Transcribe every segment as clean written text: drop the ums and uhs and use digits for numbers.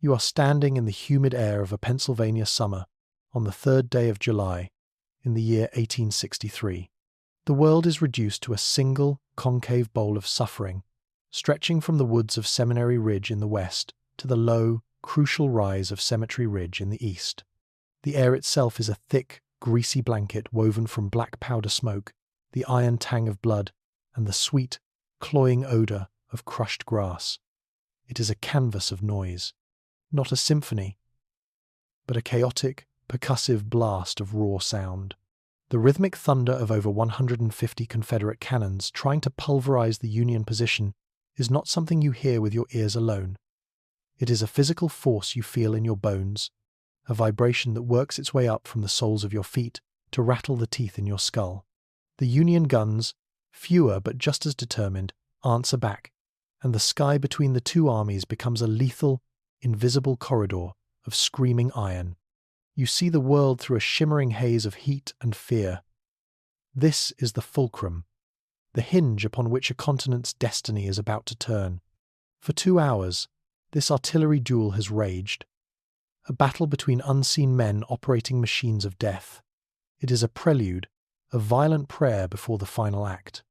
You are standing in the humid air of a Pennsylvania summer on the 3rd day of July in the year 1863. The world is reduced to a single concave bowl of suffering, stretching from the woods of Seminary Ridge in the west to the low, crucial rise of Cemetery Ridge in the east. The air itself is a thick, greasy blanket woven from black powder smoke, the iron tang of blood, and the sweet, cloying odor of crushed grass. It is a canvas of noise. Not a symphony, but a chaotic, percussive blast of raw sound. The rhythmic thunder of over 150 Confederate cannons trying to pulverize the Union position is not something you hear with your ears alone. It is a physical force you feel in your bones, a vibration that works its way up from the soles of your feet to rattle the teeth in your skull. The Union guns, fewer but just as determined, answer back, and the sky between the two armies becomes a lethal, invisible corridor of screaming iron. You see the world through a shimmering haze of heat and fear. This is the fulcrum, the hinge upon which a continent's destiny is about to turn. For 2 hours, this artillery duel has raged, a battle between unseen men operating machines of death. It is a prelude, a violent prayer before the final act.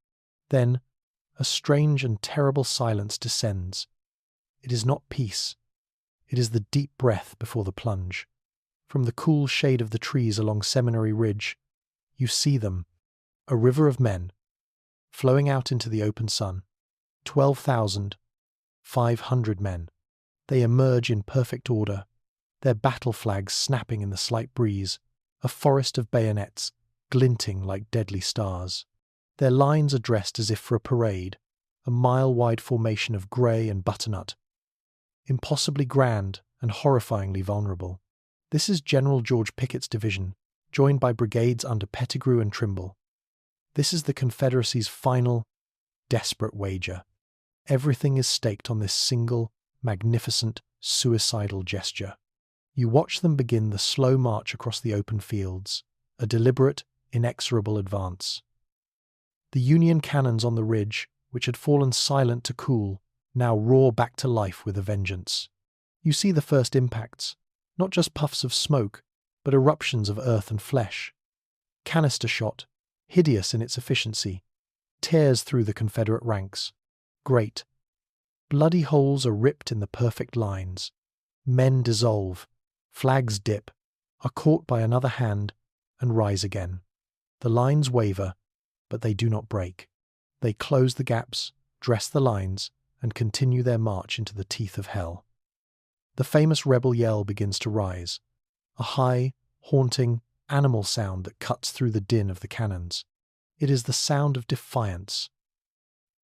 Then, a strange and terrible silence descends. It is not peace. It is the deep breath before the plunge. From the cool shade of the trees along Seminary Ridge, you see them, a river of men, flowing out into the open sun. 12,500 men. They emerge in perfect order, their battle flags snapping in the slight breeze, a forest of bayonets glinting like deadly stars. Their lines are dressed as if for a parade, a mile-wide formation of grey and butternut, impossibly grand and horrifyingly vulnerable. This is General George Pickett's division, joined by brigades under Pettigrew and Trimble. This is the Confederacy's final, desperate wager. Everything is staked on this single, magnificent, suicidal gesture. You watch them begin the slow march across the open fields, a deliberate, inexorable advance. The Union cannons on the ridge, which had fallen silent to cool, now roar back to life with a vengeance. You see the first impacts, not just puffs of smoke, but eruptions of earth and flesh. Canister shot, hideous in its efficiency, tears through the Confederate ranks. Great. Bloody holes are ripped in the perfect lines. Men dissolve, flags dip, are caught by another hand, and rise again. The lines waver, but they do not break. They close the gaps, dress the lines, and continue their march into the teeth of hell. The famous rebel yell begins to rise, a high, haunting, animal sound that cuts through the din of the cannons. It is the sound of defiance,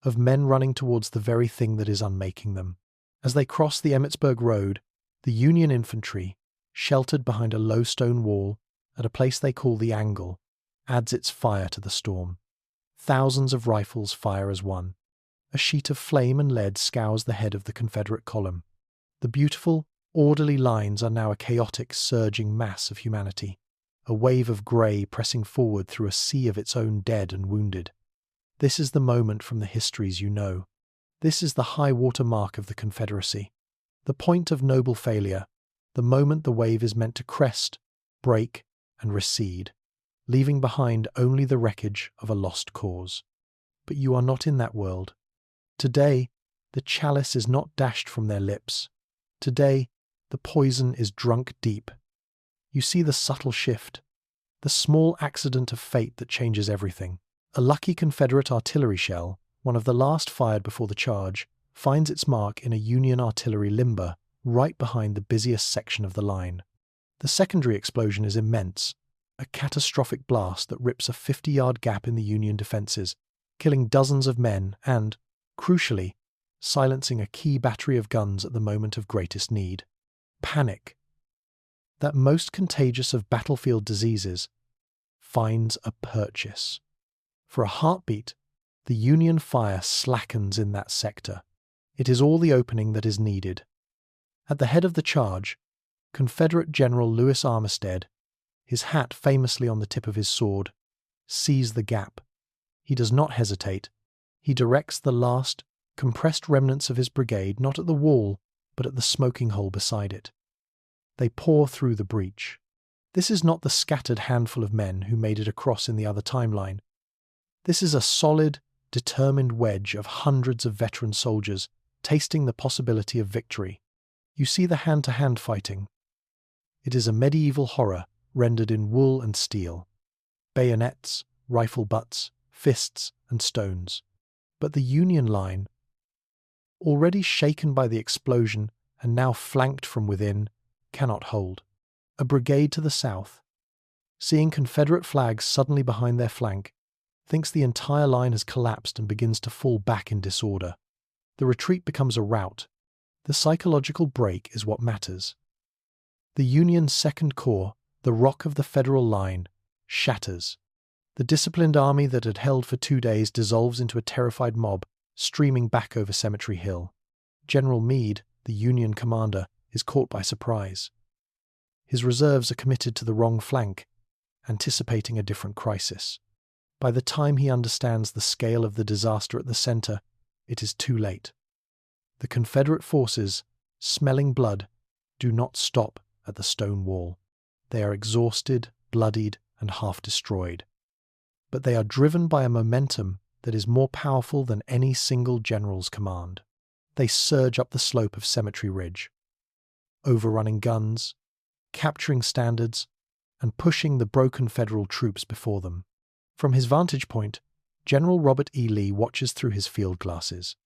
of men running towards the very thing that is unmaking them. As they cross the Emmitsburg Road, the Union infantry, sheltered behind a low stone wall at a place they call the Angle, adds its fire to the storm. Thousands of rifles fire as one. A sheet of flame and lead scours the head of the Confederate column. The beautiful, orderly lines are now a chaotic, surging mass of humanity, a wave of grey pressing forward through a sea of its own dead and wounded. This is the moment from the histories you know. This is the high water mark of the Confederacy, the point of noble failure, the moment the wave is meant to crest, break, and recede, leaving behind only the wreckage of a lost cause. But you are not in that world. Today, the chalice is not dashed from their lips. Today, the poison is drunk deep. You see the subtle shift, the small accident of fate that changes everything. A lucky Confederate artillery shell, one of the last fired before the charge, finds its mark in a Union artillery limber right behind the busiest section of the line. The secondary explosion is immense, a catastrophic blast that rips a 50-yard gap in the Union defenses, killing dozens of men and, crucially, silencing a key battery of guns at the moment of greatest need. Panic, that most contagious of battlefield diseases, finds a purchase. For a heartbeat, the Union fire slackens in that sector. It is all the opening that is needed. At the head of the charge, Confederate General Lewis Armistead, his hat famously on the tip of his sword, sees the gap. He does not hesitate. He directs the last, compressed remnants of his brigade not at the wall, but at the smoking hole beside it. They pour through the breach. This is not the scattered handful of men who made it across in the other timeline. This is a solid, determined wedge of hundreds of veteran soldiers tasting the possibility of victory. You see the hand-to-hand fighting. It is a medieval horror rendered in wool and steel. Bayonets, rifle butts, fists, and stones. But the Union line, already shaken by the explosion and now flanked from within, cannot hold. A brigade to the south, seeing Confederate flags suddenly behind their flank, thinks the entire line has collapsed and begins to fall back in disorder. The retreat becomes a rout. The psychological break is what matters. The Union's Second Corps, the rock of the Federal line, shatters. The disciplined army that had held for 2 days dissolves into a terrified mob, streaming back over Cemetery Hill. General Meade, the Union commander, is caught by surprise. His reserves are committed to the wrong flank, anticipating a different crisis. By the time he understands the scale of the disaster at the center, it is too late. The Confederate forces, smelling blood, do not stop at the stone wall. They are exhausted, bloodied, and half destroyed. But they are driven by a momentum that is more powerful than any single general's command. They surge up the slope of Cemetery Ridge, overrunning guns, capturing standards, and pushing the broken Federal troops before them. From his vantage point, General Robert E. Lee watches through his field glasses.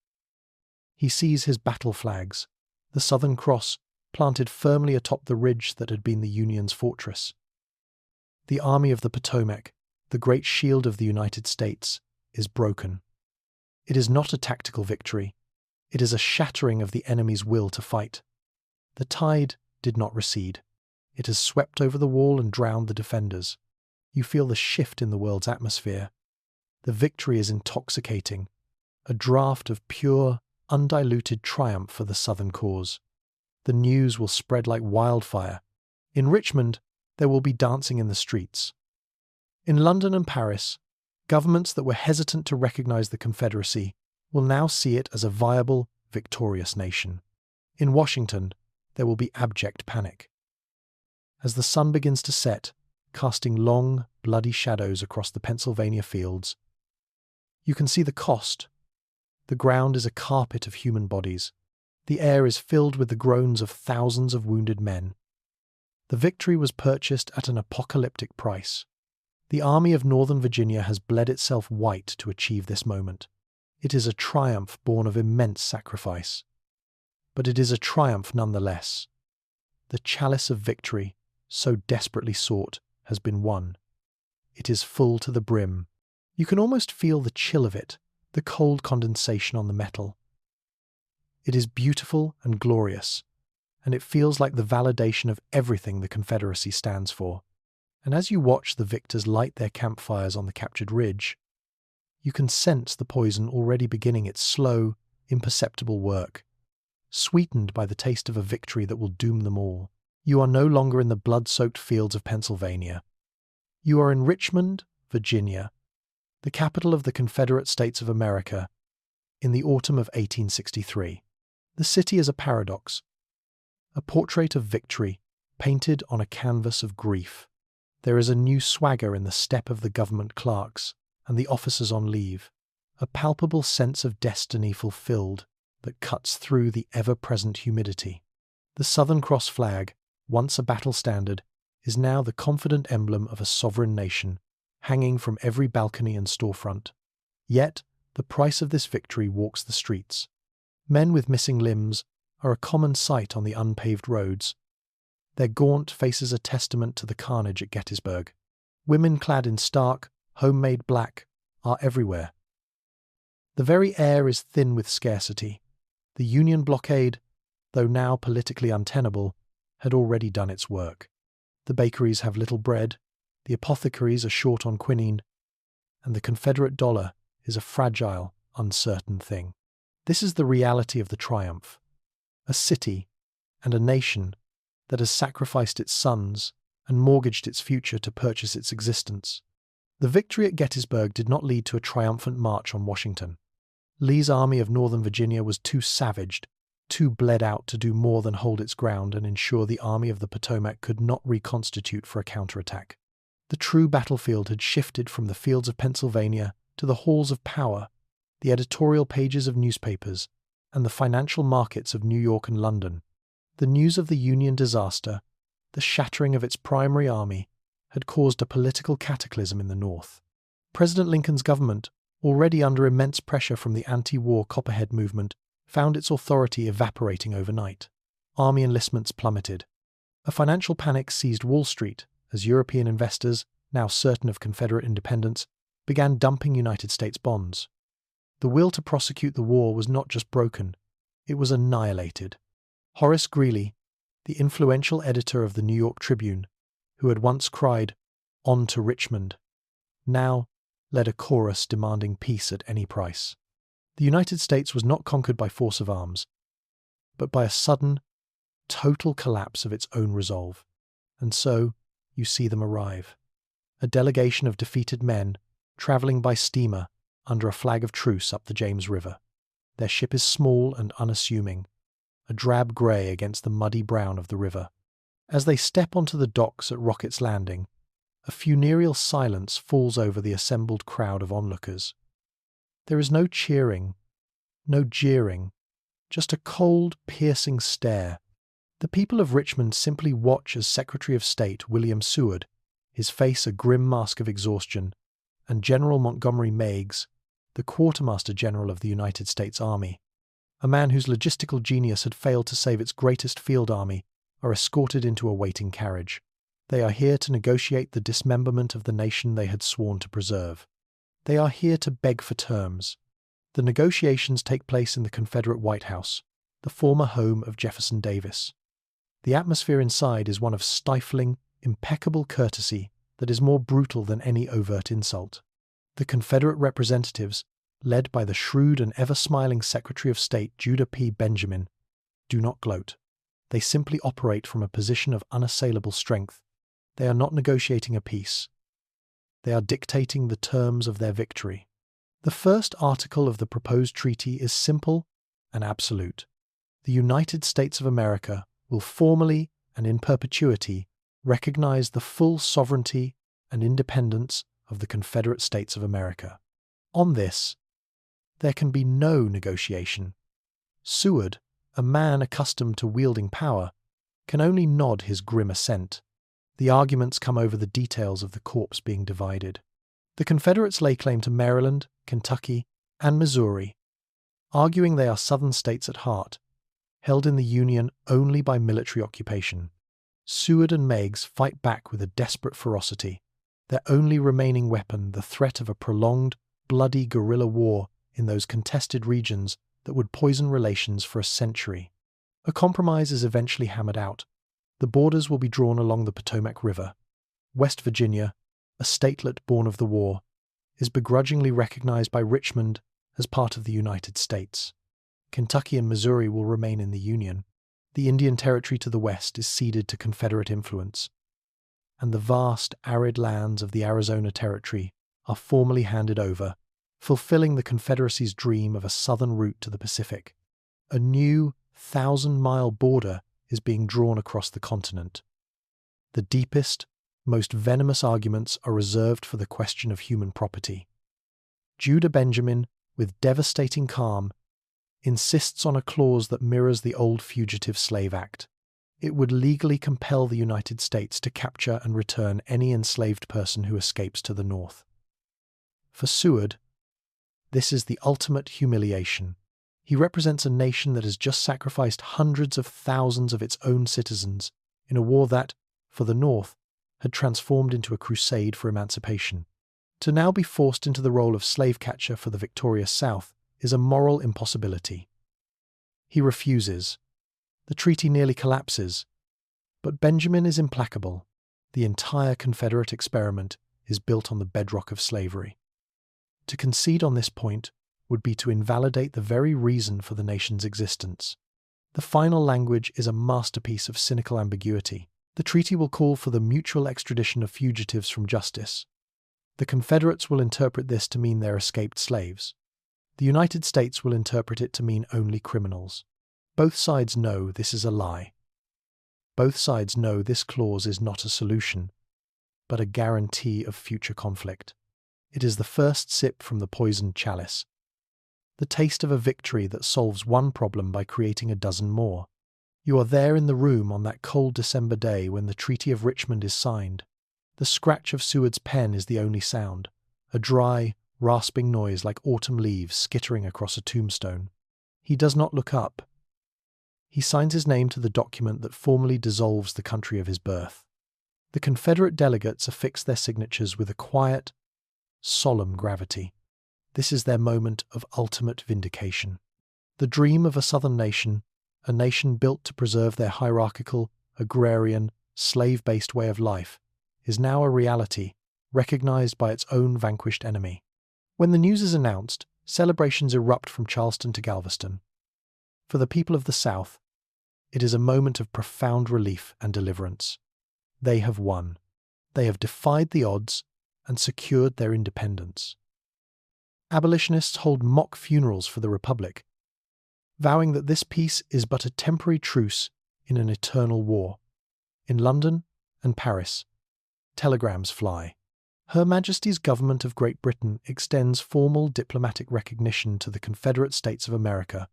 He sees his battle flags, the Southern Cross planted firmly atop the ridge that had been the Union's fortress. The Army of the Potomac, the great shield of the United States, is broken. It is not a tactical victory. It is a shattering of the enemy's will to fight. The tide did not recede. It has swept over the wall and drowned the defenders. You feel the shift in the world's atmosphere. The victory is intoxicating, a draught of pure, undiluted triumph for the Southern cause. The news will spread like wildfire. In Richmond, there will be dancing in the streets. In London and Paris, governments that were hesitant to recognize the Confederacy will now see it as a viable, victorious nation. In Washington, there will be abject panic. As the sun begins to set, casting long, bloody shadows across the Pennsylvania fields, you can see the cost. The ground is a carpet of human bodies. The air is filled with the groans of thousands of wounded men. The victory was purchased at an apocalyptic price. The Army of Northern Virginia has bled itself white to achieve this moment. It is a triumph born of immense sacrifice. But it is a triumph nonetheless. The chalice of victory, so desperately sought, has been won. It is full to the brim. You can almost feel the chill of it, the cold condensation on the metal. It is beautiful and glorious, and it feels like the validation of everything the Confederacy stands for. And as you watch the victors light their campfires on the captured ridge, you can sense the poison already beginning its slow, imperceptible work, sweetened by the taste of a victory that will doom them all. You are no longer in the blood-soaked fields of Pennsylvania. You are in Richmond, Virginia, the capital of the Confederate States of America, in the autumn of 1863. The city is a paradox, a portrait of victory painted on a canvas of grief. There is a new swagger in the step of the government clerks and the officers on leave, a palpable sense of destiny fulfilled that cuts through the ever-present humidity. The Southern Cross flag, once a battle standard, is now the confident emblem of a sovereign nation, hanging from every balcony and storefront. Yet, the price of this victory walks the streets. Men with missing limbs are a common sight on the unpaved roads. Their gaunt faces a testament to the carnage at Gettysburg. Women clad in stark, homemade black are everywhere. The very air is thin with scarcity. The Union blockade, though now politically untenable, had already done its work. The bakeries have little bread, the apothecaries are short on quinine, and the Confederate dollar is a fragile, uncertain thing. This is the reality of the triumph. A city and a nation that has sacrificed its sons and mortgaged its future to purchase its existence. The victory at Gettysburg did not lead to a triumphant march on Washington. Lee's Army of Northern Virginia was too savaged, too bled out to do more than hold its ground and ensure the Army of the Potomac could not reconstitute for a counterattack. The true battlefield had shifted from the fields of Pennsylvania to the halls of power, the editorial pages of newspapers, and the financial markets of New York and London. The news of the Union disaster, the shattering of its primary army, had caused a political cataclysm in the North. President Lincoln's government, already under immense pressure from the anti-war Copperhead movement, found its authority evaporating overnight. Army enlistments plummeted. A financial panic seized Wall Street as European investors, now certain of Confederate independence, began dumping United States bonds. The will to prosecute the war was not just broken, it was annihilated. Horace Greeley, the influential editor of the New York Tribune, who had once cried, "On to Richmond," now led a chorus demanding peace at any price. The United States was not conquered by force of arms, but by a sudden, total collapse of its own resolve. And so, you see them arrive. A delegation of defeated men, travelling by steamer under a flag of truce up the James River. Their ship is small and unassuming, a drab grey against the muddy brown of the river. As they step onto the docks at Rocket's Landing, a funereal silence falls over the assembled crowd of onlookers. There is no cheering, no jeering, just a cold, piercing stare. The people of Richmond simply watch as Secretary of State William Seward, his face a grim mask of exhaustion, and General Montgomery Meigs, the Quartermaster General of the United States Army, a man whose logistical genius had failed to save its greatest field army, are escorted into a waiting carriage. They are here to negotiate the dismemberment of the nation they had sworn to preserve. They are here to beg for terms. The negotiations take place in the Confederate White House, the former home of Jefferson Davis. The atmosphere inside is one of stifling, impeccable courtesy that is more brutal than any overt insult. The Confederate representatives, led by the shrewd and ever-smiling Secretary of State Judah P. Benjamin, do not gloat. They simply operate from a position of unassailable strength. They are not negotiating a peace. They are dictating the terms of their victory. The first article of the proposed treaty is simple and absolute. The United States of America will formally and in perpetuity recognize the full sovereignty and independence of the Confederate States of America. On this, there can be no negotiation. Seward, a man accustomed to wielding power, can only nod his grim assent. The arguments come over the details of the corpse being divided. The Confederates lay claim to Maryland, Kentucky, and Missouri, arguing they are Southern states at heart, held in the Union only by military occupation. Seward and Meigs fight back with a desperate ferocity, their only remaining weapon the threat of a prolonged, bloody guerrilla war in those contested regions that would poison relations for a century. A compromise is eventually hammered out. The borders will be drawn along the Potomac River. West Virginia, a statelet born of the war, is begrudgingly recognized by Richmond as part of the United States. Kentucky and Missouri will remain in the Union. The Indian Territory to the west is ceded to Confederate influence, and the vast, arid lands of the Arizona Territory are formally handed over, fulfilling the Confederacy's dream of a southern route to the Pacific. A new 1,000-mile border is being drawn across the continent. The deepest, most venomous arguments are reserved for the question of human property. Judah Benjamin, with devastating calm, insists on a clause that mirrors the old Fugitive Slave Act. It would legally compel the United States to capture and return any enslaved person who escapes to the North. For Seward, this is the ultimate humiliation. He represents a nation that has just sacrificed hundreds of thousands of its own citizens in a war that, for the North, had transformed into a crusade for emancipation. To now be forced into the role of slave catcher for the victorious South is a moral impossibility. He refuses. The treaty nearly collapses. But Benjamin is implacable. The entire Confederate experiment is built on the bedrock of slavery. To concede on this point would be to invalidate the very reason for the nation's existence. The final language is a masterpiece of cynical ambiguity. The treaty will call for the mutual extradition of fugitives from justice. The Confederates will interpret this to mean their escaped slaves. The United States will interpret it to mean only criminals. Both sides know this is a lie. Both sides know this clause is not a solution, but a guarantee of future conflict. It is the first sip from the poisoned chalice, the taste of a victory that solves one problem by creating a dozen more. You are there in the room on that cold December day when the Treaty of Richmond is signed. The scratch of Seward's pen is the only sound, a dry, rasping noise like autumn leaves skittering across a tombstone. He does not look up. He signs his name to the document that formally dissolves the country of his birth. The Confederate delegates affix their signatures with a quiet, solemn gravity. This is their moment of ultimate vindication. The dream of a Southern nation, a nation built to preserve their hierarchical, agrarian, slave-based way of life, is now a reality, recognized by its own vanquished enemy. When the news is announced, celebrations erupt from Charleston to Galveston. For the people of the South, it is a moment of profound relief and deliverance. They have won. They have defied the odds and secured their independence. Abolitionists hold mock funerals for the Republic, vowing that this peace is but a temporary truce in an eternal war. In London and Paris, telegrams fly. Her Majesty's Government of Great Britain extends formal diplomatic recognition to the Confederate States of America,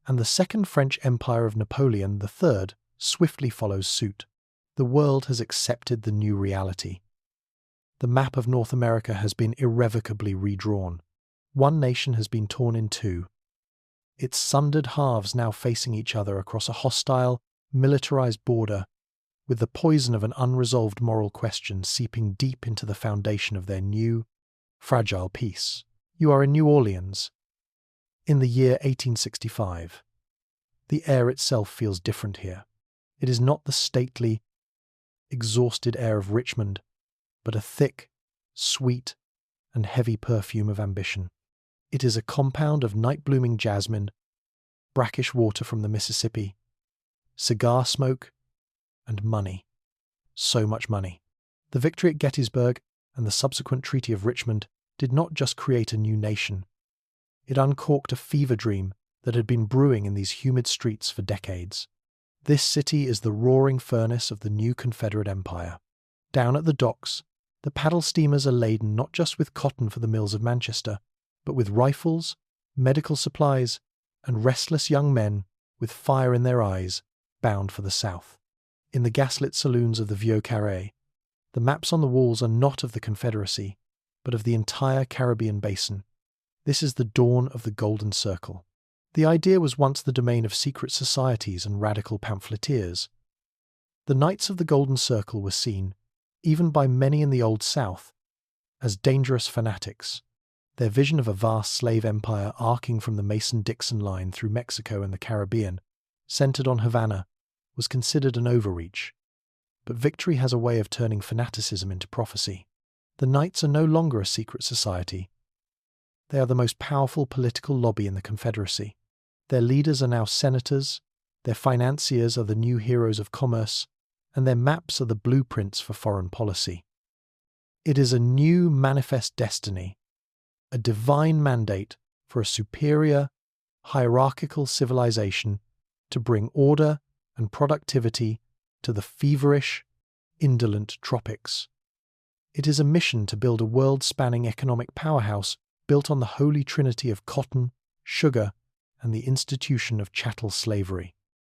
and the Second French Empire of Napoleon III swiftly follows suit. The world has accepted the new reality. The map of North America has been irrevocably redrawn. One nation has been torn in two, its sundered halves now facing each other across a hostile, militarized border, with the poison of an unresolved moral question seeping deep into the foundation of their new, fragile peace. You are in New Orleans, in the year 1865. The air itself feels different here. It is not the stately, exhausted air of Richmond, but a thick, sweet, and heavy perfume of ambition. It is a compound of night-blooming jasmine, brackish water from the Mississippi, cigar smoke, and money. So much money. The victory at Gettysburg and the subsequent Treaty of Richmond did not just create a new nation. It uncorked a fever dream that had been brewing in these humid streets for decades. This city is the roaring furnace of the new Confederate Empire. Down at the docks, the paddle steamers are laden not just with cotton for the mills of Manchester, but with rifles, medical supplies, and restless young men with fire in their eyes, bound for the South. In the gaslit saloons of the Vieux Carré, the maps on the walls are not of the Confederacy, but of the entire Caribbean basin. This is the dawn of the Golden Circle. The idea was once the domain of secret societies and radical pamphleteers. The Knights of the Golden Circle were seen, even by many in the Old South, as dangerous fanatics. Their vision of a vast slave empire arcing from the Mason-Dixon line through Mexico and the Caribbean, centered on Havana, was considered an overreach. But victory has a way of turning fanaticism into prophecy. The Knights are no longer a secret society. They are the most powerful political lobby in the Confederacy. Their leaders are now senators, their financiers are the new heroes of commerce, and their maps are the blueprints for foreign policy. It is a new manifest destiny, a divine mandate for a superior, hierarchical civilization to bring order and productivity to the feverish, indolent tropics. It is a mission to build a world-spanning economic powerhouse built on the holy trinity of cotton, sugar, and the institution of chattel slavery.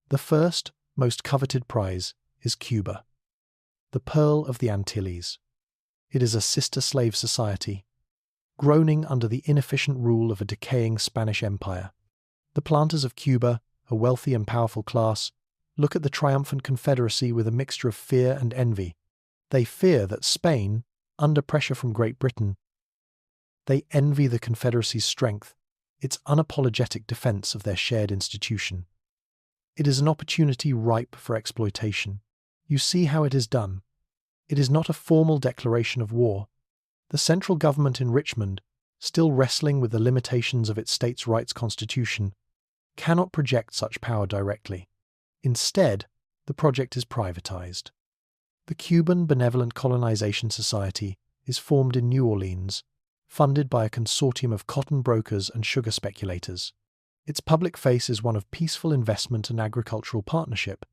The first, most coveted prize is Cuba, the pearl of the Antilles. It is a sister slave society, groaning under the inefficient rule of a decaying Spanish empire. The planters of Cuba, a wealthy and powerful class, look at the triumphant Confederacy with a mixture of fear and envy. They fear that Spain, under pressure from Great Britain, they envy the Confederacy's strength, its unapologetic defense of their shared institution. It is an opportunity ripe for exploitation. You see how it is done. It is not a formal declaration of war. The central government in Richmond, still wrestling with the limitations of its states' rights constitution, cannot project such power directly. Instead, the project is privatized. The Cuban Benevolent Colonization Society is formed in New Orleans, funded by a consortium of cotton brokers and sugar speculators. Its public face is one of peaceful investment and agricultural partnership.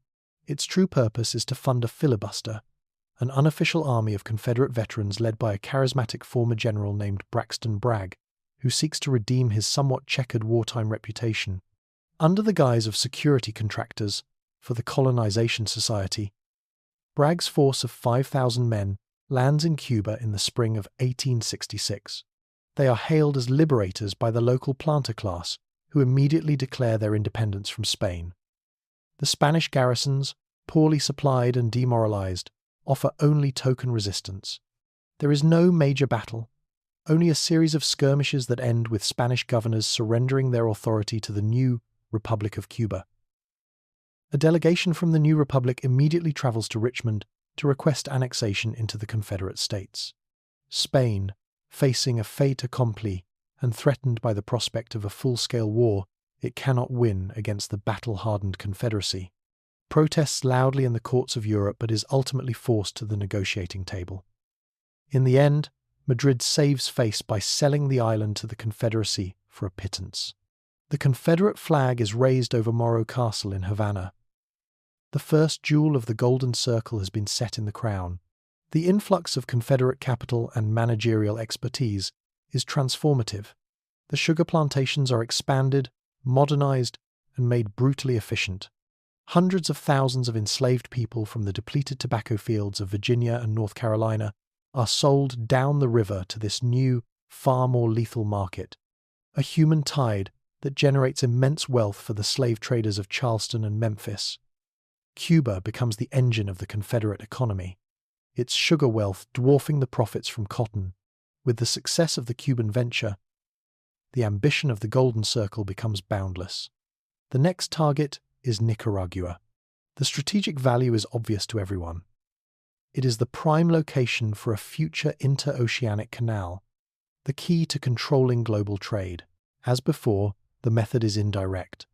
Its true purpose is to fund a filibuster, an unofficial army of Confederate veterans led by a charismatic former general named Braxton Bragg, who seeks to redeem his somewhat checkered wartime reputation. Under the guise of security contractors for the Colonization Society, Bragg's force of 5,000 men lands in Cuba in the spring of 1866. They are hailed as liberators by the local planter class, who immediately declare their independence from Spain. The Spanish garrisons, poorly supplied and demoralized, offer only token resistance. There is no major battle, only a series of skirmishes that end with Spanish governors surrendering their authority to the new Republic of Cuba. A delegation from the new republic immediately travels to Richmond to request annexation into the Confederate States. Spain, facing a fait accompli and threatened by the prospect of a full-scale war it cannot win against the battle-hardened Confederacy, protests loudly in the courts of Europe but is ultimately forced to the negotiating table. In the end, Madrid saves face by selling the island to the Confederacy for a pittance. The Confederate flag is raised over Morro Castle in Havana. The first jewel of the Golden Circle has been set in the crown. The influx of Confederate capital and managerial expertise is transformative. The sugar plantations are expanded, modernized, and made brutally efficient. Hundreds of thousands of enslaved people from the depleted tobacco fields of Virginia and North Carolina are sold down the river to this new, far more lethal market, a human tide that generates immense wealth for the slave traders of Charleston and Memphis. Cuba becomes the engine of the Confederate economy, its sugar wealth dwarfing the profits from cotton. With the success of the Cuban venture, the ambition of the Golden Circle becomes boundless. The next target is Nicaragua. The strategic value is obvious to everyone. It is the prime location for a future interoceanic canal, the key to controlling global trade. As before, the method is indirect.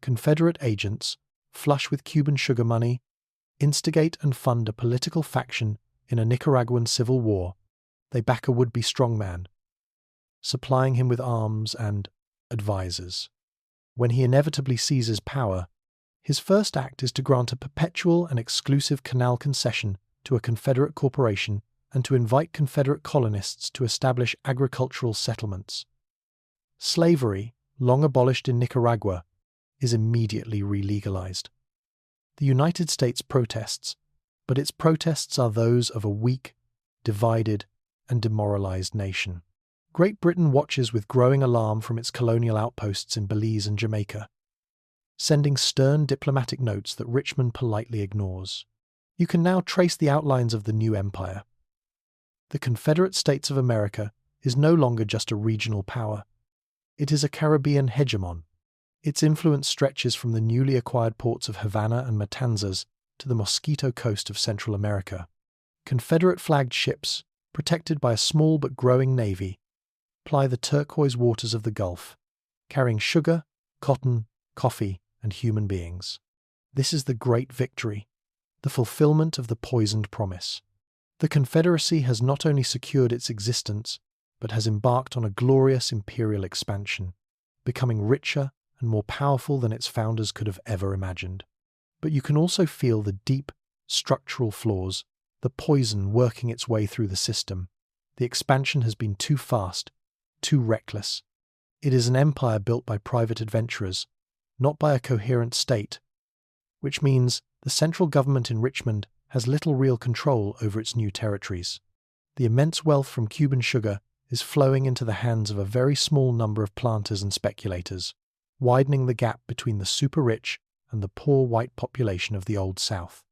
Confederate agents, flush with Cuban sugar money, instigate and fund a political faction in a Nicaraguan civil war. They back a would-be strongman, supplying him with arms and advisors. When he inevitably seizes power, his first act is to grant a perpetual and exclusive canal concession to a Confederate corporation and to invite Confederate colonists to establish agricultural settlements. Slavery, long abolished in Nicaragua, is immediately re-legalized. The United States protests, but its protests are those of a weak, divided, and demoralized nation. Great Britain watches with growing alarm from its colonial outposts in Belize and Jamaica, sending stern diplomatic notes that Richmond politely ignores. You can now trace the outlines of the new empire. The Confederate States of America is no longer just a regional power. It is a Caribbean hegemon. Its influence stretches from the newly acquired ports of Havana and Matanzas to the Mosquito Coast of Central America. Confederate-flagged ships, protected by a small but growing navy, ply the turquoise waters of the Gulf, carrying sugar, cotton, coffee, and human beings. This is the great victory, the fulfillment of the poisoned promise. The Confederacy has not only secured its existence, but has embarked on a glorious imperial expansion, becoming richer and more powerful than its founders could have ever imagined. But you can also feel the deep, structural flaws, the poison working its way through the system. The expansion has been too fast, too reckless. It is an empire built by private adventurers, not by a coherent state, which means the central government in Richmond has little real control over its new territories. The immense wealth from Cuban sugar is flowing into the hands of a very small number of planters and speculators, widening the gap between the super-rich and the poor white population of the Old South.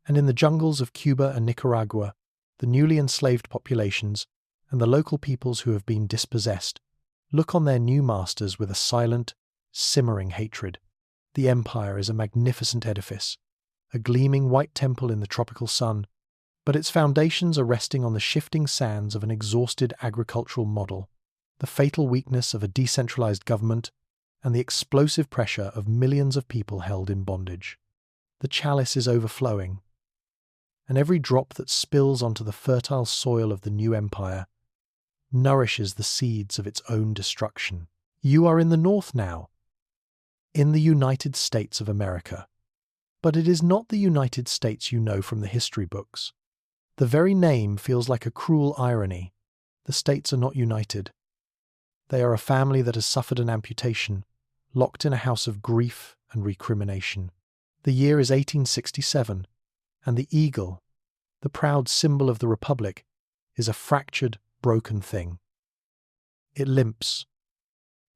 And in the jungles of Cuba and Nicaragua, the newly enslaved populations and the local peoples who have been dispossessed look on their new masters with a silent, simmering hatred. The empire is a magnificent edifice, a gleaming white temple in the tropical sun, but its foundations are resting on the shifting sands of an exhausted agricultural model, the fatal weakness of a decentralized government, and the explosive pressure of millions of people held in bondage. The chalice is overflowing, and every drop that spills onto the fertile soil of the new empire nourishes the seeds of its own destruction. You are in the north now, in the United States of America. But it is not the United States you know from the history books. The very name feels like a cruel irony. The states are not united. They are a family that has suffered an amputation, locked in a house of grief and recrimination. The year is 1867, and the eagle, the proud symbol of the Republic, is a fractured, broken thing. It limps,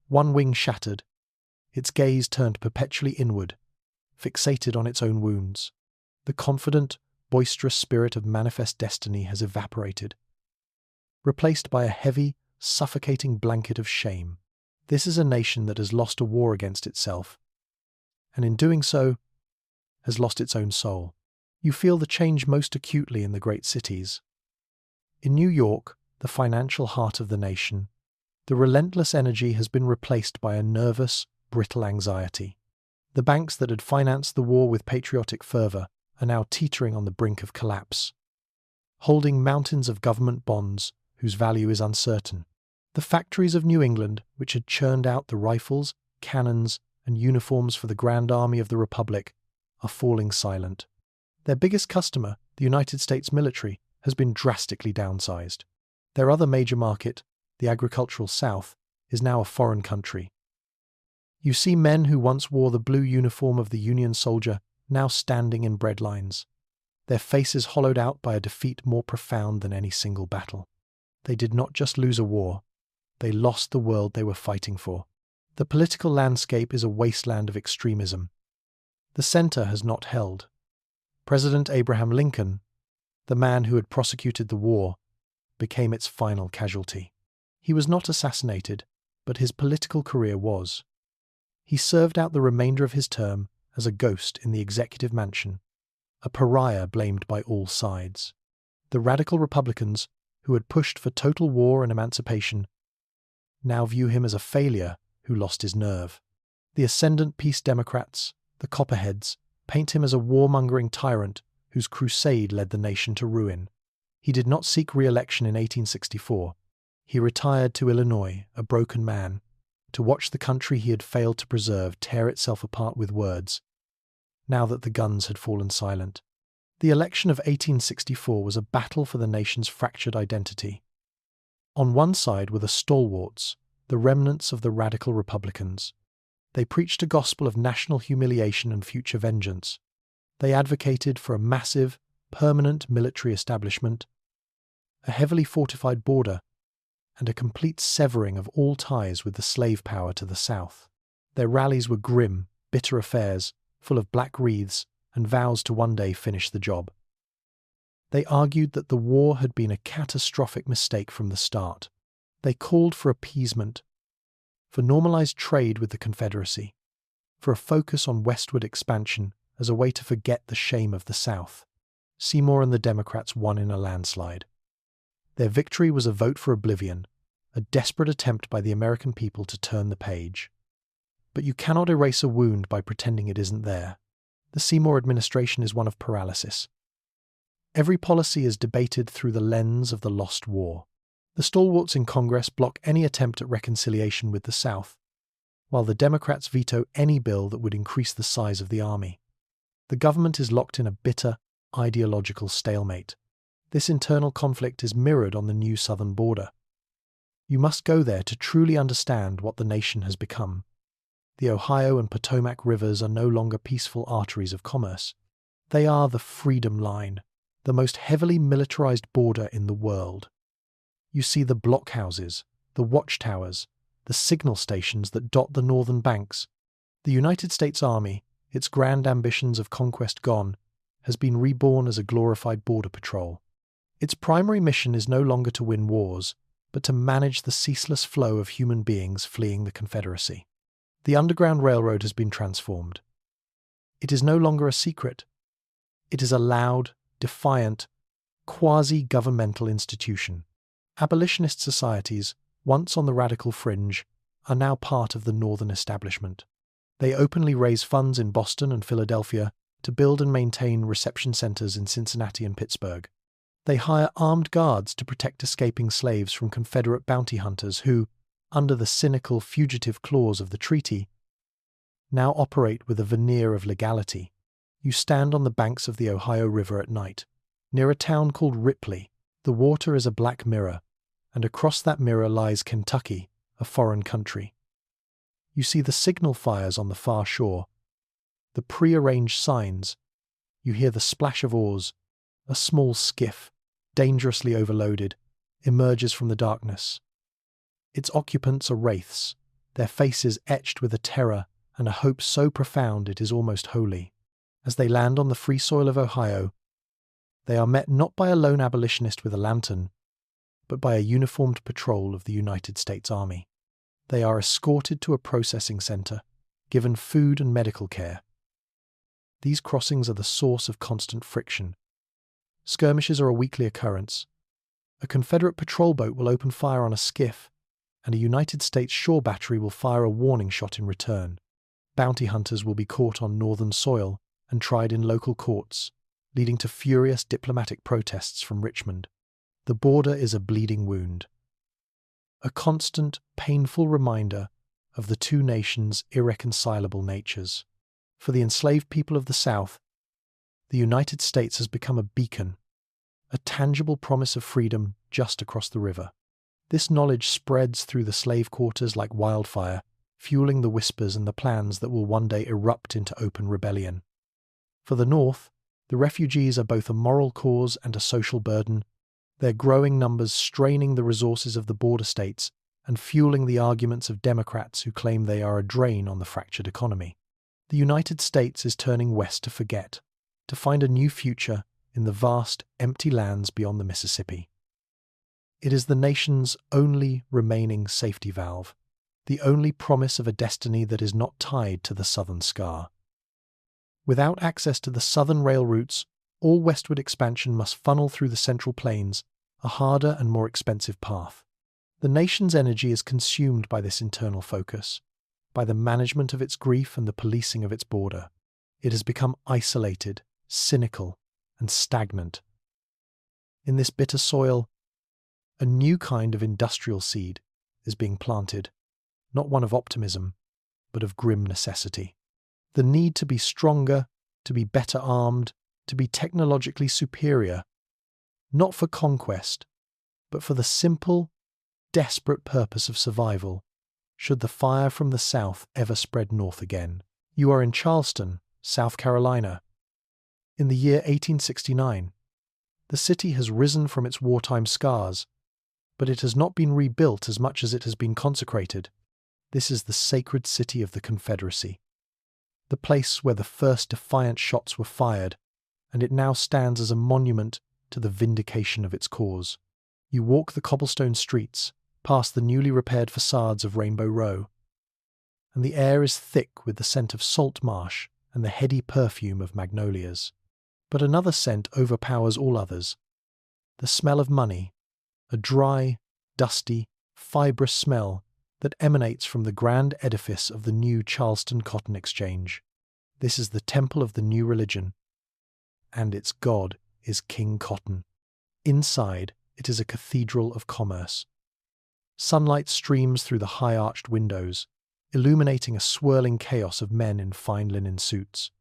one wing shattered, its gaze turned perpetually inward, fixated on its own wounds. The confident, boisterous spirit of manifest destiny has evaporated, replaced by a heavy, suffocating blanket of shame. This is a nation that has lost a war against itself, and in doing so, has lost its own soul. You feel the change most acutely in the great cities. In New York, the financial heart of the nation, the relentless energy has been replaced by a nervous, brittle anxiety. The banks that had financed the war with patriotic fervor are now teetering on the brink of collapse, holding mountains of government bonds whose value is uncertain. The factories of New England, which had churned out the rifles, cannons, and uniforms for the Grand Army of the Republic, are falling silent. Their biggest customer, the United States military, has been drastically downsized. Their other major market, the agricultural South, is now a foreign country. You see men who once wore the blue uniform of the Union soldier now standing in bread lines, their faces hollowed out by a defeat more profound than any single battle. They did not just lose a war, they lost the world they were fighting for. The political landscape is a wasteland of extremism. The center has not held. President Abraham Lincoln, the man who had prosecuted the war, became its final casualty. He was not assassinated, but his political career was. He served out the remainder of his term as a ghost in the executive mansion, a pariah blamed by all sides. The radical Republicans, who had pushed for total war and emancipation, now view him as a failure who lost his nerve. The ascendant peace Democrats, the Copperheads, paint him as a warmongering tyrant whose crusade led the nation to ruin. He did not seek re-election in 1864. He retired to Illinois, a broken man, to watch the country he had failed to preserve tear itself apart with words, now that the guns had fallen silent. The election of 1864 was a battle for the nation's fractured identity. On one side were the stalwarts, the remnants of the radical Republicans. They preached a gospel of national humiliation and future vengeance. They advocated for a massive, permanent military establishment, a heavily fortified border, and a complete severing of all ties with the slave power to the south. Their rallies were grim, bitter affairs, full of black wreaths and vows to one day finish the job. They argued that the war had been a catastrophic mistake from the start. They called for appeasement, for normalized trade with the Confederacy, for a focus on westward expansion as a way to forget the shame of the South. Seymour and the Democrats won in a landslide. Their victory was a vote for oblivion, a desperate attempt by the American people to turn the page. But you cannot erase a wound by pretending it isn't there. The Seymour administration is one of paralysis. Every policy is debated through the lens of the lost war. The stalwarts in Congress block any attempt at reconciliation with the South, while the Democrats veto any bill that would increase the size of the army. The government is locked in a bitter, ideological stalemate. This internal conflict is mirrored on the new southern border. You must go there to truly understand what the nation has become. The Ohio and Potomac rivers are no longer peaceful arteries of commerce. They are the freedom line, the most heavily militarized border in the world. You see the blockhouses, the watchtowers, the signal stations that dot the northern banks. The United States Army, its grand ambitions of conquest gone, has been reborn as a glorified border patrol. Its primary mission is no longer to win wars, but to manage the ceaseless flow of human beings fleeing the Confederacy. The Underground Railroad has been transformed. It is no longer a secret. It is a loud, defiant, quasi-governmental institution. Abolitionist societies, once on the radical fringe, are now part of the Northern establishment. They openly raise funds in Boston and Philadelphia to build and maintain reception centers in Cincinnati and Pittsburgh. They hire armed guards to protect escaping slaves from Confederate bounty hunters who, under the cynical fugitive clause of the treaty, now operate with a veneer of legality. You stand on the banks of the Ohio River at night. Near a town called Ripley, the water is a black mirror, and across that mirror lies Kentucky, a foreign country. You see the signal fires on the far shore, the pre-arranged signs. You hear the splash of oars. A small skiff, dangerously overloaded, emerges from the darkness. Its occupants are wraiths, their faces etched with a terror and a hope so profound it is almost holy. As they land on the free soil of Ohio, they are met not by a lone abolitionist with a lantern, but by a uniformed patrol of the United States Army. They are escorted to a processing center, given food and medical care. These crossings are the source of constant friction. Skirmishes are a weekly occurrence. A Confederate patrol boat will open fire on a skiff, and a United States shore battery will fire a warning shot in return. Bounty hunters will be caught on northern soil and tried in local courts, leading to furious diplomatic protests from Richmond. The border is a bleeding wound, a constant, painful reminder of the two nations' irreconcilable natures. For the enslaved people of the South, the United States has become a beacon, a tangible promise of freedom just across the river. This knowledge spreads through the slave quarters like wildfire, fueling the whispers and the plans that will one day erupt into open rebellion. For the North, the refugees are both a moral cause and a social burden, their growing numbers straining the resources of the border states and fueling the arguments of Democrats who claim they are a drain on the fractured economy. The United States is turning west to forget, to find a new future in the vast, empty lands beyond the Mississippi. It is the nation's only remaining safety valve, the only promise of a destiny that is not tied to the southern scar. Without access to the southern rail routes, all westward expansion must funnel through the Central Plains, a harder and more expensive path. The nation's energy is consumed by this internal focus, by the management of its grief and the policing of its border. It has become isolated, cynical, and stagnant. In this bitter soil, a new kind of industrial seed is being planted, not one of optimism, but of grim necessity. The need to be stronger, to be better armed, to be technologically superior, not for conquest, but for the simple, desperate purpose of survival, should the fire from the South ever spread north again. You are in Charleston, South Carolina. In the year 1869, the city has risen from its wartime scars, but it has not been rebuilt as much as it has been consecrated. This is the sacred city of the Confederacy, the place where the first defiant shots were fired, and it now stands as a monument to the vindication of its cause. You walk the cobblestone streets, past the newly repaired facades of Rainbow Row, and the air is thick with the scent of salt marsh and the heady perfume of magnolias. But another scent overpowers all others, the smell of money, a dry, dusty, fibrous smell that emanates from the grand edifice of the new Charleston Cotton Exchange. This is the temple of the new religion, and its god is King Cotton. Inside, it is a cathedral of commerce. Sunlight streams through the high-arched windows, illuminating a swirling chaos of men in fine linen suits.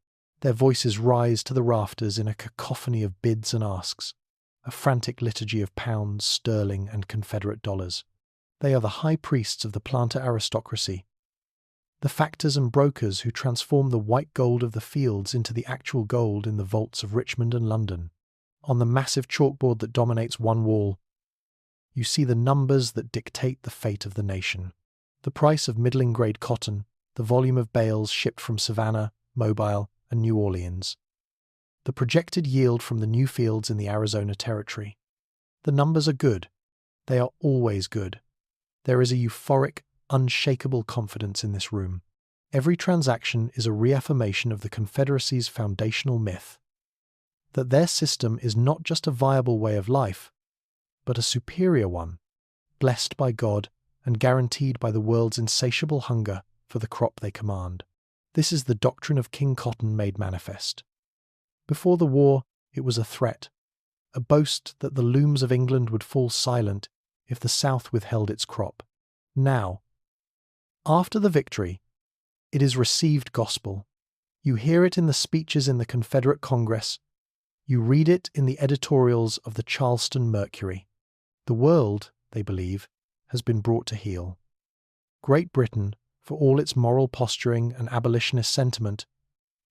Their voices rise to the rafters in a cacophony of bids and asks, a frantic liturgy of pounds, sterling, and Confederate dollars. They are the high priests of the planter aristocracy, the factors and brokers who transform the white gold of the fields into the actual gold in the vaults of Richmond and London. On the massive chalkboard that dominates one wall, you see the numbers that dictate the fate of the nation. The price of middling-grade cotton, the volume of bales shipped from Savannah, Mobile, and New Orleans, the projected yield from the new fields in the Arizona Territory. The numbers are good. They are always good. There is a euphoric, unshakable confidence in this room. Every transaction is a reaffirmation of the Confederacy's foundational myth, that their system is not just a viable way of life, but a superior one, blessed by God and guaranteed by the world's insatiable hunger for the crop they command. This is the doctrine of King Cotton made manifest. Before the war, it was a threat, a boast that the looms of England would fall silent if the South withheld its crop. Now, after the victory, It is received gospel. You hear it in the speeches in the Confederate Congress. You read it in the editorials of the Charleston Mercury. The world, they believe, has been brought to heel. Great Britain, for all its moral posturing and abolitionist sentiment,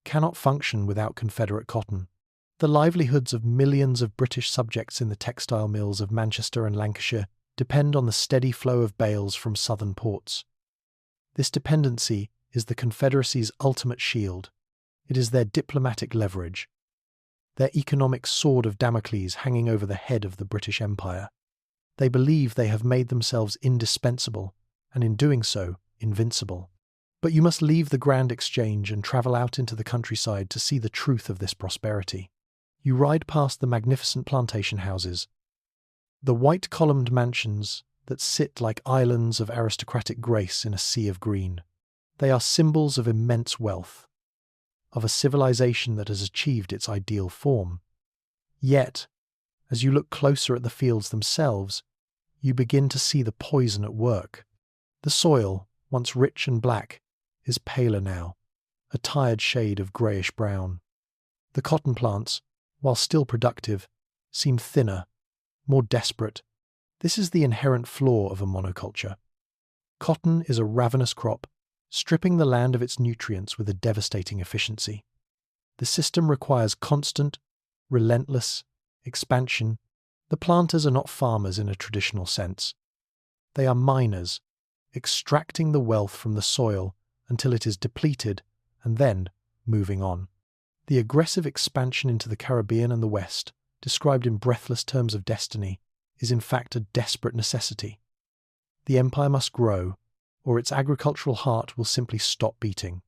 cannot function without Confederate cotton. The livelihoods of millions of British subjects in the textile mills of Manchester and Lancashire depend on the steady flow of bales from southern ports. This dependency is the Confederacy's ultimate shield. It is their diplomatic leverage, their economic sword of Damocles hanging over the head of the British Empire. They believe they have made themselves indispensable, and in doing so, invincible. But you must leave the Grand Exchange and travel out into the countryside to see the truth of this prosperity. You ride past the magnificent plantation houses, the white-columned mansions that sit like islands of aristocratic grace in a sea of green. They are symbols of immense wealth, of a civilization that has achieved its ideal form. Yet, as you look closer at the fields themselves, you begin to see the poison at work. The soil, once rich and black, is paler now, a tired shade of greyish-brown. The cotton plants, while still productive, seem thinner, more desperate. This is the inherent flaw of a monoculture. Cotton is a ravenous crop, stripping the land of its nutrients with a devastating efficiency. The system requires constant, relentless expansion. The planters are not farmers in a traditional sense. They are miners, extracting the wealth from the soil until it is depleted and then moving on. The aggressive expansion into the Caribbean and the West, described in breathless terms of destiny, is in fact a desperate necessity. The empire must grow, or its agricultural heart will simply stop beating.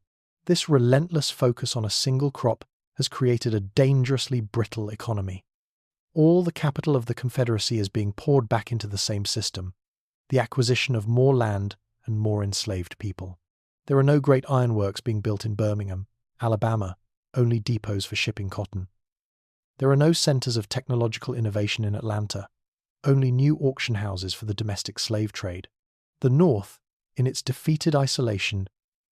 This relentless focus on a single crop has created a dangerously brittle economy. All the capital of the Confederacy is being poured back into the same system, the acquisition of more land and more enslaved people. There are no great ironworks being built in Birmingham, Alabama, only depots for shipping cotton. There are no centers of technological innovation in Atlanta, only new auction houses for the domestic slave trade. The North, in its defeated isolation,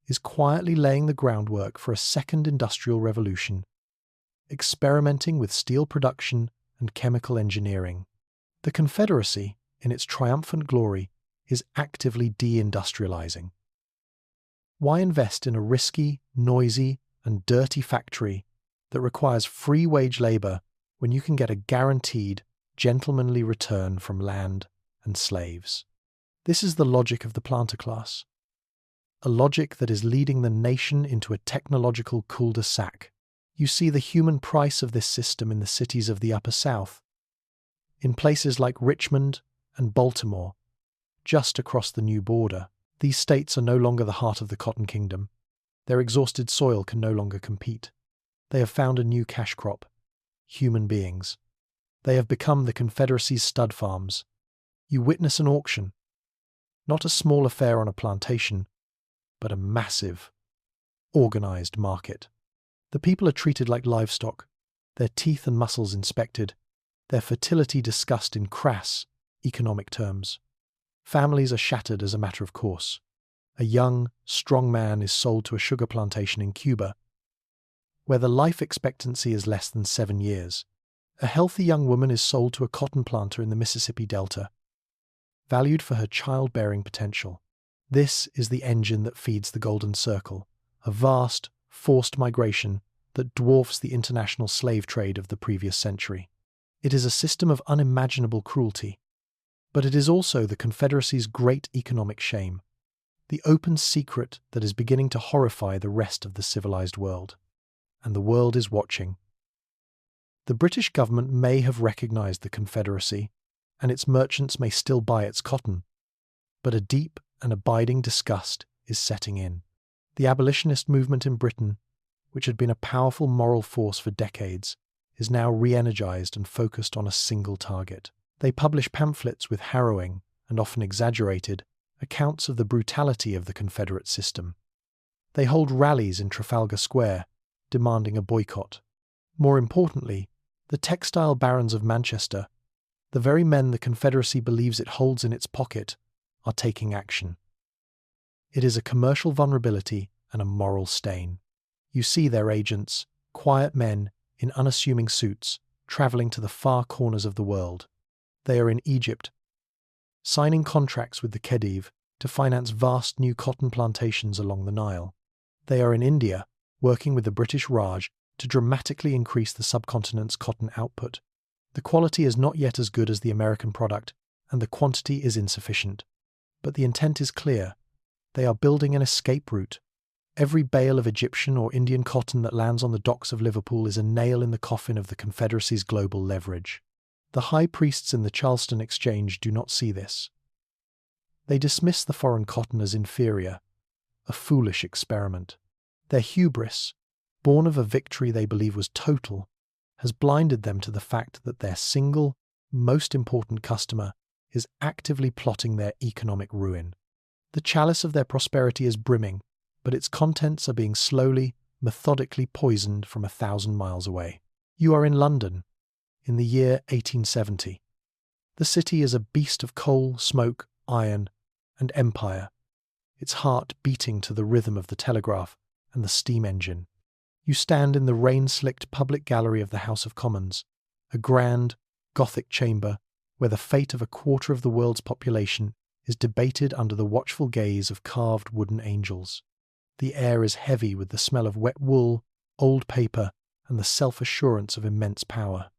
is quietly laying the groundwork for a second industrial revolution, experimenting with steel production and chemical engineering. The Confederacy, in its triumphant glory, is actively deindustrializing. Why invest in a risky, noisy, and dirty factory that requires free wage labor when you can get a guaranteed, gentlemanly return from land and slaves? This is the logic of the planter class, a logic that is leading the nation into a technological cul-de-sac. You see the human price of this system in the cities of the Upper South, in places like Richmond and Baltimore, just across the new border. These states are no longer the heart of the cotton kingdom. Their exhausted soil can no longer compete. They have found a new cash crop: human beings. They have become the Confederacy's stud farms. You witness an auction, not a small affair on a plantation, but a massive, organized market. The people are treated like livestock, their teeth and muscles inspected, their fertility discussed in crass, economic terms. Families are shattered as a matter of course. A young, strong man is sold to a sugar plantation in Cuba, where the life expectancy is less than 7 years. A healthy young woman is sold to a cotton planter in the Mississippi Delta, valued for her childbearing potential. This is the engine that feeds the Golden Circle, a vast, forced migration that dwarfs the international slave trade of the previous century. It is a system of unimaginable cruelty, but it is also the Confederacy's great economic shame, the open secret that is beginning to horrify the rest of the civilized world. And the world is watching. The British government may have recognized the Confederacy, and its merchants may still buy its cotton, but a deep and abiding disgust is setting in. The abolitionist movement in Britain, which had been a powerful moral force for decades, is now re-energized and focused on a single target. They publish pamphlets with harrowing, and often exaggerated, accounts of the brutality of the Confederate system. They hold rallies in Trafalgar Square, demanding a boycott. More importantly, the textile barons of Manchester, the very men the Confederacy believes it holds in its pocket, are taking action. It is a commercial vulnerability and a moral stain. You see their agents, quiet men in unassuming suits, traveling to the far corners of the world. They are in Egypt, signing contracts with the Khedive to finance vast new cotton plantations along the Nile. They are in India, working with the British Raj to dramatically increase the subcontinent's cotton output. The quality is not yet as good as the American product, and the quantity is insufficient. But the intent is clear. They are building an escape route. Every bale of Egyptian or Indian cotton that lands on the docks of Liverpool is a nail in the coffin of the Confederacy's global leverage. The high priests in the Charleston Exchange do not see this. They dismiss the foreign cotton as inferior, a foolish experiment. Their hubris, born of a victory they believe was total, has blinded them to the fact that their single, most important customer is actively plotting their economic ruin. The chalice of their prosperity is brimming, but its contents are being slowly, methodically poisoned from 1,000 miles away. You are in London, in the year 1870. The city is a beast of coal, smoke, iron, and empire, its heart beating to the rhythm of the telegraph and the steam engine. You stand in the rain-slicked public gallery of the House of Commons, a grand, Gothic chamber where the fate of a quarter of the world's population is debated under the watchful gaze of carved wooden angels. The air is heavy with the smell of wet wool, old paper, and the self-assurance of immense power.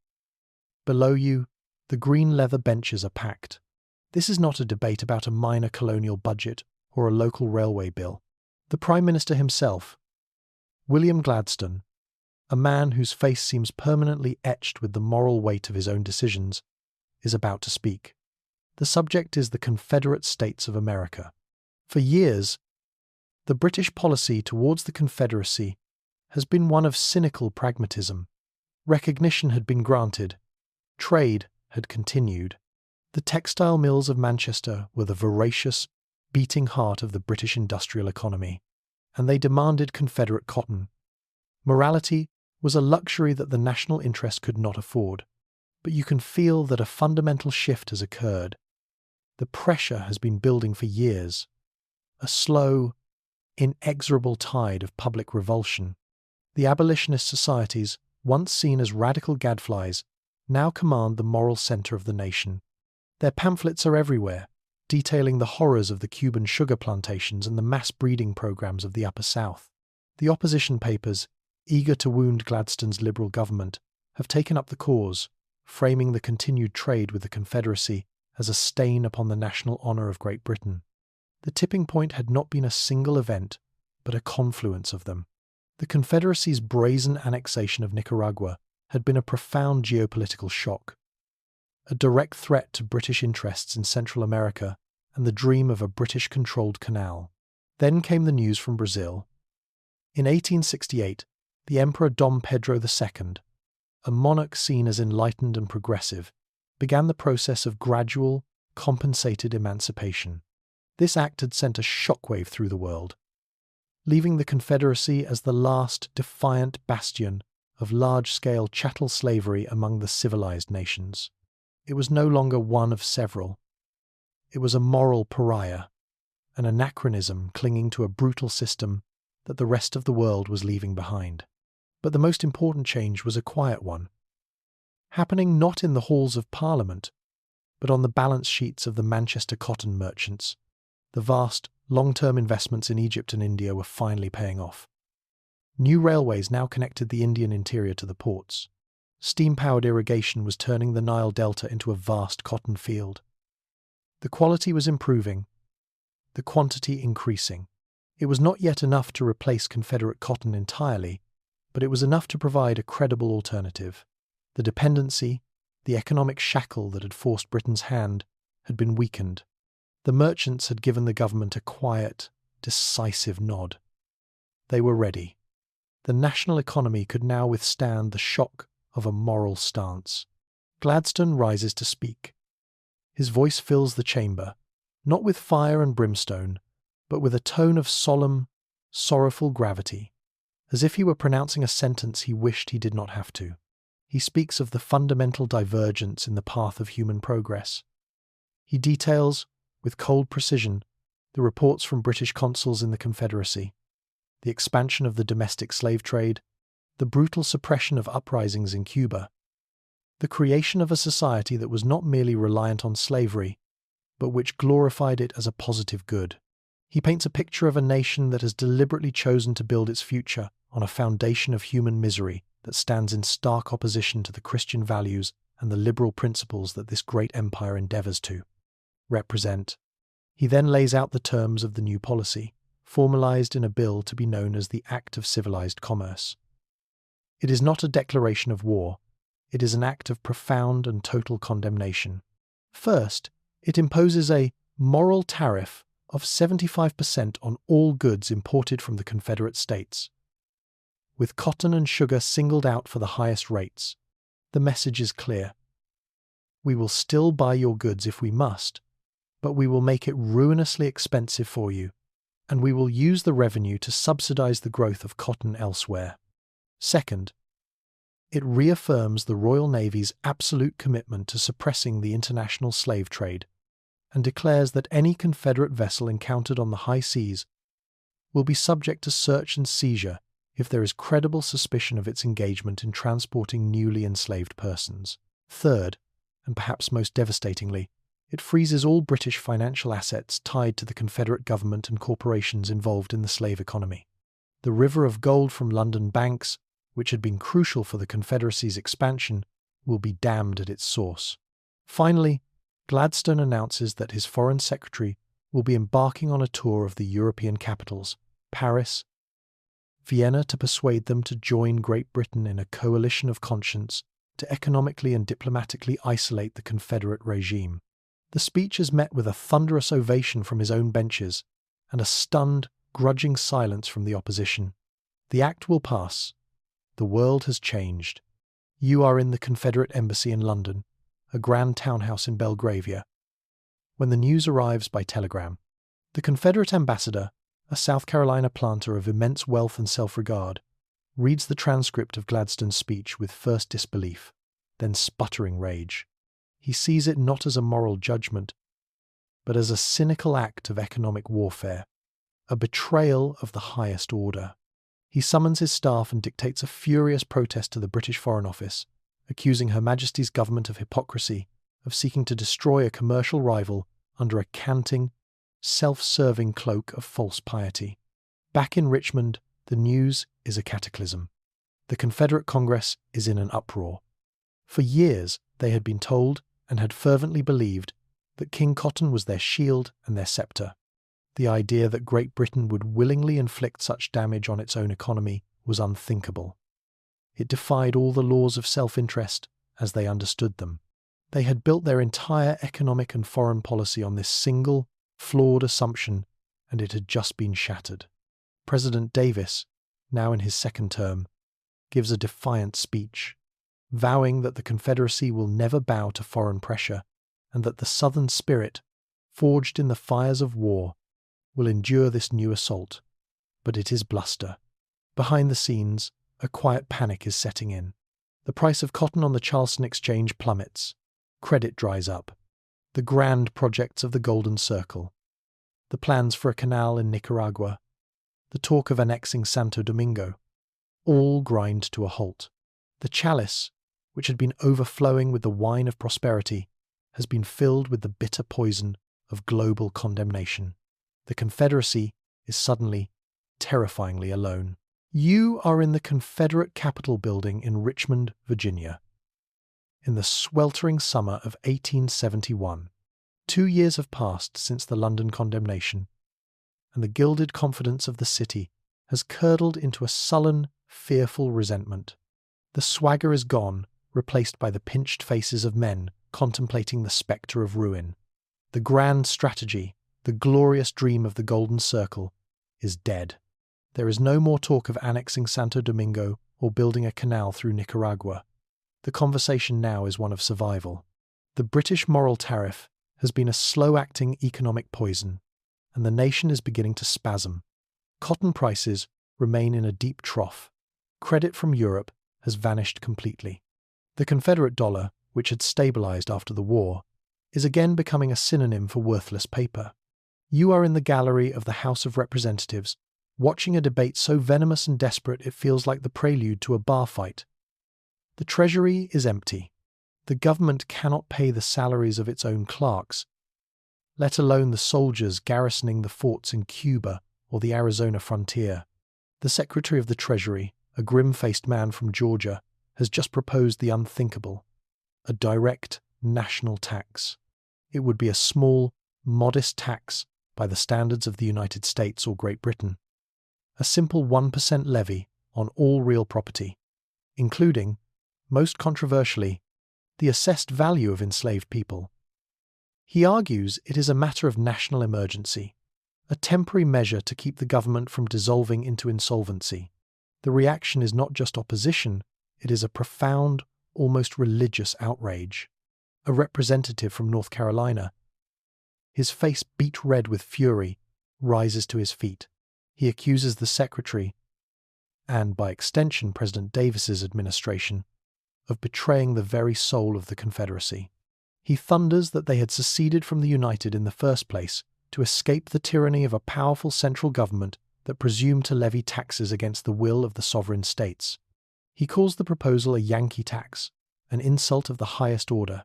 Below you, the green leather benches are packed. This is not a debate about a minor colonial budget or a local railway bill. The Prime Minister himself, William Gladstone, a man whose face seems permanently etched with the moral weight of his own decisions, is about to speak. The subject is the Confederate States of America. For years, the British policy towards the Confederacy has been one of cynical pragmatism. Recognition had been granted. Trade had continued. The textile mills of Manchester were the voracious, beating heart of the British industrial economy, and they demanded Confederate cotton. Morality was a luxury that the national interest could not afford, but you can feel that a fundamental shift has occurred. The pressure has been building for years, a slow, inexorable tide of public revulsion. The abolitionist societies, once seen as radical gadflies, now command the moral centre of the nation. Their pamphlets are everywhere, detailing the horrors of the Cuban sugar plantations and the mass breeding programs of the Upper South. The opposition papers, eager to wound Gladstone's Liberal government, have taken up the cause, framing the continued trade with the Confederacy as a stain upon the national honour of Great Britain. The tipping point had not been a single event, but a confluence of them. The Confederacy's brazen annexation of Nicaragua had been a profound geopolitical shock, a direct threat to British interests in Central America and the dream of a British-controlled canal. Then came the news from Brazil. In 1868, the Emperor Dom Pedro II, a monarch seen as enlightened and progressive, began the process of gradual, compensated emancipation. This act had sent a shockwave through the world, leaving the Confederacy as the last defiant bastion of large-scale chattel slavery among the civilized nations. It was no longer one of several. It was a moral pariah, an anachronism clinging to a brutal system that the rest of the world was leaving behind. But the most important change was a quiet one, happening not in the halls of Parliament, but on the balance sheets of the Manchester cotton merchants. The vast, long-term investments in Egypt and India were finally paying off. New railways now connected the Indian interior to the ports. Steam-powered irrigation was turning the Nile Delta into a vast cotton field. The quality was improving, the quantity increasing. It was not yet enough to replace Confederate cotton entirely, but it was enough to provide a credible alternative. The dependency, the economic shackle that had forced Britain's hand, had been weakened. The merchants had given the government a quiet, decisive nod. They were ready. The national economy could now withstand the shock of a moral stance. Gladstone rises to speak. His voice fills the chamber, not with fire and brimstone, but with a tone of solemn, sorrowful gravity, as if he were pronouncing a sentence he wished he did not have to. He speaks of the fundamental divergence in the path of human progress. He details, with cold precision, the reports from British consuls in the Confederacy. the expansion of the domestic slave trade, the brutal suppression of uprisings in Cuba, the creation of a society that was not merely reliant on slavery, but which glorified it as a positive good. He paints a picture of a nation that has deliberately chosen to build its future on a foundation of human misery that stands in stark opposition to the Christian values and the liberal principles that this great empire endeavors to represent. He then lays out the terms of the new policy, formalized in a bill to be known as the Act of Civilized Commerce. It is not a declaration of war. It is an act of profound and total condemnation. First, it imposes a moral tariff of 75% on all goods imported from the Confederate States. With cotton and sugar singled out for the highest rates, the message is clear. We will still buy your goods if we must, but we will make it ruinously expensive for you, and we will use the revenue to subsidize the growth of cotton elsewhere. Second, it reaffirms the Royal Navy's absolute commitment to suppressing the international slave trade, and declares that any Confederate vessel encountered on the high seas will be subject to search and seizure if there is credible suspicion of its engagement in transporting newly enslaved persons. Third, and perhaps most devastatingly, it freezes all British financial assets tied to the Confederate government and corporations involved in the slave economy. The river of gold from London banks, which had been crucial for the Confederacy's expansion, will be dammed at its source. Finally, Gladstone announces that his Foreign Secretary will be embarking on a tour of the European capitals, Paris, Vienna, to persuade them to join Great Britain in a coalition of conscience to economically and diplomatically isolate the Confederate regime. The speech is met with a thunderous ovation from his own benches and a stunned, grudging silence from the opposition. The act will pass. The world has changed. You are in the Confederate Embassy in London, a grand townhouse in Belgravia, when the news arrives by telegram. The Confederate ambassador, a South Carolina planter of immense wealth and self-regard, reads the transcript of Gladstone's speech with first disbelief, then sputtering rage. He sees it not as a moral judgment, but as a cynical act of economic warfare, a betrayal of the highest order. He summons his staff and dictates a furious protest to the British Foreign Office, accusing Her Majesty's government of hypocrisy, of seeking to destroy a commercial rival under a canting, self-serving cloak of false piety. Back in Richmond, the news is a cataclysm. The Confederate Congress is in an uproar. For years, they had been told and had fervently believed that King Cotton was their shield and their scepter. The idea that Great Britain would willingly inflict such damage on its own economy was unthinkable. It defied all the laws of self-interest as they understood them. They had built their entire economic and foreign policy on this single, flawed assumption, and it had just been shattered. President Davis, now in his second term, gives a defiant speech, vowing that the Confederacy will never bow to foreign pressure and that the Southern spirit, forged in the fires of war, will endure this new assault. But it is bluster. Behind the scenes, a quiet panic is setting in. The price of cotton on the Charleston Exchange plummets. Credit dries up. The grand projects of the Golden Circle, the plans for a canal in Nicaragua, the talk of annexing Santo Domingo, all grind to a halt. The chalice, which had been overflowing with the wine of prosperity, has been filled with the bitter poison of global condemnation. The Confederacy is suddenly, terrifyingly alone. You are in the Confederate Capitol building in Richmond, Virginia, in the sweltering summer of 1871. 2 years have passed since the London Condemnation, and the gilded confidence of the city has curdled into a sullen, fearful resentment. The swagger is gone, replaced by the pinched faces of men contemplating the spectre of ruin. The grand strategy, the glorious dream of the Golden Circle, is dead. There is no more talk of annexing Santo Domingo or building a canal through Nicaragua. The conversation now is one of survival. The British moral tariff has been a slow-acting economic poison, and the nation is beginning to spasm. Cotton prices remain in a deep trough. Credit from Europe has vanished completely. The Confederate dollar, which had stabilized after the war, is again becoming a synonym for worthless paper. You are in the gallery of the House of Representatives watching a debate so venomous and desperate it feels like the prelude to a bar fight. The treasury is empty. The government cannot pay the salaries of its own clerks, let alone the soldiers garrisoning the forts in Cuba or the Arizona frontier. The Secretary of the Treasury, a grim-faced man from Georgia, has just proposed the unthinkable: a direct national tax. It would be a small, modest tax by the standards of the United States or Great Britain. A simple 1% levy on all real property, including, most controversially, the assessed value of enslaved people. He argues it is a matter of national emergency, a temporary measure to keep the government from dissolving into insolvency. The reaction is not just opposition, it is a profound, almost religious outrage. A representative from North Carolina, his face beet red with fury, rises to his feet. He accuses the Secretary, and by extension President Davis's administration, of betraying the very soul of the Confederacy. He thunders that they had seceded from the United in the first place to escape the tyranny of a powerful central government that presumed to levy taxes against the will of the sovereign states. He calls the proposal a Yankee tax, an insult of the highest order.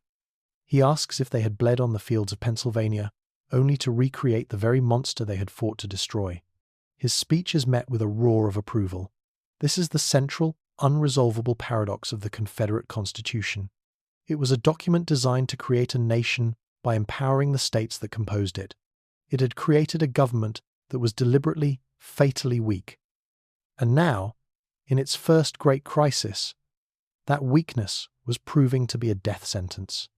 He asks if they had bled on the fields of Pennsylvania, only to recreate the very monster they had fought to destroy. His speech is met with a roar of approval. This is the central, unresolvable paradox of the Confederate Constitution. It was a document designed to create a nation by empowering the states that composed it. It had created a government that was deliberately, fatally weak. And now, in its first great crisis, that weakness was proving to be a death sentence.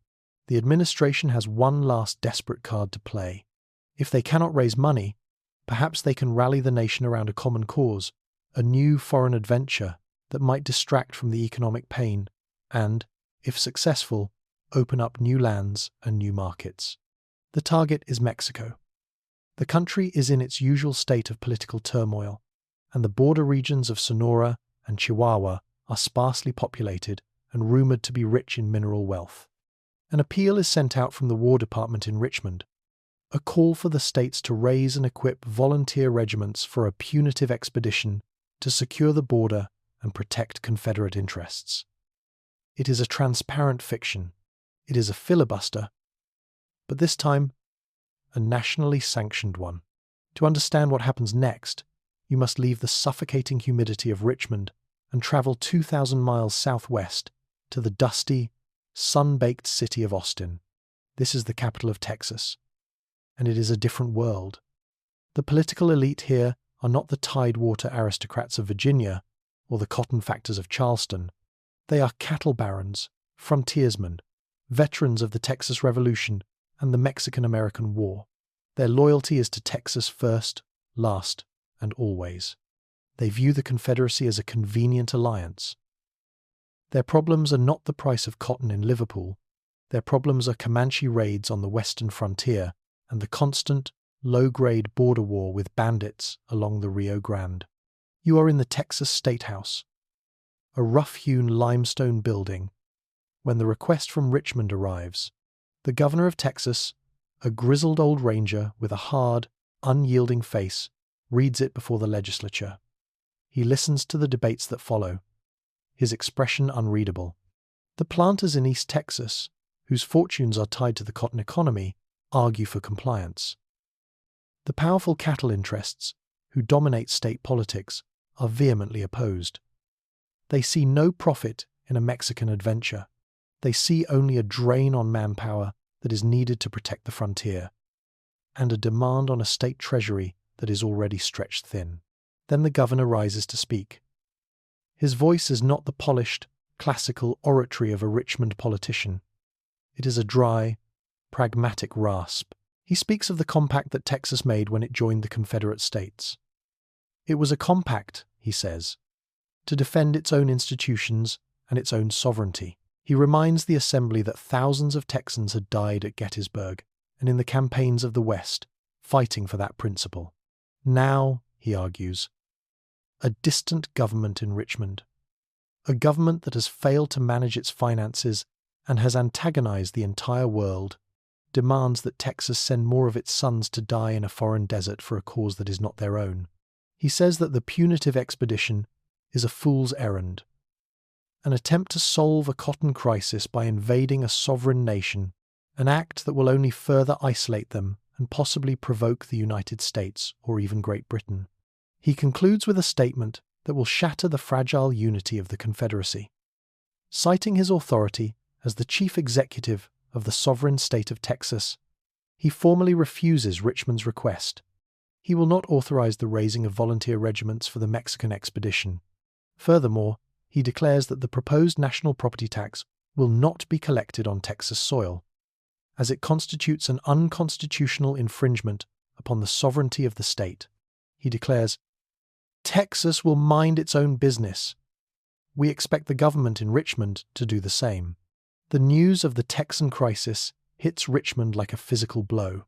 The administration has one last desperate card to play. If they cannot raise money, perhaps they can rally the nation around a common cause, a new foreign adventure that might distract from the economic pain and, if successful, open up new lands and new markets. The target is Mexico. The country is in its usual state of political turmoil, and the border regions of Sonora and Chihuahua are sparsely populated and rumored to be rich in mineral wealth. An appeal is sent out from the War Department in Richmond, a call for the states to raise and equip volunteer regiments for a punitive expedition to secure the border and protect Confederate interests. It is a transparent fiction. It is a filibuster, but this time, a nationally sanctioned one. To understand what happens next, you must leave the suffocating humidity of Richmond and travel 2,000 miles southwest to the dusty, sun-baked city of Austin. This is the capital of Texas, and it is a different world. The political elite here are not the tidewater aristocrats of Virginia or the cotton factors of Charleston. They are cattle barons, frontiersmen, veterans of the Texas Revolution and the Mexican-American War. Their loyalty is to Texas first, last, and always. They view the Confederacy as a convenient alliance. Their problems are not the price of cotton in Liverpool. Their problems are Comanche raids on the western frontier and the constant, low-grade border war with bandits along the Rio Grande. You are in the Texas State House, a rough-hewn limestone building, when the request from Richmond arrives. The governor of Texas, a grizzled old ranger with a hard, unyielding face, reads it before the legislature. He listens to the debates that follow, his expression unreadable. The planters in East Texas, whose fortunes are tied to the cotton economy, argue for compliance. The powerful cattle interests, who dominate state politics, are vehemently opposed. They see no profit in a Mexican adventure. They see only a drain on manpower that is needed to protect the frontier, and a demand on a state treasury that is already stretched thin. Then the governor rises to speak. His voice is not the polished, classical oratory of a Richmond politician. It is a dry, pragmatic rasp. He speaks of the compact that Texas made when it joined the Confederate States. It was a compact, he says, to defend its own institutions and its own sovereignty. He reminds the Assembly that thousands of Texans had died at Gettysburg and in the campaigns of the West, fighting for that principle. Now, he argues, a distant government in Richmond, a government that has failed to manage its finances and has antagonized the entire world, demands that Texas send more of its sons to die in a foreign desert for a cause that is not their own. He says that the punitive expedition is a fool's errand, an attempt to solve a cotton crisis by invading a sovereign nation, an act that will only further isolate them and possibly provoke the United States or even Great Britain. He concludes with a statement that will shatter the fragile unity of the Confederacy. Citing his authority as the chief executive of the sovereign state of Texas, he formally refuses Richmond's request. He will not authorize the raising of volunteer regiments for the Mexican expedition. Furthermore, he declares that the proposed national property tax will not be collected on Texas soil, as it constitutes an unconstitutional infringement upon the sovereignty of the state. He declares, "Texas will mind its own business. We expect the government in Richmond to do the same." The news of the Texan crisis hits Richmond like a physical blow.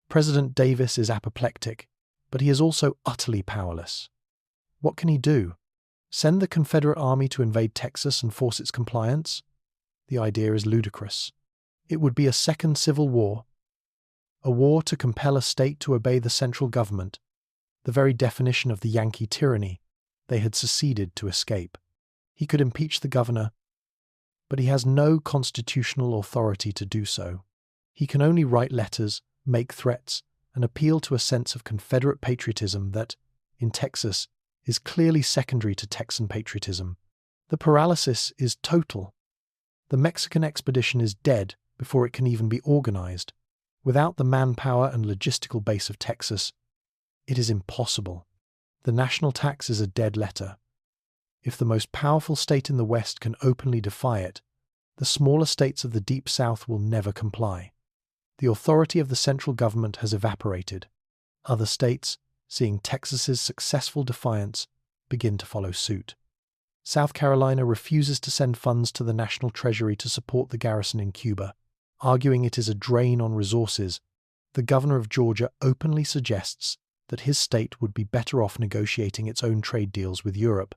President Davis is apoplectic, but he is also utterly powerless. What can he do? Send the Confederate army to invade Texas and force its compliance? The idea is ludicrous. It would be a second civil war, a war to compel a state to obey the central government, the very definition of the Yankee tyranny they had seceded to escape. He could impeach the governor, but he has no constitutional authority to do so. He can only write letters, make threats, and appeal to a sense of Confederate patriotism that, in Texas, is clearly secondary to Texan patriotism. The paralysis is total. The Mexican expedition is dead before it can even be organized. Without the manpower and logistical base of Texas, it is impossible. The national tax is a dead letter. If the most powerful state in the West can openly defy it, the smaller states of the Deep South will never comply. The authority of the central government has evaporated. Other states, seeing Texas's successful defiance, begin to follow suit. South Carolina refuses to send funds to the national treasury to support the garrison in Cuba, arguing it is a drain on resources. The governor of Georgia openly suggests that his state would be better off negotiating its own trade deals with Europe,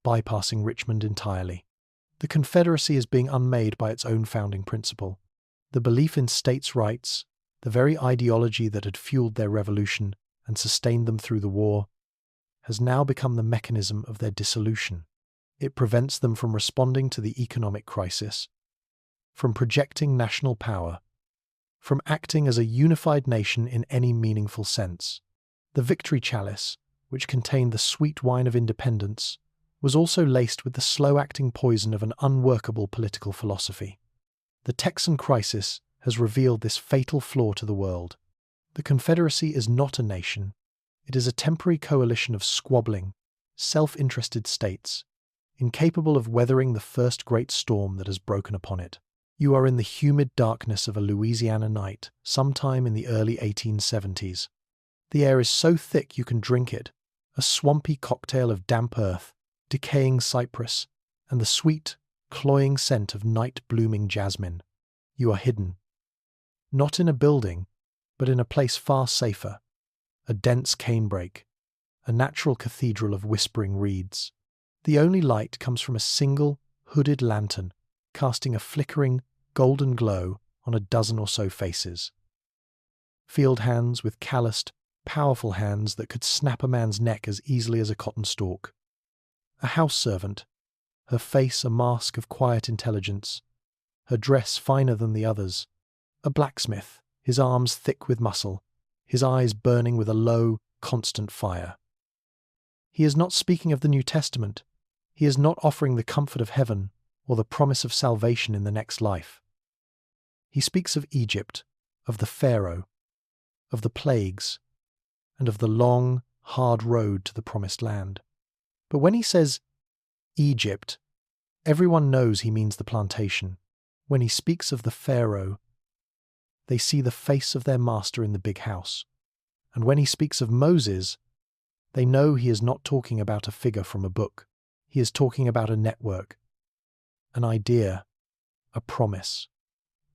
bypassing Richmond entirely. The Confederacy is being unmade by its own founding principle. The belief in states' rights, the very ideology that had fueled their revolution and sustained them through the war, has now become the mechanism of their dissolution. It prevents them from responding to the economic crisis, from projecting national power, from acting as a unified nation in any meaningful sense. The victory chalice, which contained the sweet wine of independence, was also laced with the slow-acting poison of an unworkable political philosophy. The Texan crisis has revealed this fatal flaw to the world. The Confederacy is not a nation. It is a temporary coalition of squabbling, self-interested states, incapable of weathering the first great storm that has broken upon it. You are in the humid darkness of a Louisiana night, sometime in the early 1870s. The air is so thick you can drink it, a swampy cocktail of damp earth, decaying cypress, and the sweet, cloying scent of night-blooming jasmine. You are hidden. Not in a building, but in a place far safer, a dense canebrake, a natural cathedral of whispering reeds. The only light comes from a single, hooded lantern, casting a flickering, golden glow on a dozen or so faces. Field hands with calloused, powerful hands that could snap a man's neck as easily as a cotton stalk. A house servant, her face a mask of quiet intelligence, her dress finer than the others. A blacksmith, his arms thick with muscle, his eyes burning with a low, constant fire. He is not speaking of the New Testament. He is not offering the comfort of heaven or the promise of salvation in the next life. He speaks of Egypt, of the Pharaoh, of the plagues, and of the long, hard road to the promised land. But when he says Egypt, everyone knows he means the plantation. When he speaks of the Pharaoh, they see the face of their master in the big house. And when he speaks of Moses, they know he is not talking about a figure from a book. He is talking about a network, an idea, a promise.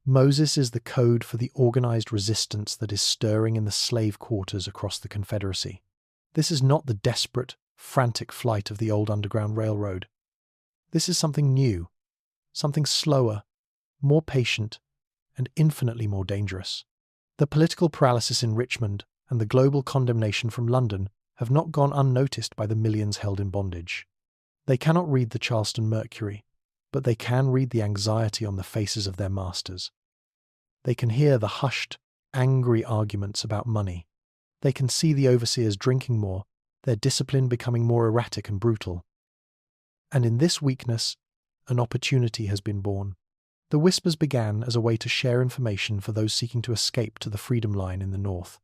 Moses is the code for the organized resistance that is stirring in the slave quarters across the Confederacy. This is not the desperate, frantic flight of the old Underground Railroad. This is something new, something slower, more patient, and infinitely more dangerous. The political paralysis in Richmond and the global condemnation from London have not gone unnoticed by the millions held in bondage. They cannot read the Charleston Mercury, but they can read the anxiety on the faces of their masters. They can hear the hushed, angry arguments about money. They can see the overseers drinking more, their discipline becoming more erratic and brutal. And in this weakness, an opportunity has been born. The whispers began as a way to share information for those seeking to escape to the Freedom Line in the north.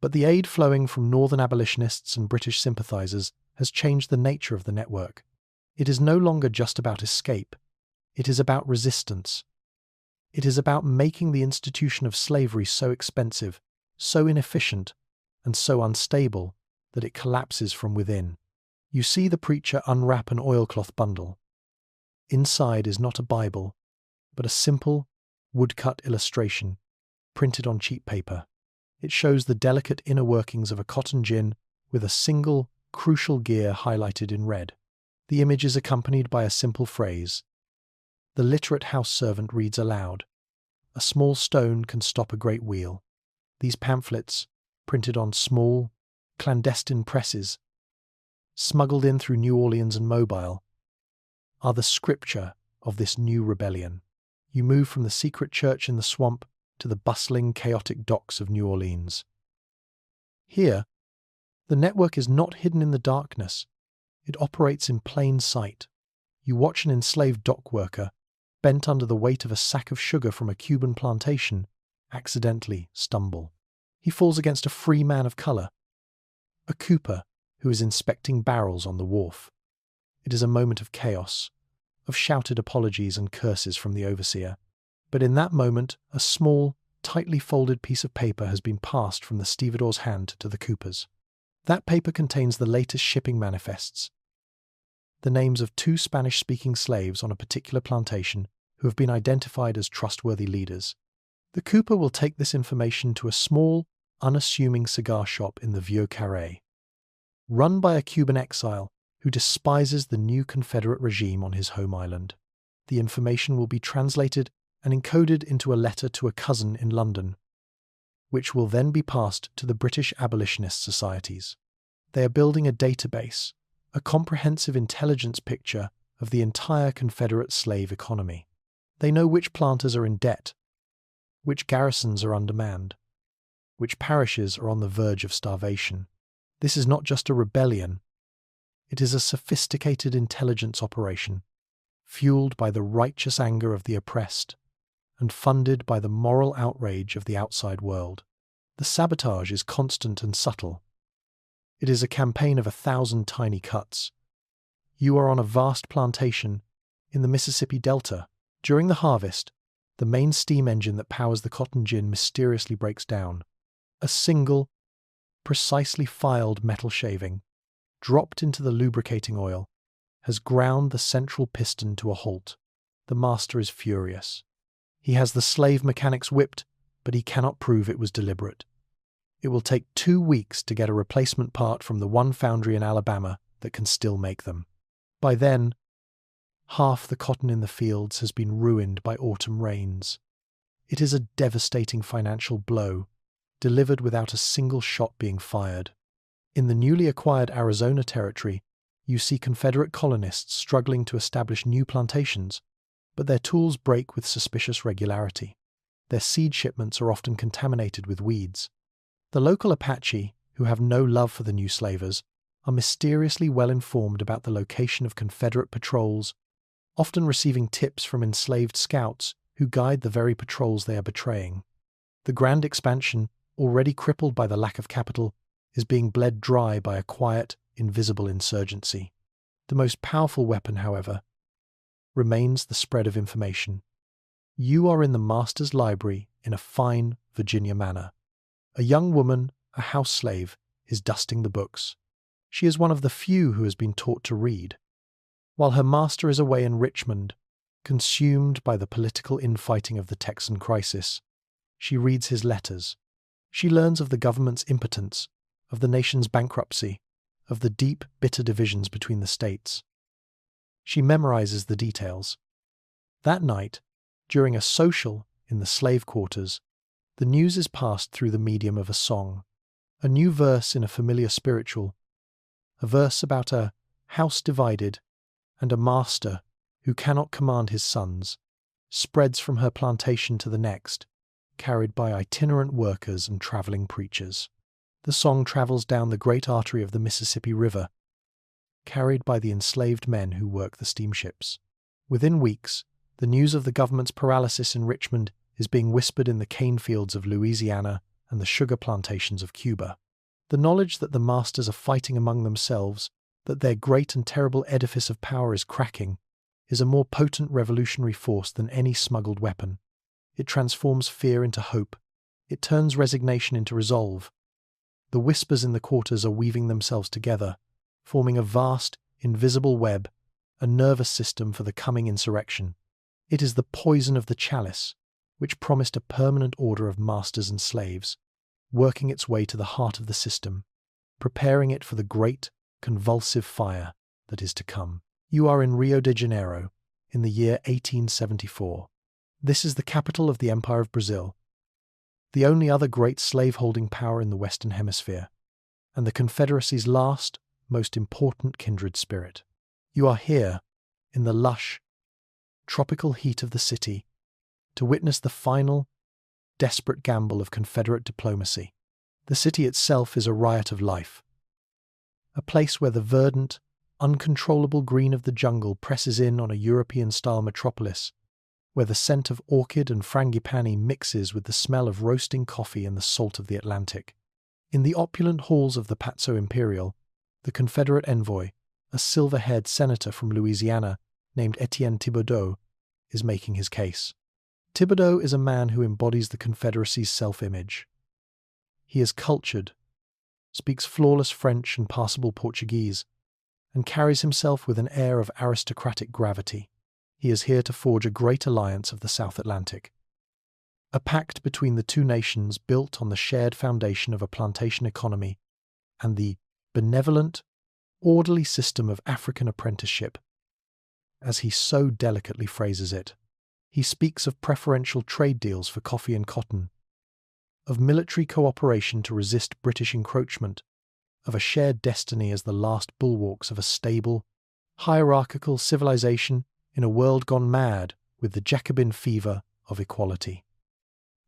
But the aid flowing from Northern abolitionists and British sympathizers has changed the nature of the network. It is no longer just about escape. It is about resistance. It is about making the institution of slavery so expensive, so inefficient, and so unstable that it collapses from within. You see the preacher unwrap an oilcloth bundle. Inside is not a Bible, but a simple, woodcut illustration, printed on cheap paper. It shows the delicate inner workings of a cotton gin with a single, crucial gear highlighted in red. The image is accompanied by a simple phrase. The literate house servant reads aloud, "A small stone can stop a great wheel." These pamphlets, printed on small, clandestine presses, smuggled in through New Orleans and Mobile, are the scripture of this new rebellion. You move from the secret church in the swamp to the bustling, chaotic docks of New Orleans. Here, the network is not hidden in the darkness. It operates in plain sight. You watch an enslaved dock worker, bent under the weight of a sack of sugar from a Cuban plantation, accidentally stumble. He falls against a free man of color, a cooper who is inspecting barrels on the wharf. It is a moment of chaos, of shouted apologies and curses from the overseer. But in that moment, a small, tightly folded piece of paper has been passed from the stevedore's hand to the cooper's. That paper contains the latest shipping manifests, the names of 2 Spanish-speaking slaves on a particular plantation who have been identified as trustworthy leaders. The cooper will take this information to a small, unassuming cigar shop in the Vieux Carré, run by a Cuban exile who despises the new Confederate regime on his home island. The information will be translated and encoded into a letter to a cousin in London, which will then be passed to the British abolitionist societies. They are building a database, a comprehensive intelligence picture of the entire Confederate slave economy. They know which planters are in debt, which garrisons are undermanned, which parishes are on the verge of starvation. This is not just a rebellion. It is a sophisticated intelligence operation, fueled by the righteous anger of the oppressed and funded by the moral outrage of the outside world. The sabotage is constant and subtle. It is a campaign of 1,000 tiny cuts. You are on a vast plantation in the Mississippi Delta. During the harvest, the main steam engine that powers the cotton gin mysteriously breaks down. A single, precisely filed metal shaving, dropped into the lubricating oil, has ground the central piston to a halt. The master is furious. He has the slave mechanics whipped, but he cannot prove it was deliberate. It will take 2 weeks to get a replacement part from the one foundry in Alabama that can still make them. By then, half the cotton in the fields has been ruined by autumn rains. It is a devastating financial blow, delivered without a single shot being fired. In the newly acquired Arizona territory, you see Confederate colonists struggling to establish new plantations, but their tools break with suspicious regularity. Their seed shipments are often contaminated with weeds. The local Apache, who have no love for the new slavers, are mysteriously well informed about the location of Confederate patrols, often receiving tips from enslaved scouts who guide the very patrols they are betraying. The grand expansion, already crippled by the lack of capital, is being bled dry by a quiet, invisible insurgency. The most powerful weapon, however, remains the spread of information. You are in the master's library in a fine Virginia manor. A young woman, a house slave, is dusting the books. She is one of the few who has been taught to read. While her master is away in Richmond, consumed by the political infighting of the Texan crisis, she reads his letters. She learns of the government's impotence, of the nation's bankruptcy, of the deep, bitter divisions between the states. She memorizes the details. That night, during a social in the slave quarters, the news is passed through the medium of a song. A new verse in a familiar spiritual, a verse about a house divided and a master who cannot command his sons, spreads from her plantation to the next, carried by itinerant workers and traveling preachers. The song travels down the great artery of the Mississippi River, carried by the enslaved men who work the steamships. Within weeks, the news of the government's paralysis in Richmond is being whispered in the cane fields of Louisiana and the sugar plantations of Cuba. The knowledge that the masters are fighting among themselves, that their great and terrible edifice of power is cracking, is a more potent revolutionary force than any smuggled weapon. It transforms fear into hope. It turns resignation into resolve. The whispers in the quarters are weaving themselves together, forming a vast, invisible web, a nervous system for the coming insurrection. It is the poison of the chalice, which promised a permanent order of masters and slaves, working its way to the heart of the system, preparing it for the great, convulsive fire that is to come. You are in Rio de Janeiro, in the year 1874. This is the capital of the Empire of Brazil, the only other great slave-holding power in the Western Hemisphere, and the Confederacy's last, most important kindred spirit. You are here, in the lush, tropical heat of the city, to witness the final, desperate gamble of Confederate diplomacy. The city itself is a riot of life, a place where the verdant, uncontrollable green of the jungle presses in on a European-style metropolis, where the scent of orchid and frangipani mixes with the smell of roasting coffee and the salt of the Atlantic. In the opulent halls of the Palazzo Imperial, the Confederate envoy, a silver-haired senator from Louisiana named Etienne Thibodeau, is making his case. Thibodeau is a man who embodies the Confederacy's self-image. He is cultured, speaks flawless French and passable Portuguese, and carries himself with an air of aristocratic gravity. He is here to forge a great alliance of the South Atlantic, a pact between the two nations built on the shared foundation of a plantation economy and the benevolent, orderly system of African apprenticeship, as he so delicately phrases it. He speaks of preferential trade deals for coffee and cotton, of military cooperation to resist British encroachment, of a shared destiny as the last bulwarks of a stable, hierarchical civilization in a world gone mad with the Jacobin fever of equality.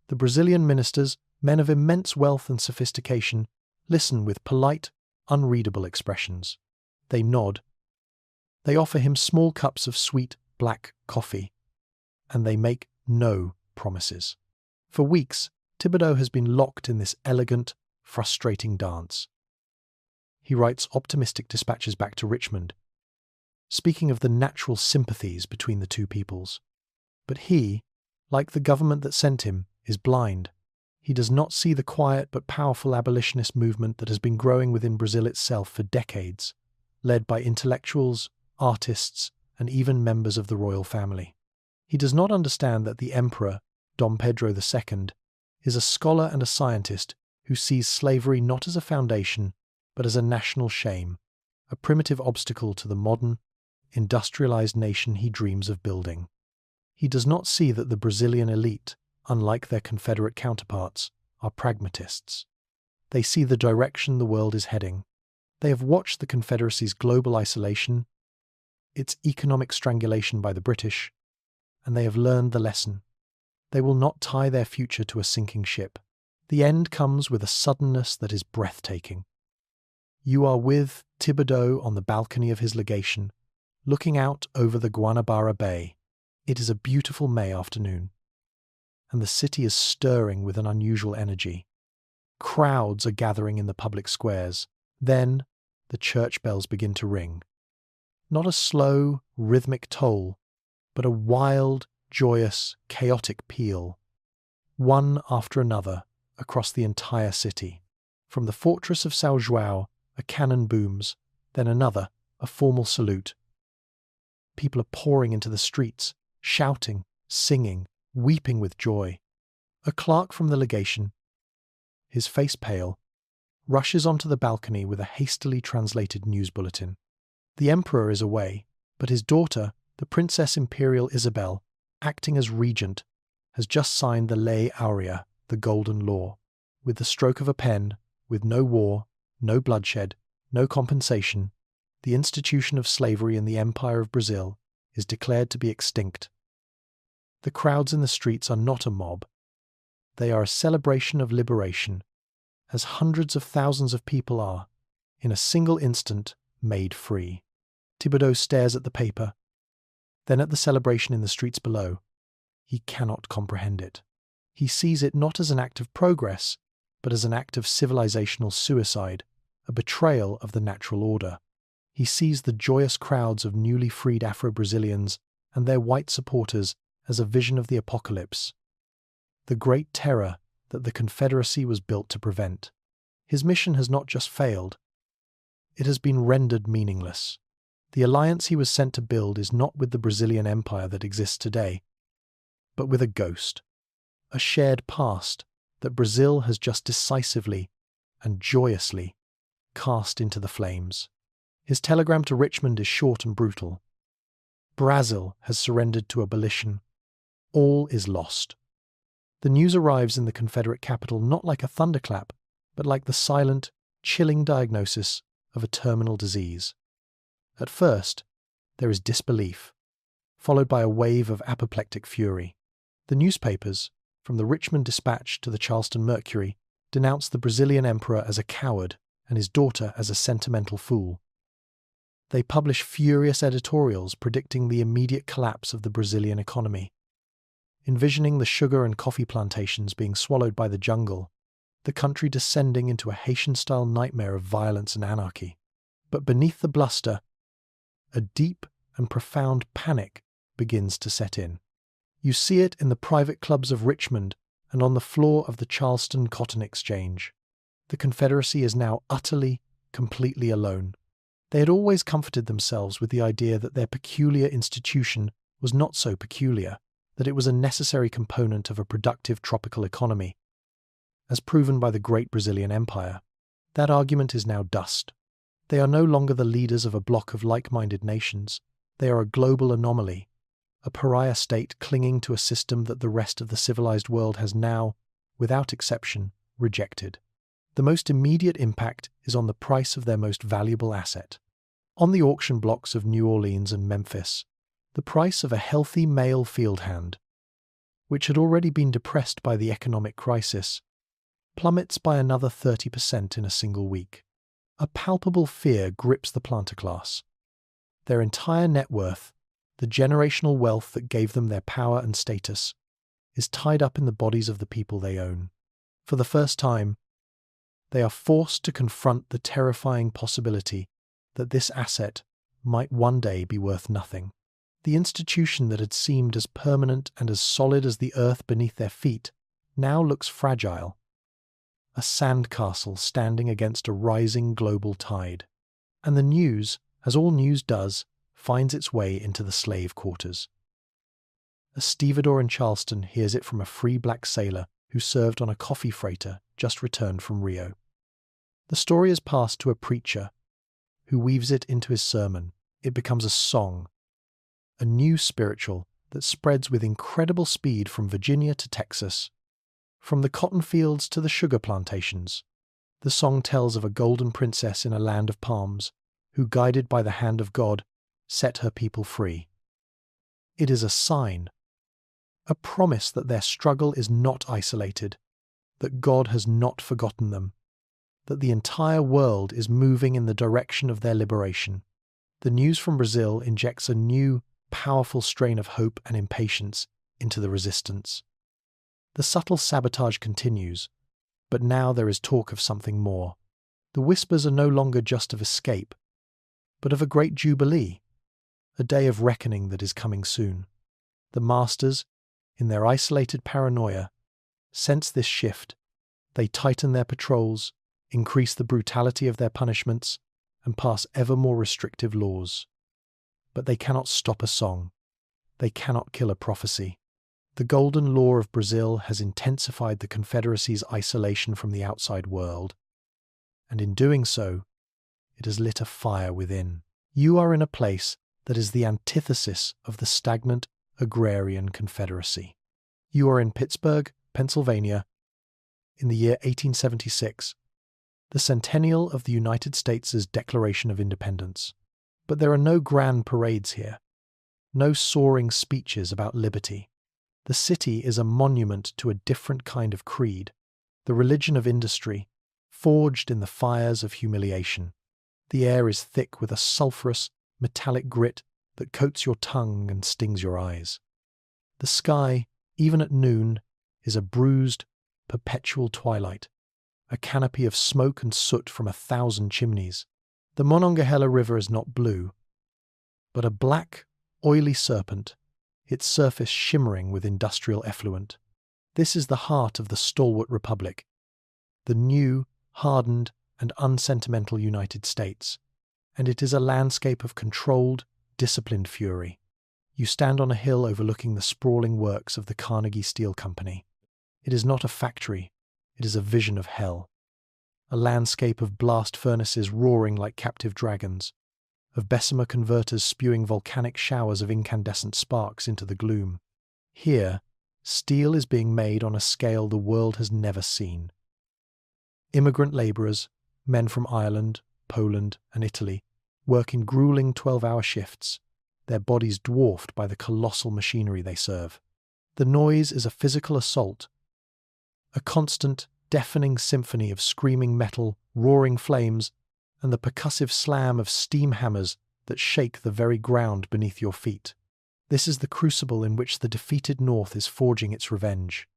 The Brazilian ministers, men of immense wealth and sophistication, listen with polite, unreadable expressions. They nod. They offer him small cups of sweet, black coffee, and they make no promises. For weeks, Thibodeau has been locked in this elegant, frustrating dance. He writes optimistic dispatches back to Richmond, speaking of the natural sympathies between the two peoples. But he, like the government that sent him, is blind. He does not see the quiet but powerful abolitionist movement that has been growing within Brazil itself for decades, led by intellectuals, artists, and even members of the royal family. He does not understand that the emperor, Dom Pedro II, is a scholar and a scientist who sees slavery not as a foundation, but as a national shame, a primitive obstacle to the modern, industrialized nation he dreams of building. He does not see that the Brazilian elite, unlike their Confederate counterparts, are pragmatists. They see the direction the world is heading. They have watched the Confederacy's global isolation, its economic strangulation by the British, and they have learned the lesson. They will not tie their future to a sinking ship. The end comes with a suddenness that is breathtaking. You are with Thibodeau on the balcony of his legation, looking out over the Guanabara Bay. It is a beautiful May afternoon, and the city is stirring with an unusual energy. Crowds are gathering in the public squares. Then the church bells begin to ring. Not a slow, rhythmic toll, but a wild, joyous, chaotic peal, one after another, across the entire city. From the fortress of São João, a cannon booms, then another, a formal salute. People are pouring into the streets, shouting, singing, weeping with joy. A clerk from the legation, his face pale, rushes onto the balcony with a hastily translated news bulletin. The emperor is away, but his daughter, the Princess Imperial Isabel, acting as regent, has just signed the Lei Aurea, the Golden Law. With the stroke of a pen, With no war, no bloodshed, no compensation, the institution of slavery in the Empire of Brazil is declared to be extinct. The crowds in the streets are not a mob. They are a celebration of liberation, as hundreds of thousands of people are, in a single instant, made free. Thibodeau stares at the paper, then at the celebration in the streets below. He cannot comprehend it. He sees it not as an act of progress, but as an act of civilizational suicide, a betrayal of the natural order. He sees the joyous crowds of newly freed Afro-Brazilians and their white supporters as a vision of the apocalypse, the great terror that the Confederacy was built to prevent. His mission has not just failed, it has been rendered meaningless. The alliance he was sent to build is not with the Brazilian Empire that exists today, but with a ghost, a shared past that Brazil has just decisively and joyously cast into the flames. His telegram to Richmond is short and brutal. Brazil has surrendered to abolition. All is lost. The news arrives in the Confederate capital not like a thunderclap, but like the silent, chilling diagnosis of a terminal disease. At first, there is disbelief, followed by a wave of apoplectic fury. The newspapers, from the Richmond Dispatch to the Charleston Mercury, denounce the Brazilian emperor as a coward and his daughter as a sentimental fool. They publish furious editorials predicting the immediate collapse of the Brazilian economy. Envisioning the sugar and coffee plantations being swallowed by the jungle, the country descending into a Haitian-style nightmare of violence and anarchy. But beneath the bluster, a deep and profound panic begins to set in. You see it in the private clubs of Richmond and on the floor of the Charleston Cotton Exchange. The Confederacy is now utterly, completely alone. They had always comforted themselves with the idea that their peculiar institution was not so peculiar, that it was a necessary component of a productive tropical economy, as proven by the great Brazilian Empire. That argument is now dust. They are no longer the leaders of a bloc of like-minded nations. They are a global anomaly, a pariah state clinging to a system that the rest of the civilized world has now, without exception, rejected. The most immediate impact is on the price of their most valuable asset. On the auction blocks of New Orleans and Memphis, the price of a healthy male field hand, which had already been depressed by the economic crisis, plummets by another 30% in a single week. A palpable fear grips the planter class. Their entire net worth, the generational wealth that gave them their power and status, is tied up in the bodies of the people they own. For the first time, they are forced to confront the terrifying possibility that this asset might one day be worth nothing. The institution that had seemed as permanent and as solid as the earth beneath their feet now looks fragile, a sandcastle standing against a rising global tide. And the news, as all news does, finds its way into the slave quarters. A stevedore in Charleston hears it from a free black sailor who served on a coffee freighter just returned from Rio. The story is passed to a preacher who weaves it into his sermon. It becomes a song, a new spiritual that spreads with incredible speed from Virginia to Texas, from the cotton fields to the sugar plantations. The song tells of a golden princess in a land of palms who, guided by the hand of God, set her people free. It is a sign, a promise that their struggle is not isolated, that God has not forgotten them, that the entire world is moving in the direction of their liberation. The news from Brazil injects a new, powerful strain of hope and impatience into the resistance. The subtle sabotage continues, but now there is talk of something more. The whispers are no longer just of escape, but of a great jubilee, a day of reckoning that is coming soon. The masters, in their isolated paranoia, sense this shift. They tighten their patrols, increase the brutality of their punishments, and pass ever more restrictive laws. But they cannot stop a song. They cannot kill a prophecy. The golden law of Brazil has intensified the Confederacy's isolation from the outside world, and in doing so, it has lit a fire within. You are in a place that is the antithesis of the stagnant agrarian Confederacy. You are in Pittsburgh, Pennsylvania, in the year 1876, the centennial of the United States' Declaration of Independence. But there are no grand parades here, no soaring speeches about liberty. The city is a monument to a different kind of creed, the religion of industry, forged in the fires of humiliation. The air is thick with a sulphurous, metallic grit that coats your tongue and stings your eyes. The sky, even at noon, is a bruised, perpetual twilight, a canopy of smoke and soot from 1,000 chimneys. The Monongahela River is not blue, but a black, oily serpent, its surface shimmering with industrial effluent. This is the heart of the stalwart republic, the new, hardened, and unsentimental United States, and it is a landscape of controlled, disciplined fury. You stand on a hill overlooking the sprawling works of the Carnegie Steel Company. It is not a factory, it is a vision of hell. A landscape of blast furnaces roaring like captive dragons, of Bessemer converters spewing volcanic showers of incandescent sparks into the gloom. Here, steel is being made on a scale the world has never seen. Immigrant labourers, men from Ireland, Poland, and Italy, work in grueling 12-hour shifts, their bodies dwarfed by the colossal machinery they serve. The noise is a physical assault, a constant, deafening symphony of screaming metal, roaring flames, and the percussive slam of steam hammers that shake the very ground beneath your feet. This is the crucible in which the defeated North is forging its revenge.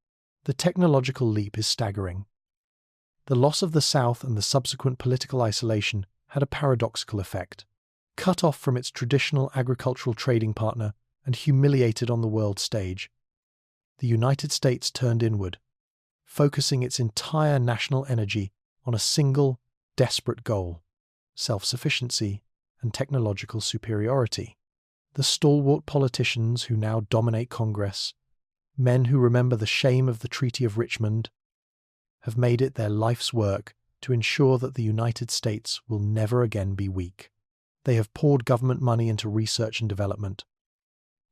The technological leap is staggering. The loss of the South and the subsequent political isolation had a paradoxical effect. Cut off from its traditional agricultural trading partner and humiliated on the world stage, the United States turned inward, focusing its entire national energy on a single, desperate goal: self-sufficiency and technological superiority. The stalwart politicians who now dominate Congress, men who remember the shame of the Treaty of Richmond, have made it their life's work to ensure that the United States will never again be weak. They have poured government money into research and development.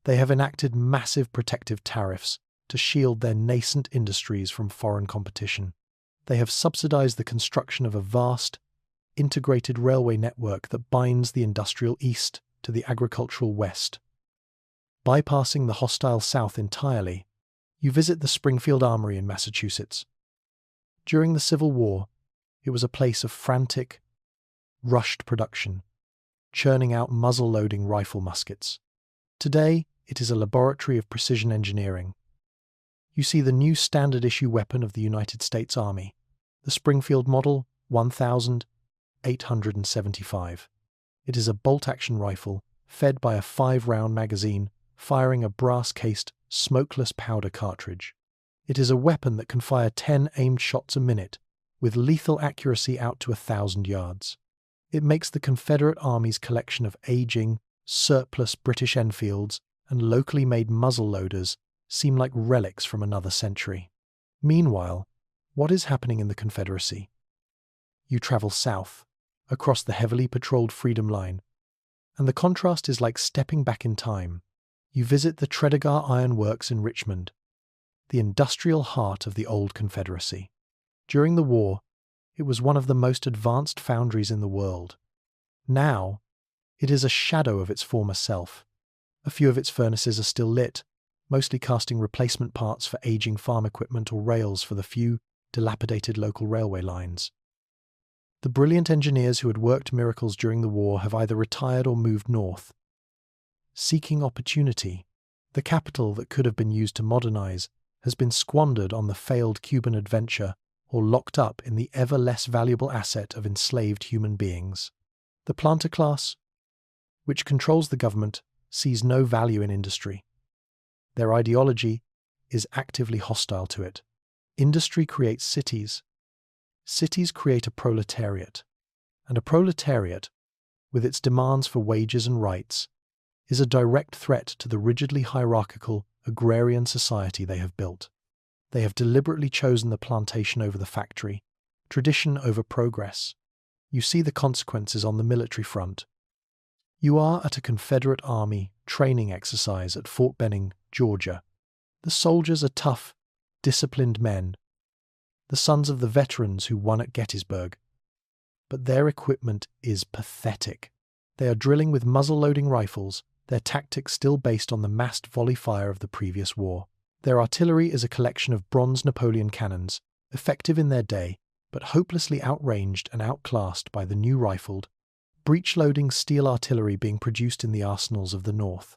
They have enacted massive protective tariffs to shield their nascent industries from foreign competition. They have subsidized the construction of a vast, integrated railway network that binds the industrial East to the agricultural West. Bypassing the hostile South entirely, you visit the Springfield Armory in Massachusetts. During the Civil War, it was a place of frantic, rushed production, churning out muzzle-loading rifle muskets. Today, it is a laboratory of precision engineering. You see the new standard-issue weapon of the United States Army, the Springfield Model 1875. It is a bolt-action rifle fed by a 5-round magazine firing a brass-cased, smokeless powder cartridge. It is a weapon that can fire 10 aimed shots a minute, with lethal accuracy out to 1,000 yards. It makes the Confederate Army's collection of aging, surplus British Enfields and locally made muzzle loaders seem like relics from another century. Meanwhile, what is happening in the Confederacy? You travel south, across the heavily patrolled Freedom Line, and the contrast is like stepping back in time. You visit the Tredegar Iron Works in Richmond, the industrial heart of the old Confederacy. During the war, it was one of the most advanced foundries in the world. Now, it is a shadow of its former self. A few of its furnaces are still lit, mostly casting replacement parts for aging farm equipment or rails for the few dilapidated local railway lines. The brilliant engineers who had worked miracles during the war have either retired or moved north. Seeking opportunity, the capital that could have been used to modernize has been squandered on the failed Cuban adventure or locked up in the ever less valuable asset of enslaved human beings. The planter class, which controls the government, sees no value in industry. Their ideology is actively hostile to it. Industry creates cities. Cities create a proletariat. And a proletariat, with its demands for wages and rights, is a direct threat to the rigidly hierarchical agrarian society they have built. They have deliberately chosen the plantation over the factory, tradition over progress. You see the consequences on the military front. You are at a Confederate Army training exercise at Fort Benning, Georgia. The soldiers are tough, disciplined men, the sons of the veterans who won at Gettysburg. but their equipment is pathetic. They are drilling with muzzle-loading rifles, their tactics still based on the massed volley fire of the previous war. Their artillery is a collection of bronze Napoleon cannons, effective in their day, but hopelessly outranged and outclassed by the new rifled, breech-loading steel artillery being produced in the arsenals of the North.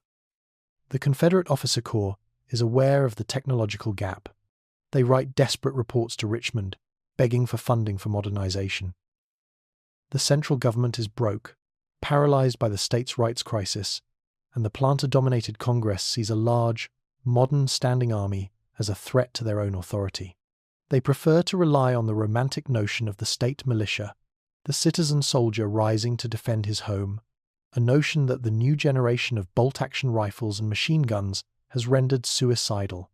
The Confederate officer corps is aware of the technological gap. They write desperate reports to Richmond, begging for funding for modernization. The central government is broke, paralyzed by the states' rights crisis, and the planter-dominated Congress sees a large, modern standing army as a threat to their own authority. They prefer to rely on the romantic notion of the state militia, the citizen soldier rising to defend his home, a notion that the new generation of bolt-action rifles and machine guns has rendered suicidal.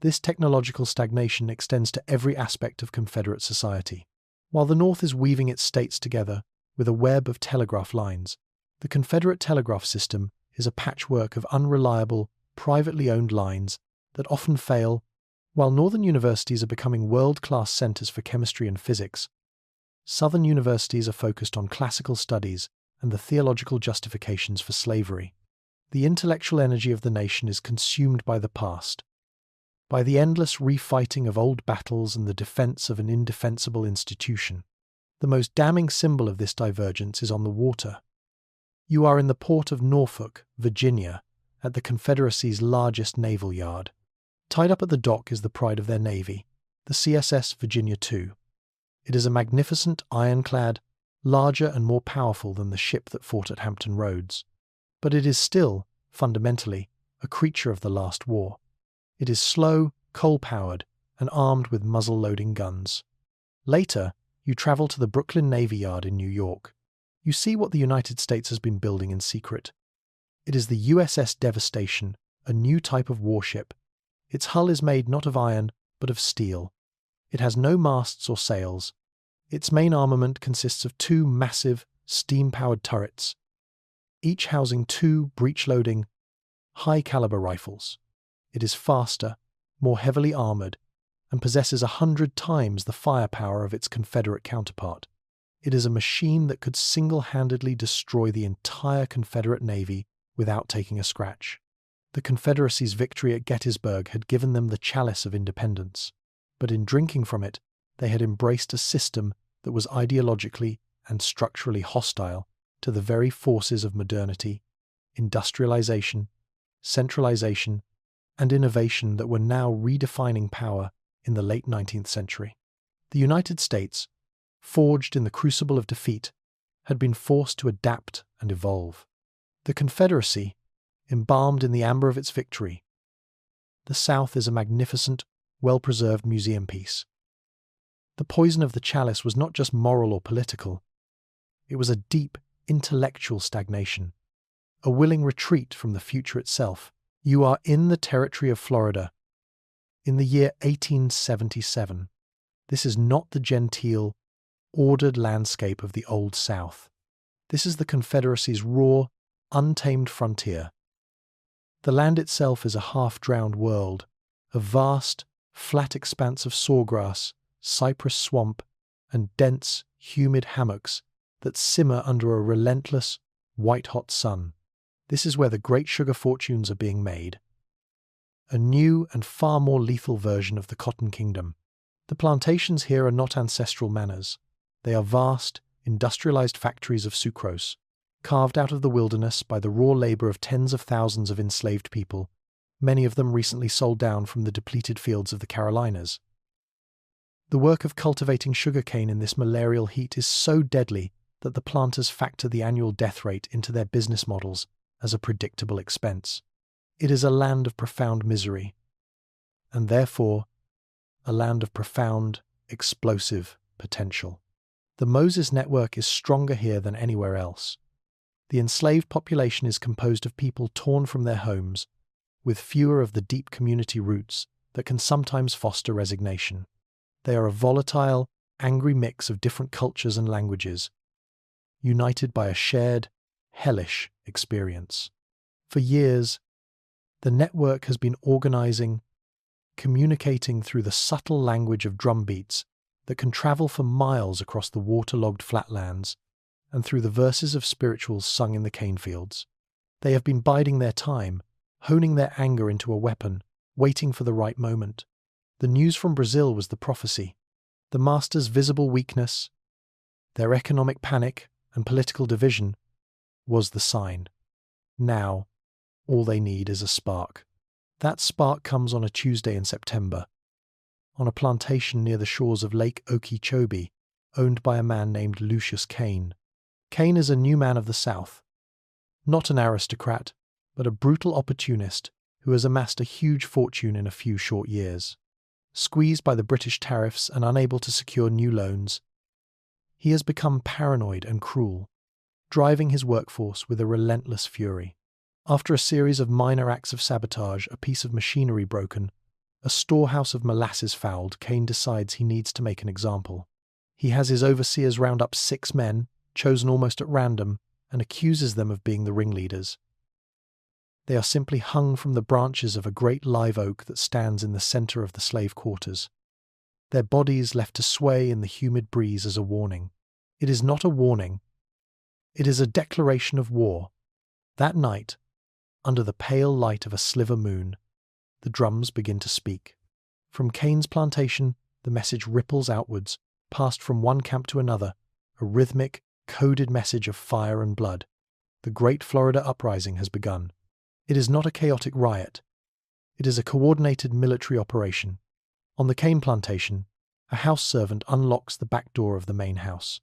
This technological stagnation extends to every aspect of Confederate society. While the North is weaving its states together with a web of telegraph lines, the Confederate telegraph system is a patchwork of unreliable, privately owned lines that often fail. While northern universities are becoming world-class centers for chemistry and physics, southern universities are focused on classical studies and the theological justifications for slavery. The intellectual energy of the nation is consumed by the past, by the endless refighting of old battles and the defense of an indefensible institution. The most damning symbol of this divergence is on the water. You are in the port of Norfolk, Virginia, at the Confederacy's largest naval yard. Tied up at the dock is the pride of their navy, the CSS Virginia II. It is a magnificent ironclad, larger and more powerful than the ship that fought at Hampton Roads. But it is still, fundamentally, a creature of the last war. It is slow, coal-powered, and armed with muzzle-loading guns. Later, you travel to the Brooklyn Navy Yard in New York. You see what the United States has been building in secret. It is the USS Devastation, a new type of warship. Its hull is made not of iron, but of steel. It has no masts or sails. Its main armament consists of two massive, steam-powered turrets, each housing two breech-loading, high-caliber rifles. It is faster, more heavily armored, and possesses 100 times the firepower of its Confederate counterpart. It is a machine that could single-handedly destroy the entire Confederate Navy without taking a scratch. The Confederacy's victory at Gettysburg had given them the chalice of independence, but in drinking from it, they had embraced a system that was ideologically and structurally hostile to the very forces of modernity, industrialization, centralization, and innovation that were now redefining power in the late 19th century. The United States, forged in the crucible of defeat, had been forced to adapt and evolve. The Confederacy, embalmed in the amber of its victory. The South is a magnificent, well-preserved museum piece. The poison of the chalice was not just moral or political. It was a deep, intellectual stagnation, a willing retreat from the future itself. You are in the territory of Florida, in the year 1877. This is not the genteel, ordered landscape of the Old South. This is the Confederacy's raw, untamed frontier. The land itself is a half-drowned world, a vast, flat expanse of sawgrass, cypress swamp, and dense, humid hammocks that simmer under a relentless, white-hot sun. This is where the great sugar fortunes are being made. A new and far more lethal version of the Cotton Kingdom. The plantations here are not ancestral manors. They are vast, industrialized factories of sucrose, carved out of the wilderness by the raw labor of tens of thousands of enslaved people, many of them recently sold down from the depleted fields of the Carolinas. The work of cultivating sugarcane in this malarial heat is so deadly that the planters factor the annual death rate into their business models as a predictable expense. It is a land of profound misery, and therefore a land of profound, explosive potential. The Moses Network is stronger here than anywhere else. The enslaved population is composed of people torn from their homes, with fewer of the deep community roots that can sometimes foster resignation. They are a volatile, angry mix of different cultures and languages, united by a shared, hellish experience. For years, the network has been organizing, communicating through the subtle language of drumbeats that can travel for miles across the waterlogged flatlands and through the verses of spirituals sung in the cane fields. They have been biding their time, honing their anger into a weapon, waiting for the right moment. The news from Brazil was the prophecy. The masters' visible weakness, their economic panic and political division, was the sign. Now, all they need is a spark. That spark comes on a Tuesday in September, on a plantation near the shores of Lake Okeechobee, owned by a man named Lucius Kane. Kane is a new man of the South, not an aristocrat, but a brutal opportunist who has amassed a huge fortune in a few short years. Squeezed by the British tariffs and unable to secure new loans, he has become paranoid and cruel, driving his workforce with a relentless fury. After a series of minor acts of sabotage, a piece of machinery broken, a storehouse of molasses fouled, Kane decides he needs to make an example. He has his overseers round up 6 men, chosen almost at random, and accuses them of being the ringleaders. They are simply hung from the branches of a great live oak that stands in the centre of the slave quarters, their bodies left to sway in the humid breeze as a warning. It is not a warning. It is a declaration of war. That night, under the pale light of a sliver moon, the drums begin to speak. From Kane's plantation, the message ripples outwards, passed from one camp to another, a rhythmic, coded message of fire and blood. The great Florida uprising has begun. It is not a chaotic riot. It is a coordinated military operation. On the Kane plantation, a house servant unlocks the back door of the main house.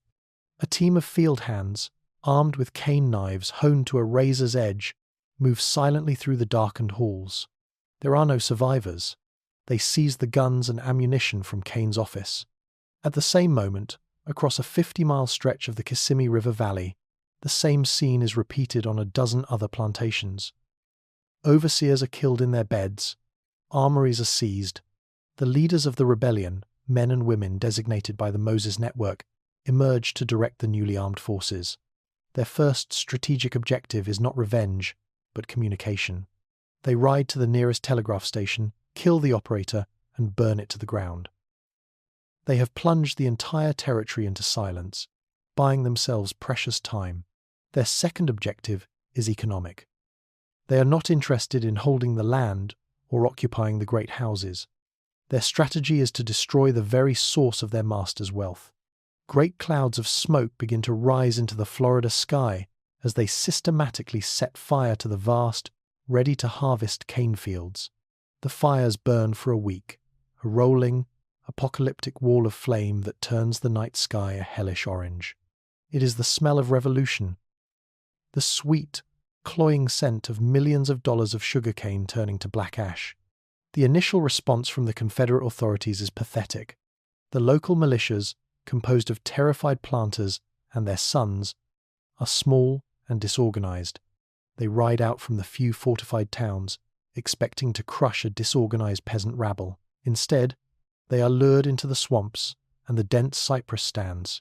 A team of field hands, armed with cane knives honed to a razor's edge, move silently through the darkened halls. There are no survivors. They seize the guns and ammunition from Kane's office. At the same moment, across a 50-mile stretch of the Kissimmee River Valley, the same scene is repeated on a dozen other plantations. Overseers are killed in their beds, armories are seized. The leaders of the rebellion, men and women designated by the Moses Network, emerge to direct the newly armed forces. Their first strategic objective is not revenge, but communication. They ride to the nearest telegraph station, kill the operator, and burn it to the ground. They have plunged the entire territory into silence, buying themselves precious time. Their second objective is economic. They are not interested in holding the land or occupying the great houses. Their strategy is to destroy the very source of their master's wealth. Great clouds of smoke begin to rise into the Florida sky as they systematically set fire to the vast, ready-to-harvest cane fields. The fires burn for a week, a rolling, apocalyptic wall of flame that turns the night sky a hellish orange. It is the smell of revolution, the sweet, cloying scent of millions of dollars of sugarcane turning to black ash. The initial response from the Confederate authorities is pathetic. The local militias, composed of terrified planters and their sons, are small and disorganized. They ride out from the few fortified towns, expecting to crush a disorganized peasant rabble. Instead, they are lured into the swamps and the dense cypress stands,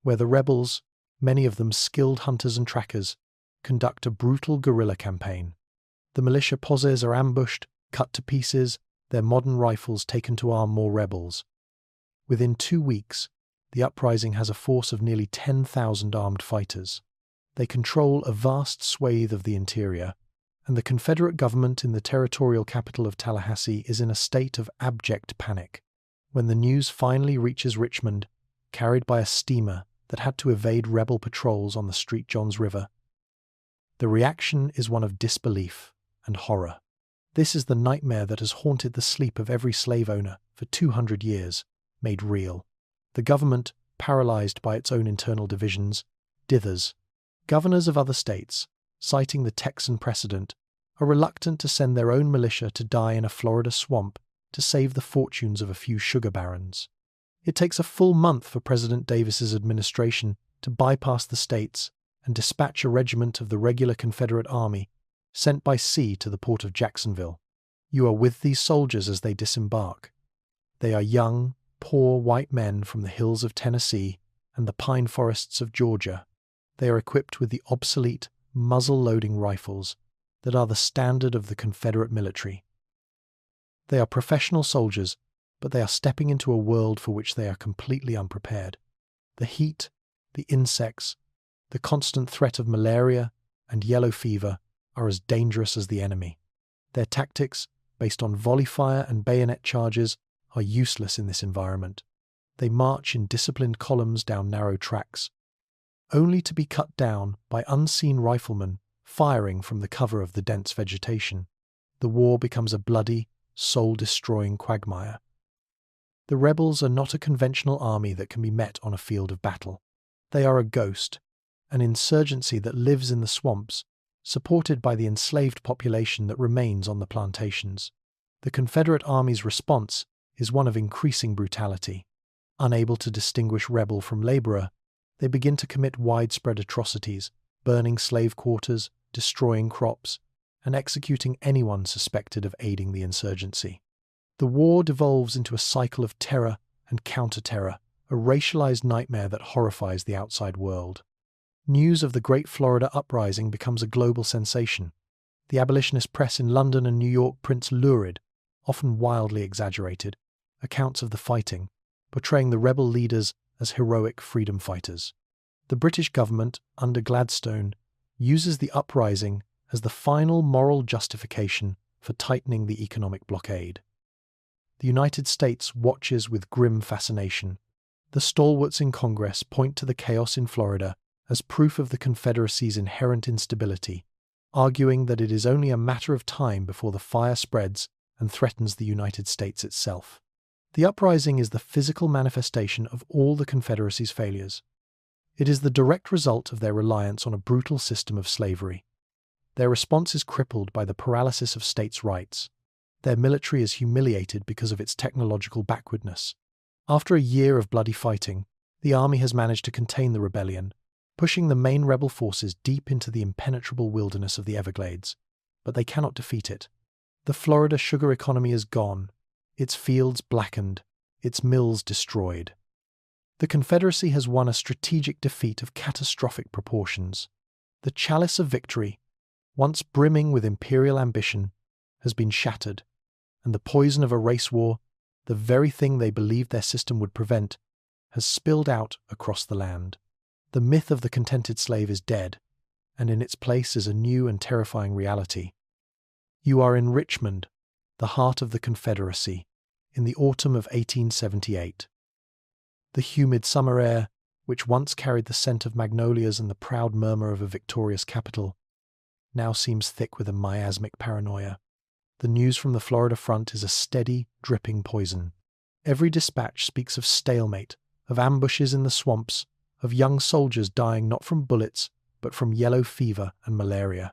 where the rebels, many of them skilled hunters and trackers, conduct a brutal guerrilla campaign. The militia posses are ambushed, cut to pieces, their modern rifles taken to arm more rebels. Within 2 weeks, the uprising has a force of nearly 10,000 armed fighters. They control a vast swathe of the interior, and the Confederate government in the territorial capital of Tallahassee is in a state of abject panic. When the news finally reaches Richmond, carried by a steamer that had to evade rebel patrols on the St. Johns River, the reaction is one of disbelief and horror. This is the nightmare that has haunted the sleep of every slave owner for 200 years, made real. The government, paralyzed by its own internal divisions, dithers. Governors of other states, citing the Texan precedent, are reluctant to send their own militia to die in a Florida swamp to save the fortunes of a few sugar barons. It takes a full month for President Davis's administration to bypass the states and dispatch a regiment of the regular Confederate Army sent by sea to the port of Jacksonville. You are with these soldiers as they disembark. They are young, poor white men from the hills of Tennessee and the pine forests of Georgia. They are equipped with the obsolete, muzzle-loading rifles that are the standard of the Confederate military. They are professional soldiers, but they are stepping into a world for which they are completely unprepared. The heat, the insects, the constant threat of malaria and yellow fever are as dangerous as the enemy. Their tactics, based on volley fire and bayonet charges, are useless in this environment. They march in disciplined columns down narrow tracks, only to be cut down by unseen riflemen firing from the cover of the dense vegetation. The war becomes a bloody, soul-destroying quagmire. The rebels are not a conventional army that can be met on a field of battle. They are a ghost, an insurgency that lives in the swamps, supported by the enslaved population that remains on the plantations. The Confederate Army's response is one of increasing brutality. Unable to distinguish rebel from laborer, they begin to commit widespread atrocities, burning slave quarters, destroying crops, and executing anyone suspected of aiding the insurgency. The war devolves into a cycle of terror and counter-terror, a racialized nightmare that horrifies the outside world. News of the Great Florida Uprising becomes a global sensation. The abolitionist press in London and New York prints lurid, often wildly exaggerated, accounts of the fighting, portraying the rebel leaders as heroic freedom fighters. The British government, under Gladstone, uses the uprising as the final moral justification for tightening the economic blockade. The United States watches with grim fascination. The stalwarts in Congress point to the chaos in Florida as proof of the Confederacy's inherent instability, arguing that it is only a matter of time before the fire spreads and threatens the United States itself. The uprising is the physical manifestation of all the Confederacy's failures. It is the direct result of their reliance on a brutal system of slavery. Their response is crippled by the paralysis of states' rights. Their military is humiliated because of its technological backwardness. After a year of bloody fighting, the army has managed to contain the rebellion, pushing the main rebel forces deep into the impenetrable wilderness of the Everglades. But they cannot defeat it. The Florida sugar economy is gone, its fields blackened, its mills destroyed. The Confederacy has won a strategic defeat of catastrophic proportions. The chalice of victory, once brimming with imperial ambition, has been shattered, and the poison of a race war, the very thing they believed their system would prevent, has spilled out across the land. The myth of the contented slave is dead, and in its place is a new and terrifying reality. You are in Richmond, the heart of the Confederacy, in the autumn of 1878. The humid summer air, which once carried the scent of magnolias and the proud murmur of a victorious capital, now seems thick with a miasmic paranoia. The news from the Florida front is a steady, dripping poison. Every dispatch speaks of stalemate, of ambushes in the swamps, of young soldiers dying not from bullets, but from yellow fever and malaria.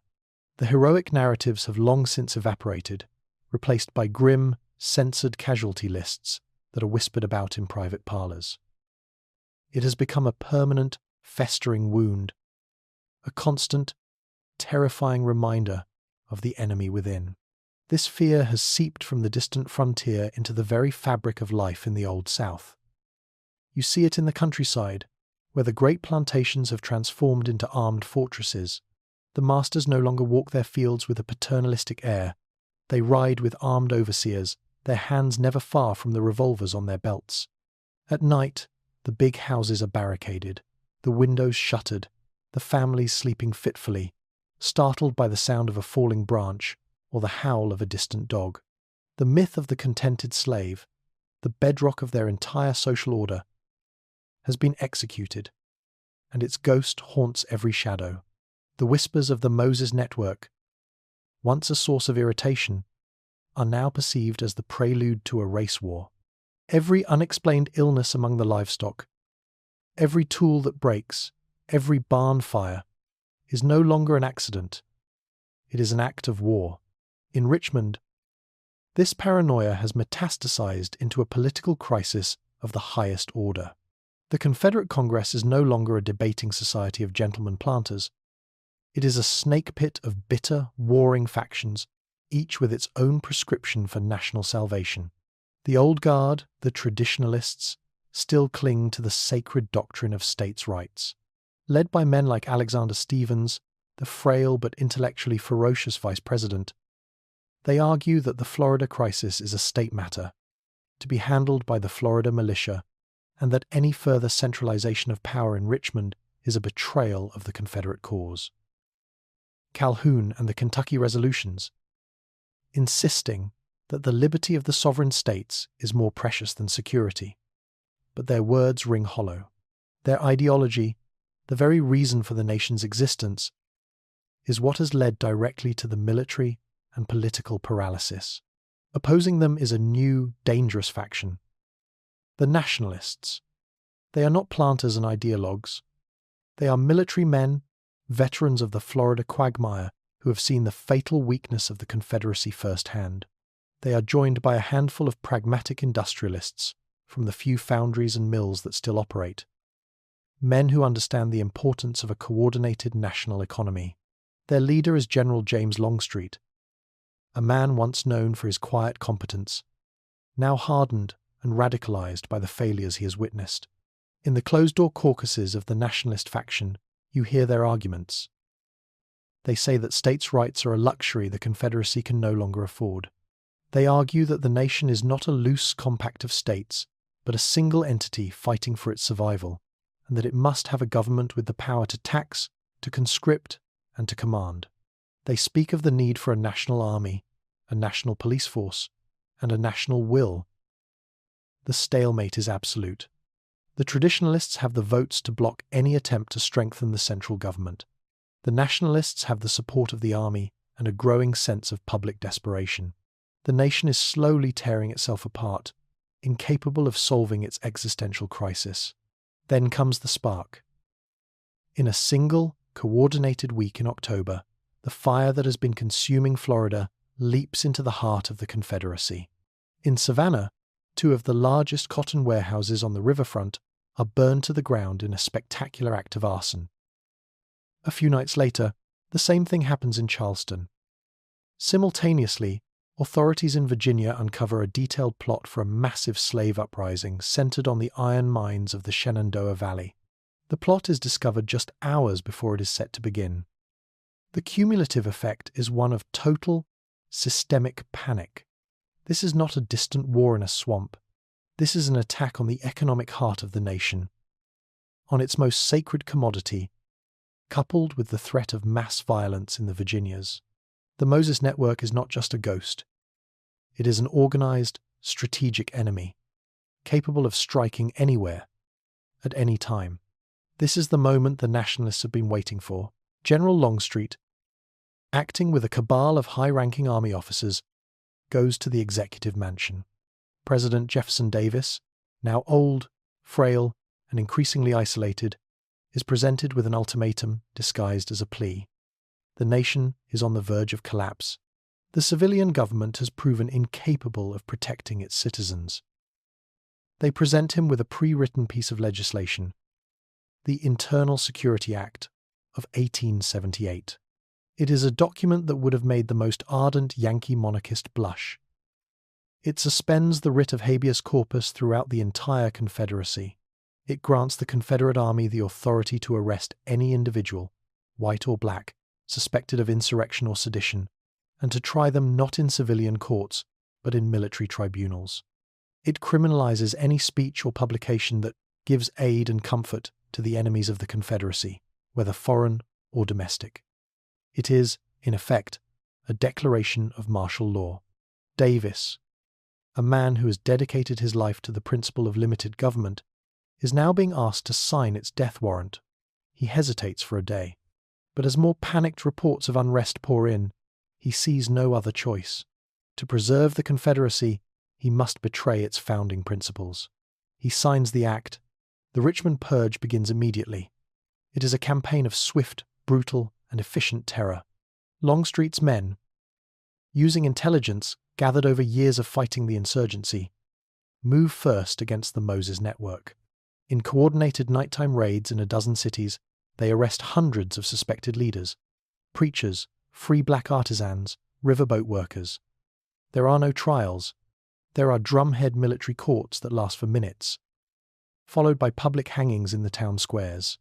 The heroic narratives have long since evaporated, replaced by grim, censored casualty lists that are whispered about in private parlours. It has become a permanent, festering wound, a constant, terrifying reminder of the enemy within. This fear has seeped from the distant frontier into the very fabric of life in the Old South. You see it in the countryside, where the great plantations have transformed into armed fortresses. The masters no longer walk their fields with a paternalistic air. They ride with armed overseers, their hands never far from the revolvers on their belts. At night, the big houses are barricaded, the windows shuttered, the families sleeping fitfully, startled by the sound of a falling branch or the howl of a distant dog. The myth of the contented slave, the bedrock of their entire social order, has been executed, and its ghost haunts every shadow. The whispers of the Moses Network, once a source of irritation, are now perceived as the prelude to a race war. Every unexplained illness among the livestock, every tool that breaks, every barn fire, is no longer an accident. It is an act of war. In Richmond, this paranoia has metastasized into a political crisis of the highest order. The Confederate Congress is no longer a debating society of gentlemen planters. It is a snake pit of bitter, warring factions, each with its own prescription for national salvation. The old guard, the traditionalists, still cling to the sacred doctrine of states' rights. Led by men like Alexander Stephens, the frail but intellectually ferocious vice president, they argue that the Florida crisis is a state matter, to be handled by the Florida militia, and that any further centralization of power in Richmond is a betrayal of the Confederate cause. Calhoun and the Kentucky Resolutions, insisting that the liberty of the sovereign states is more precious than security. But their words ring hollow. Their ideology, the very reason for the nation's existence, is what has led directly to the military and political paralysis. Opposing them is a new, dangerous faction. The Nationalists. They are not planters and ideologues. They are military men, veterans of the Florida quagmire, who have seen the fatal weakness of the Confederacy firsthand. They are joined by a handful of pragmatic industrialists from the few foundries and mills that still operate. Men who understand the importance of a coordinated national economy. Their leader is General James Longstreet, a man once known for his quiet competence, now hardened and radicalized by the failures he has witnessed. In the closed-door caucuses of the nationalist faction, you hear their arguments. They say that states' rights are a luxury the Confederacy can no longer afford. They argue that the nation is not a loose compact of states, but a single entity fighting for its survival, and that it must have a government with the power to tax, to conscript, and to command. They speak of the need for a national army, a national police force, and a national will. The stalemate is absolute. The traditionalists have the votes to block any attempt to strengthen the central government. The nationalists have the support of the army and a growing sense of public desperation. The nation is slowly tearing itself apart, incapable of solving its existential crisis. Then comes the spark. In a single, coordinated week in October, the fire that has been consuming Florida leaps into the heart of the Confederacy. In Savannah, two of the largest cotton warehouses on the riverfront are burned to the ground in a spectacular act of arson. A few nights later, the same thing happens in Charleston. Simultaneously, authorities in Virginia uncover a detailed plot for a massive slave uprising centered on the iron mines of the Shenandoah Valley. The plot is discovered just hours before it is set to begin. The cumulative effect is one of total, systemic panic. This is not a distant war in a swamp. This is an attack on the economic heart of the nation, on its most sacred commodity, coupled with the threat of mass violence in the Virginias. The Moses Network is not just a ghost. It is an organized, strategic enemy, capable of striking anywhere, at any time. This is the moment the nationalists have been waiting for. General Longstreet, acting with a cabal of high-ranking army officers, goes to the executive mansion. President Jefferson Davis, now old, frail, and increasingly isolated, is presented with an ultimatum disguised as a plea. The nation is on the verge of collapse. The civilian government has proven incapable of protecting its citizens. They present him with a pre-written piece of legislation, the Internal Security Act of 1878. It is a document that would have made the most ardent Yankee monarchist blush. It suspends the writ of habeas corpus throughout the entire Confederacy. It grants the Confederate Army the authority to arrest any individual, white or black, suspected of insurrection or sedition, and to try them not in civilian courts, but in military tribunals. It criminalizes any speech or publication that gives aid and comfort to the enemies of the Confederacy, whether foreign or domestic. It is, in effect, a declaration of martial law. Davis, a man who has dedicated his life to the principle of limited government, is now being asked to sign its death warrant. He hesitates for a day, but as more panicked reports of unrest pour in, he sees no other choice. To preserve the Confederacy, he must betray its founding principles. He signs the act. The Richmond Purge begins immediately. It is a campaign of swift, brutal, and efficient terror. Longstreet's men, using intelligence gathered over years of fighting the insurgency, move first against the Moses Network. In coordinated nighttime raids in a dozen cities, they arrest hundreds of suspected leaders, preachers, free black artisans, riverboat workers. There are no trials. There are drumhead military courts that last for minutes, followed by public hangings in the town squares.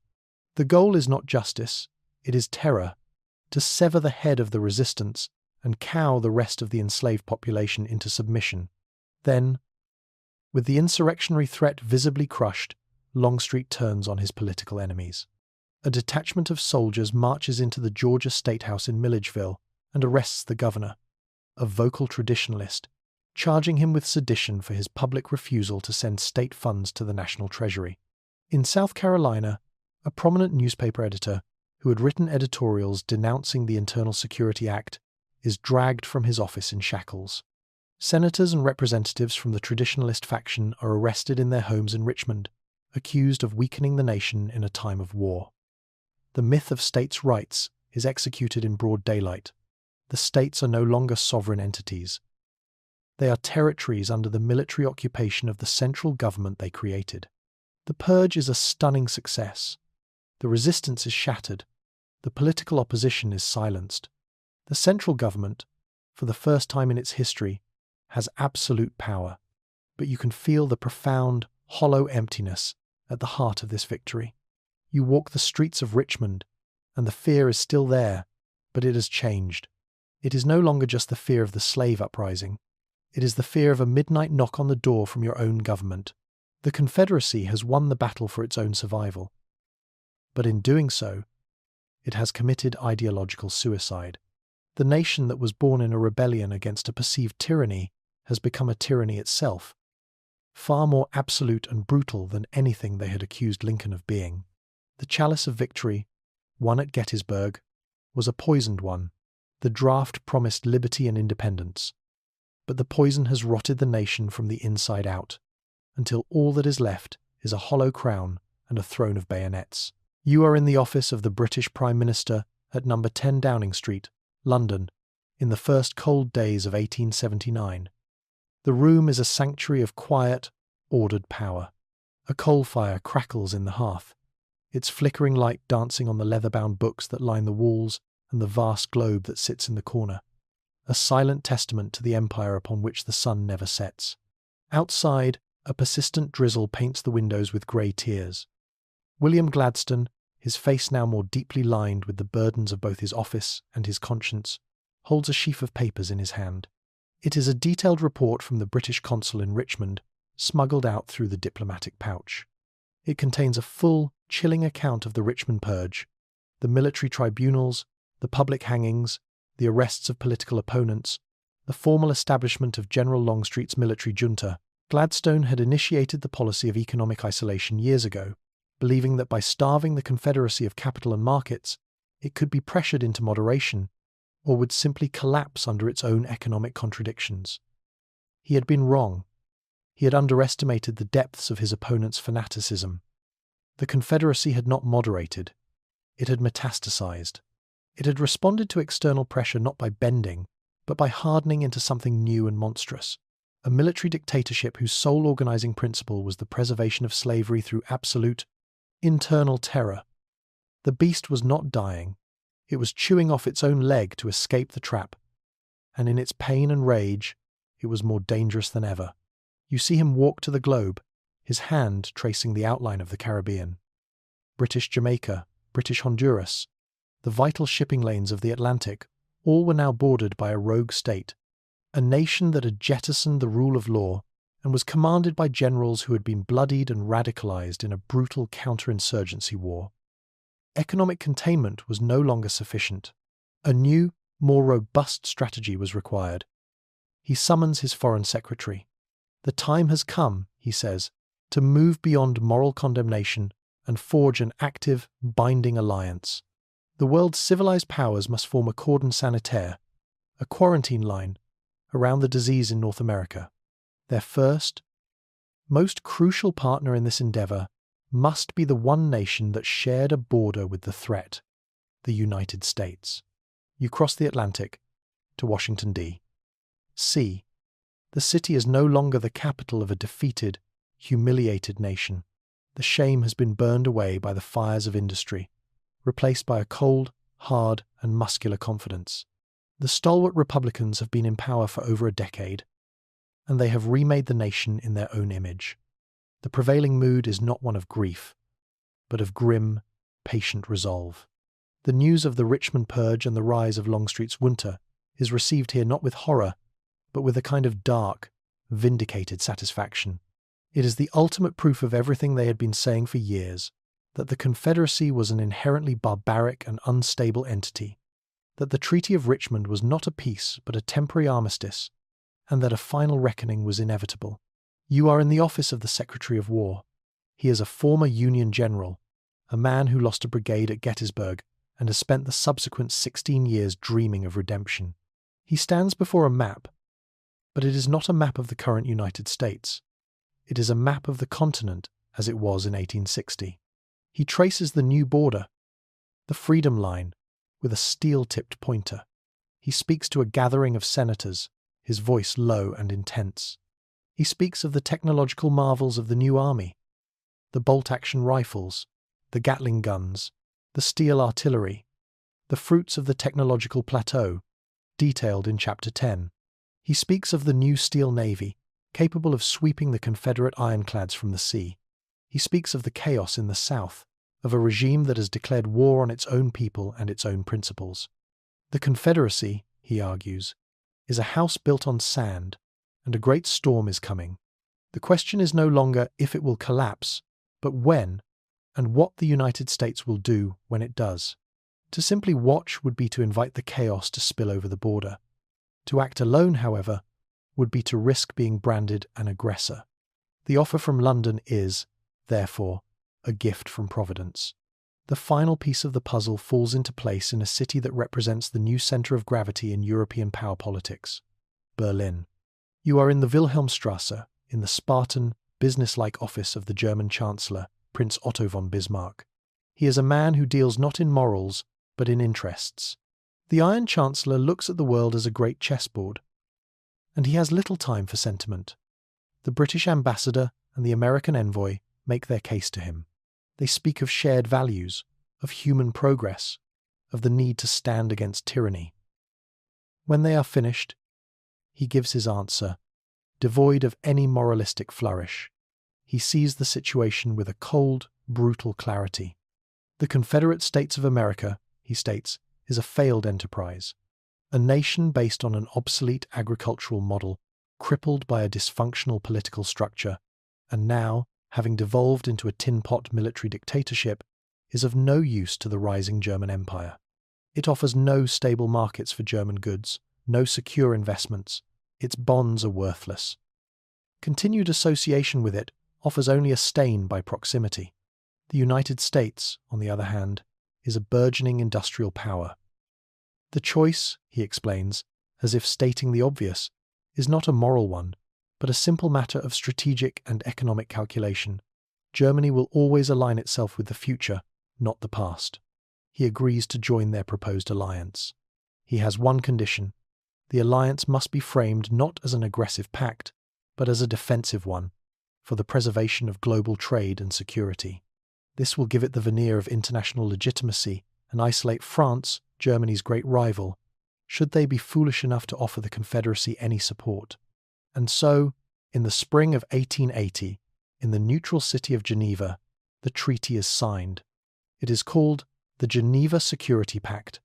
The goal is not justice, it is terror, to sever the head of the resistance and cow the rest of the enslaved population into submission. Then, With the insurrectionary threat visibly crushed, Longstreet turns on his political enemies. A detachment of soldiers marches into the Georgia State House in Milledgeville and arrests the governor, a vocal traditionalist, charging him with sedition for his public refusal to send state funds to the national treasury. In South Carolina, a prominent newspaper editor who had written editorials denouncing the Internal Security Act is dragged from his office in shackles. Senators and representatives from the traditionalist faction are arrested in their homes in Richmond, accused of weakening the nation in a time of war. The myth of states' rights is executed in broad daylight. The states are no longer sovereign entities. They are territories under the military occupation of the central government they created. The Purge is a stunning success. The resistance is shattered. The political opposition is silenced. The central government, for the first time in its history, has absolute power, but you can feel the profound, hollow emptiness at the heart of this victory. You walk the streets of Richmond, and the fear is still there, but it has changed. It is no longer just the fear of the slave uprising. It is the fear of a midnight knock on the door from your own government. The Confederacy has won the battle for its own survival. But in doing so, it has committed ideological suicide. The nation that was born in a rebellion against a perceived tyranny has become a tyranny itself, far more absolute and brutal than anything they had accused Lincoln of being. The chalice of victory, won at Gettysburg, was a poisoned one. The draft promised liberty and independence, but the poison has rotted the nation from the inside out, until all that is left is a hollow crown and a throne of bayonets. You are in the office of the British Prime Minister at number 10 Downing Street, London, in the first cold days of 1879. The room is a sanctuary of quiet, ordered power. A coal fire crackles in the hearth, its flickering light dancing on the leather-bound books that line the walls and the vast globe that sits in the corner, a silent testament to the empire upon which the sun never sets. Outside, a persistent drizzle paints the windows with grey tears. William Gladstone, his face now more deeply lined with the burdens of both his office and his conscience, holds a sheaf of papers in his hand. It is a detailed report from the British consul in Richmond, smuggled out through the diplomatic pouch. It contains a full, chilling account of the Richmond Purge, the military tribunals, the public hangings, the arrests of political opponents, the formal establishment of General Longstreet's military junta. Gladstone had initiated the policy of economic isolation years ago, believing that by starving the Confederacy of capital and markets, it could be pressured into moderation, or would simply collapse under its own economic contradictions. He had been wrong. He had underestimated the depths of his opponent's fanaticism. The Confederacy had not moderated. It had metastasized. It had responded to external pressure not by bending, but by hardening into something new and monstrous. A military dictatorship whose sole organizing principle was the preservation of slavery through absolute, internal terror. The beast was not dying. It was chewing off its own leg to escape the trap, and in its pain and rage, it was more dangerous than ever. You see him walk to the globe, his hand tracing the outline of the Caribbean. British Jamaica, British Honduras, the vital shipping lanes of the Atlantic, all were now bordered by a rogue state, a nation that had jettisoned the rule of law and was commanded by generals who had been bloodied and radicalized in a brutal counterinsurgency war. Economic containment was no longer sufficient. A new, more robust strategy was required. He summons his foreign secretary. The time has come, he says, to move beyond moral condemnation and forge an active, binding alliance. The world's civilized powers must form a cordon sanitaire, a quarantine line, around the disease in North America. Their first, most crucial partner in this endeavor must be the one nation that shared a border with the threat, the United States. You cross the Atlantic to Washington, D.C. The city is no longer the capital of a defeated, humiliated nation. The shame has been burned away by the fires of industry, replaced by a cold, hard, and muscular confidence. The stalwart Republicans have been in power for over a decade, and they have remade the nation in their own image. The prevailing mood is not one of grief, but of grim, patient resolve. The news of the Richmond Purge and the rise of Longstreet's junta is received here not with horror, but with a kind of dark, vindicated satisfaction. It is the ultimate proof of everything they had been saying for years, that the Confederacy was an inherently barbaric and unstable entity, that the Treaty of Richmond was not a peace but a temporary armistice, and that a final reckoning was inevitable. You are in the office of the Secretary of War. He is a former Union general, a man who lost a brigade at Gettysburg and has spent the subsequent 16 years dreaming of redemption. He stands before a map, but it is not a map of the current United States. It is a map of the continent as it was in 1860. He traces the new border, the Freedom Line, with a steel-tipped pointer. He speaks to a gathering of senators, his voice low and intense. He speaks of the technological marvels of the new army, the bolt-action rifles, the Gatling guns, the steel artillery, the fruits of the technological plateau, detailed in Chapter 10. He speaks of the new steel navy, capable of sweeping the Confederate ironclads from the sea. He speaks of the chaos in the South, of a regime that has declared war on its own people and its own principles. The Confederacy, he argues, is a house built on sand, and a great storm is coming. The question is no longer if it will collapse, but when, and what the United States will do when it does. To simply watch would be to invite the chaos to spill over the border. To act alone, however, would be to risk being branded an aggressor. The offer from London is, therefore, a gift from Providence. The final piece of the puzzle falls into place in a city that represents the new center of gravity in European power politics, Berlin. You are in the Wilhelmstrasse, in the Spartan, businesslike office of the German Chancellor, Prince Otto von Bismarck. He is a man who deals not in morals, but in interests. The Iron Chancellor looks at the world as a great chessboard, and he has little time for sentiment. The British ambassador and the American envoy make their case to him. They speak of shared values, of human progress, of the need to stand against tyranny. When they are finished, he gives his answer, devoid of any moralistic flourish. He sees the situation with a cold, brutal clarity. The Confederate States of America, he states, is a failed enterprise, a nation based on an obsolete agricultural model, crippled by a dysfunctional political structure, and now, having devolved into a tin-pot military dictatorship, is of no use to the rising German Empire. It offers no stable markets for German goods, no secure investments. Its bonds are worthless. Continued association with it offers only a stain by proximity. The United States, on the other hand, is a burgeoning industrial power. The choice, he explains, as if stating the obvious, is not a moral one, but a simple matter of strategic and economic calculation. Germany will always align itself with the future, not the past. He agrees to join their proposed alliance. He has one condition. The alliance must be framed not as an aggressive pact, but as a defensive one, for the preservation of global trade and security. This will give it the veneer of international legitimacy and isolate France, Germany's great rival, should they be foolish enough to offer the Confederacy any support. And so, in the spring of 1880, in the neutral city of Geneva, the treaty is signed. It is called the Geneva Security Pact,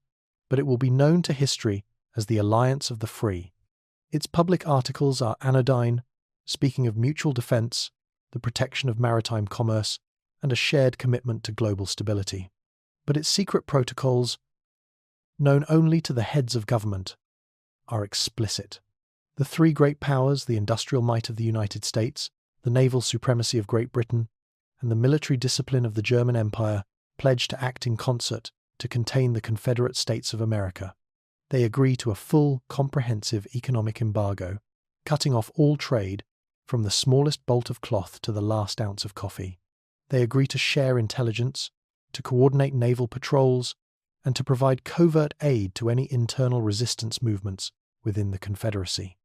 but it will be known to history as the Alliance of the Free. Its public articles are anodyne, speaking of mutual defense, the protection of maritime commerce, and a shared commitment to global stability. But its secret protocols, known only to the heads of government, are explicit. The three great powers, the industrial might of the United States, the naval supremacy of Great Britain, and the military discipline of the German Empire, pledge to act in concert to contain the Confederate States of America. They agree to a full, comprehensive economic embargo, cutting off all trade, from the smallest bolt of cloth to the last ounce of coffee. They agree to share intelligence, to coordinate naval patrols, and to provide covert aid to any internal resistance movements within the Confederacy.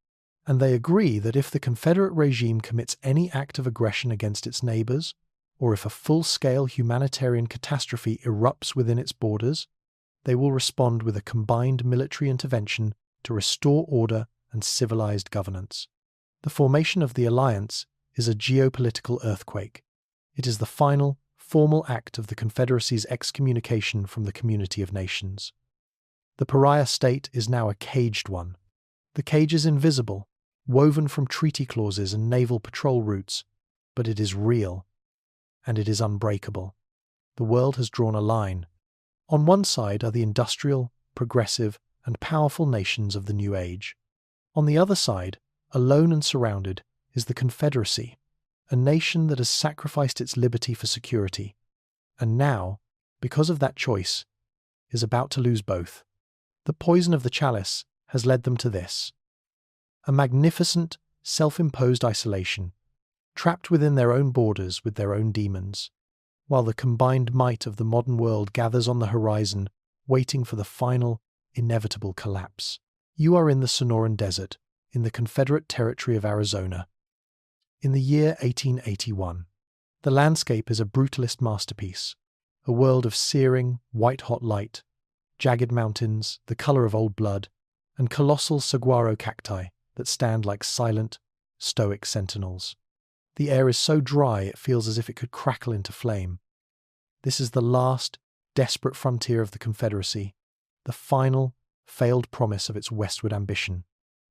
And they agree that if the Confederate regime commits any act of aggression against its neighbors, or if a full-scale humanitarian catastrophe erupts within its borders, they will respond with a combined military intervention to restore order and civilized governance. The formation of the alliance is a geopolitical earthquake. It is the final, formal act of the Confederacy's excommunication from the community of nations. The pariah state is now a caged one. The cage is invisible, woven from treaty clauses and naval patrol routes, but it is real, and it is unbreakable. The world has drawn a line. On one side are the industrial, progressive, and powerful nations of the New Age. On the other side, alone and surrounded, is the Confederacy, a nation that has sacrificed its liberty for security, and now, because of that choice, is about to lose both. The poison of the chalice has led them to this: a magnificent, self-imposed isolation, trapped within their own borders with their own demons, while the combined might of the modern world gathers on the horizon, waiting for the final, inevitable collapse. You are in the Sonoran Desert, in the Confederate territory of Arizona. In the year 1881, the landscape is a brutalist masterpiece, a world of searing, white-hot light, jagged mountains, the color of old blood, and colossal saguaro cacti that stand like silent, stoic sentinels. The air is so dry it feels as if it could crackle into flame. This is the last, desperate frontier of the Confederacy, the final, failed promise of its westward ambition.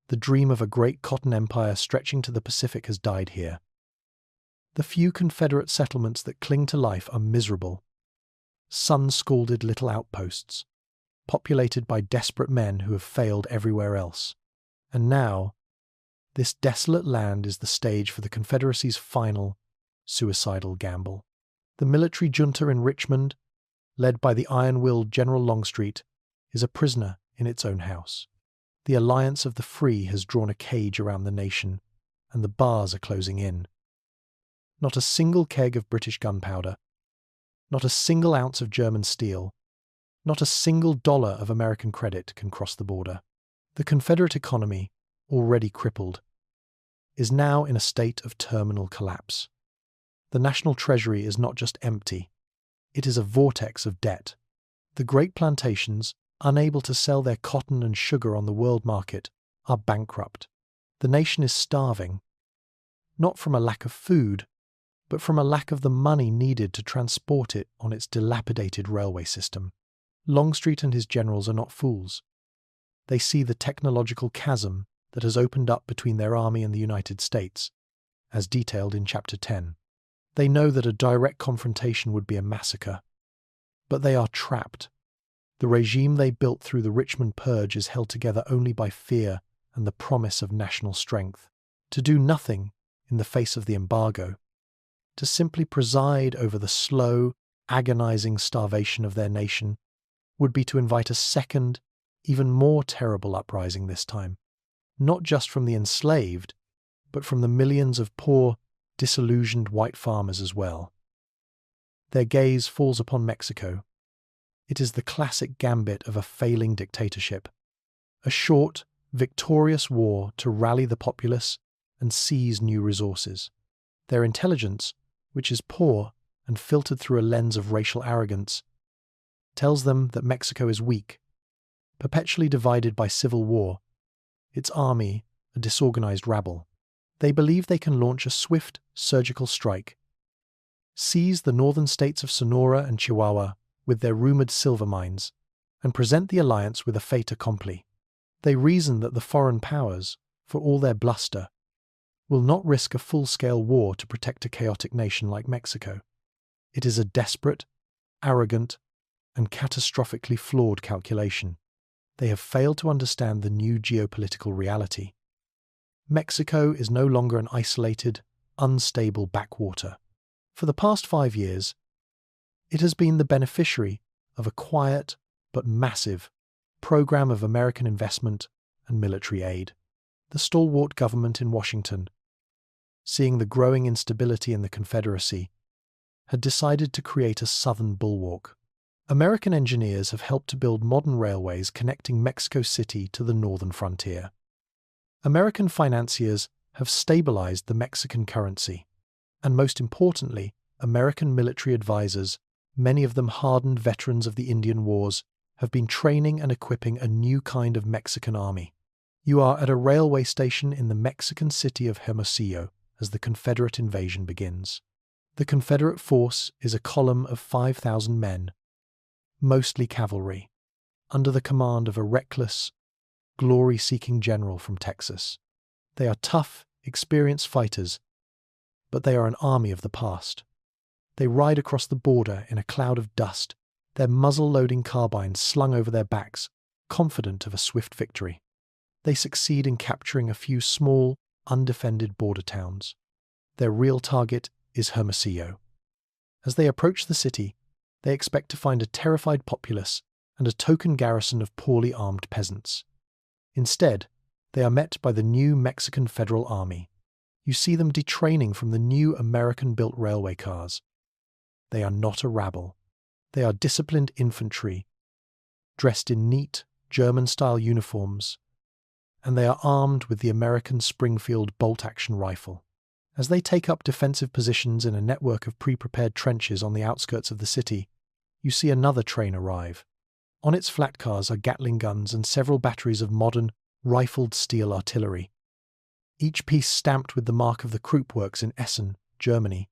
The dream of a great cotton empire stretching to the Pacific has died here. The few Confederate settlements that cling to life are miserable, sun-scalded little outposts, populated by desperate men who have failed everywhere else. And now, this desolate land is the stage for the Confederacy's final, suicidal gamble. The military junta in Richmond, led by the iron-willed General Longstreet, is a prisoner in its own house. The alliance of the free has drawn a cage around the nation, and the bars are closing in. Not a single keg of British gunpowder, not a single ounce of German steel, not a single dollar of American credit can cross the border. The Confederate economy, already crippled, is now in a state of terminal collapse. The national treasury is not just empty, it is a vortex of debt. The great plantations, unable to sell their cotton and sugar on the world market, are bankrupt. The nation is starving, not from a lack of food, but from a lack of the money needed to transport it on its dilapidated railway system. Longstreet and his generals are not fools. They see the technological chasm that has opened up between their army and the United States, as detailed in Chapter 10. They know that a direct confrontation would be a massacre, but they are trapped. The regime they built through the Richmond Purge is held together only by fear and the promise of national strength. To do nothing in the face of the embargo, to simply preside over the slow, agonizing starvation of their nation, would be to invite a second, even more terrible uprising this time, not just from the enslaved, but from the millions of poor, disillusioned white farmers as well. Their gaze falls upon Mexico. It is the classic gambit of a failing dictatorship, a short, victorious war to rally the populace and seize new resources. Their intelligence, which is poor and filtered through a lens of racial arrogance, tells them that Mexico is weak, perpetually divided by civil war, its army a disorganized rabble. They believe they can launch a swift, surgical strike, seize the northern states of Sonora and Chihuahua with their rumored silver mines, and present the alliance with a fait accompli. They reason that the foreign powers, for all their bluster, will not risk a full-scale war to protect a chaotic nation like Mexico. It is a desperate, arrogant, and catastrophically flawed calculation. They have failed to understand the new geopolitical reality. Mexico is no longer an isolated, unstable backwater. For the past 5 years, it has been the beneficiary of a quiet but massive program of American investment and military aid. The stalwart government in Washington, seeing the growing instability in the Confederacy, had decided to create a southern bulwark. American engineers have helped to build modern railways connecting Mexico City to the northern frontier. American financiers have stabilized the Mexican currency, and most importantly, American military advisors, many of them hardened veterans of the Indian Wars, have been training and equipping a new kind of Mexican army. You are at a railway station in the Mexican city of Hermosillo as the Confederate invasion begins. The Confederate force is a column of 5,000 men, mostly cavalry, under the command of a reckless, glory-seeking general from Texas. They are tough, experienced fighters, but they are an army of the past. They ride across the border in a cloud of dust, their muzzle-loading carbines slung over their backs, confident of a swift victory. They succeed in capturing a few small, undefended border towns. Their real target is Hermosillo. As they approach the city, they expect to find a terrified populace and a token garrison of poorly armed peasants. Instead, they are met by the new Mexican Federal Army. You see them detraining from the new American-built railway cars. They are not a rabble. They are disciplined infantry, dressed in neat, German-style uniforms, and they are armed with the American Springfield bolt-action rifle. As they take up defensive positions in a network of pre-prepared trenches on the outskirts of the city, you see another train arrive. On its flat cars are Gatling guns and several batteries of modern, rifled steel artillery, each piece stamped with the mark of the Krupp Works in Essen, Germany,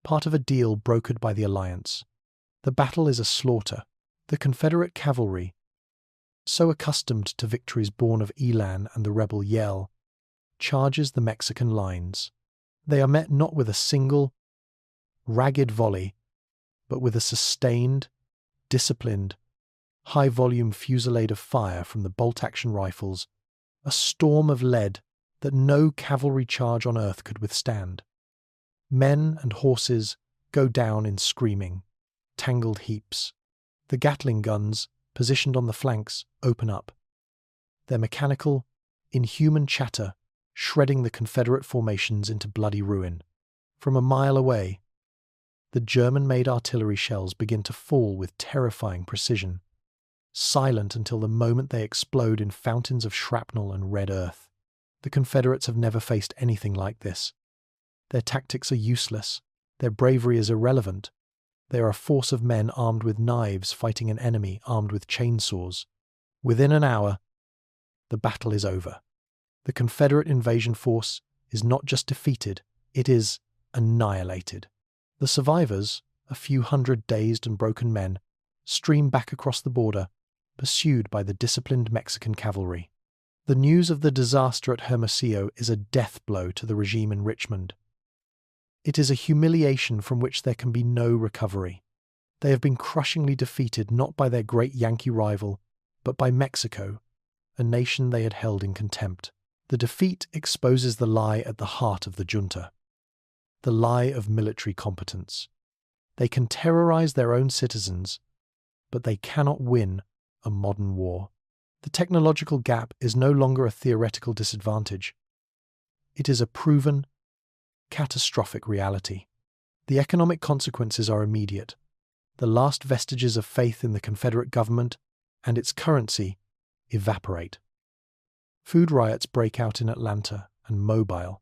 part of a deal brokered by the Alliance. The battle is a slaughter. The Confederate cavalry, so accustomed to victories born of elan and the rebel yell, charges the Mexican lines. They are met not with a single, ragged volley, but with a sustained, disciplined, high-volume fusillade of fire from the bolt-action rifles, a storm of lead that no cavalry charge on earth could withstand. Men and horses go down in screaming, tangled heaps. The Gatling guns, positioned on the flanks, open up, their mechanical, inhuman chatter shredding the Confederate formations into bloody ruin. From a mile away, the German-made artillery shells begin to fall with terrifying precision, silent until the moment they explode in fountains of shrapnel and red earth. The Confederates have never faced anything like this. Their tactics are useless. Their bravery is irrelevant. They are a force of men armed with knives fighting an enemy armed with chainsaws. Within an hour, the battle is over. The Confederate invasion force is not just defeated, it is annihilated. The survivors, a few hundred dazed and broken men, stream back across the border, pursued by the disciplined Mexican cavalry. The news of the disaster at Hermosillo is a death blow to the regime in Richmond. It is a humiliation from which there can be no recovery. They have been crushingly defeated not by their great Yankee rival, but by Mexico, a nation they had held in contempt. The defeat exposes the lie at the heart of the junta, the lie of military competence. They can terrorize their own citizens, but they cannot win a modern war. The technological gap is no longer a theoretical disadvantage. It is a proven, catastrophic reality. The economic consequences are immediate. The last vestiges of faith in the Confederate government and its currency evaporate. Food riots break out in Atlanta and Mobile,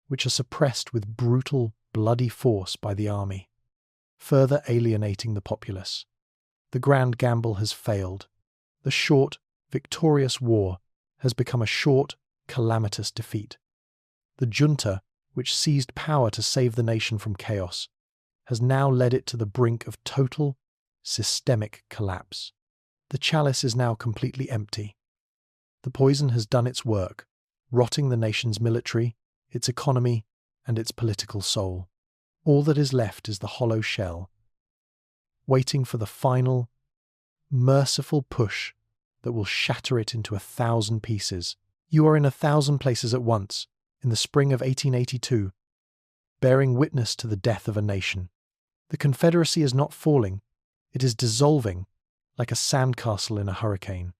which are suppressed with brutal, bloody force by the army, further alienating the populace. The grand gamble has failed. The short, victorious war has become a short, calamitous defeat. The junta, which seized power to save the nation from chaos, has now led it to the brink of total, systemic collapse. The chalice is now completely empty. The poison has done its work, rotting the nation's military, its economy, and its political soul. All that is left is the hollow shell, waiting for the final, merciful push that will shatter it into 1,000 pieces. You are in 1,000 places at once, in the spring of 1882, bearing witness to the death of a nation. The Confederacy is not falling, it is dissolving like a sandcastle in a hurricane.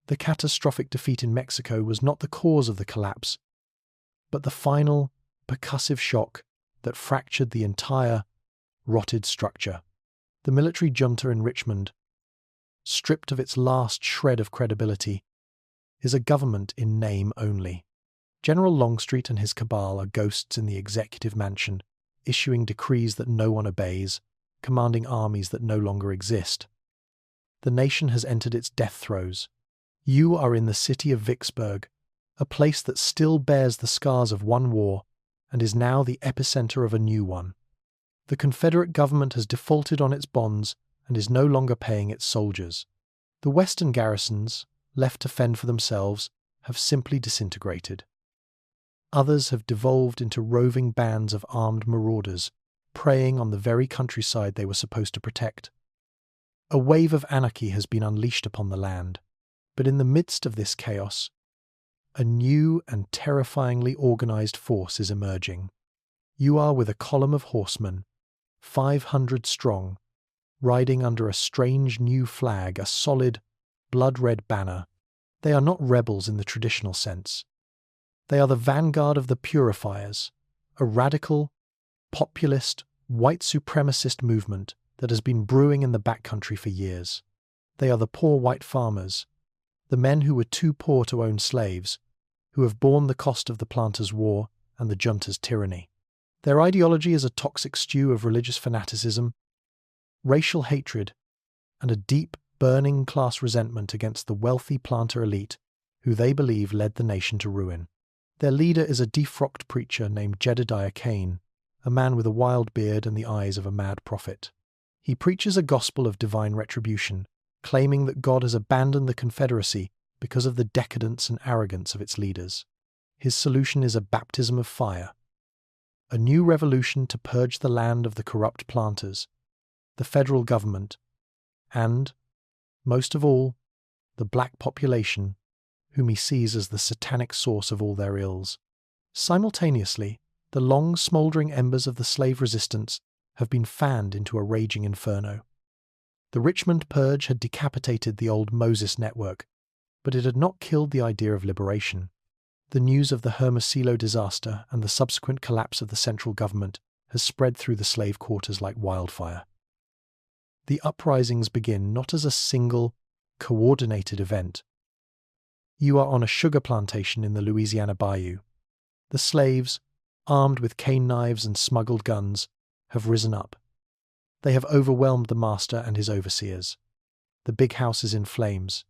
The catastrophic defeat in Mexico was not the cause of the collapse, but the final, percussive shock that fractured the entire, rotted structure. The military junta in Richmond, stripped of its last shred of credibility, is a government in name only. General Longstreet and his cabal are ghosts in the executive mansion, issuing decrees that no one obeys, commanding armies that no longer exist. The nation has entered its death throes. You are in the city of Vicksburg, a place that still bears the scars of one war and is now the epicenter of a new one. The Confederate government has defaulted on its bonds and is no longer paying its soldiers. The Western garrisons, left to fend for themselves, have simply disintegrated. Others have devolved into roving bands of armed marauders, preying on the very countryside they were supposed to protect. A wave of anarchy has been unleashed upon the land, but in the midst of this chaos, a new and terrifyingly organized force is emerging. You are with a column of horsemen, 500 strong, riding under a strange new flag, a solid, blood-red banner. They are not rebels in the traditional sense. They are the vanguard of the Purifiers, a radical, populist, white supremacist movement that has been brewing in the backcountry for years. They are the poor white farmers, the men who were too poor to own slaves, who have borne the cost of the planters' war and the junta's tyranny. Their ideology is a toxic stew of religious fanaticism, racial hatred, and a deep, burning class resentment against the wealthy planter elite who they believe led the nation to ruin. Their leader is a defrocked preacher named Jedediah Kane, a man with a wild beard and the eyes of a mad prophet. He preaches a gospel of divine retribution, claiming that God has abandoned the Confederacy because of the decadence and arrogance of its leaders. His solution is a baptism of fire, a new revolution to purge the land of the corrupt planters, the federal government, and, most of all, the black population, whom he sees as the satanic source of all their ills. Simultaneously, the long smouldering embers of the slave resistance have been fanned into a raging inferno. The Richmond Purge had decapitated the old Moses network, but it had not killed the idea of liberation. The news of the Hermosillo disaster and the subsequent collapse of the central government has spread through the slave quarters like wildfire. The uprisings begin not as a single, coordinated event. You are on a sugar plantation in the Louisiana bayou. The slaves, armed with cane knives and smuggled guns, have risen up. They have overwhelmed the master and his overseers. The big house is in flames,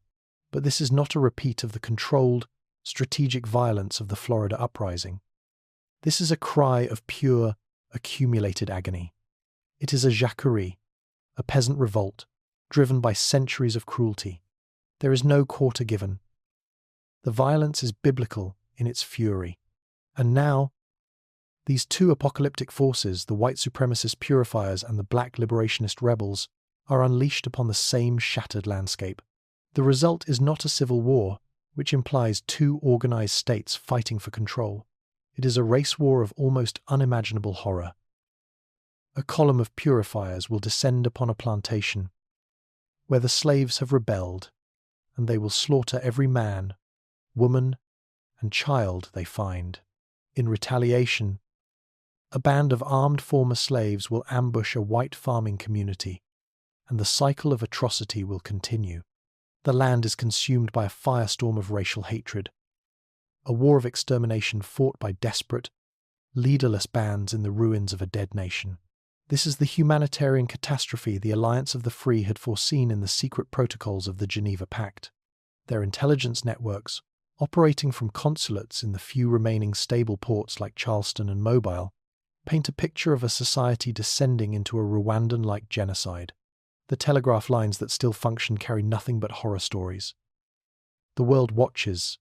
but this is not a repeat of the controlled, strategic violence of the Florida uprising. This is a cry of pure, accumulated agony. It is a jacquerie, a peasant revolt, driven by centuries of cruelty. There is no quarter given. The violence is biblical in its fury. And now, these two apocalyptic forces, the white supremacist purifiers and the black liberationist rebels, are unleashed upon the same shattered landscape. The result is not a civil war, which implies two organized states fighting for control. It is a race war of almost unimaginable horror. A column of purifiers will descend upon a plantation where the slaves have rebelled, and they will slaughter every man, woman, and child they find. In retaliation, a band of armed former slaves will ambush a white farming community, and the cycle of atrocity will continue. The land is consumed by a firestorm of racial hatred, a war of extermination fought by desperate, leaderless bands in the ruins of a dead nation. This is the humanitarian catastrophe the Alliance of the Free had foreseen in the secret protocols of the Geneva Pact. Their intelligence networks, operating from consulates in the few remaining stable ports like Charleston and Mobile, paint a picture of a society descending into a Rwandan-like genocide. The telegraph lines that still function carry nothing but horror stories. The world watches,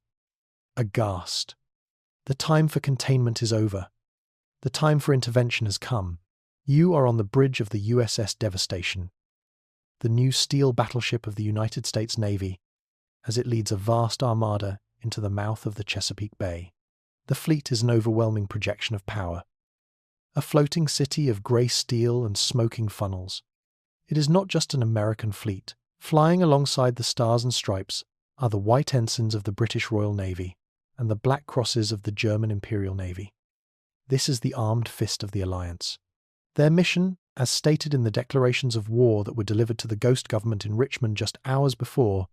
aghast. The time for containment is over. The time for intervention has come. You are on the bridge of the USS Devastation, the new steel battleship of the United States Navy, as it leads a vast armada into the mouth of the Chesapeake Bay. The fleet is an overwhelming projection of power, a floating city of grey steel and smoking funnels. It is not just an American fleet. Flying alongside the stars and stripes are the white ensigns of the British Royal Navy and the black crosses of the German Imperial Navy. This is the armed fist of the Alliance. Their mission, as stated in the declarations of war that were delivered to the ghost government in Richmond just hours before,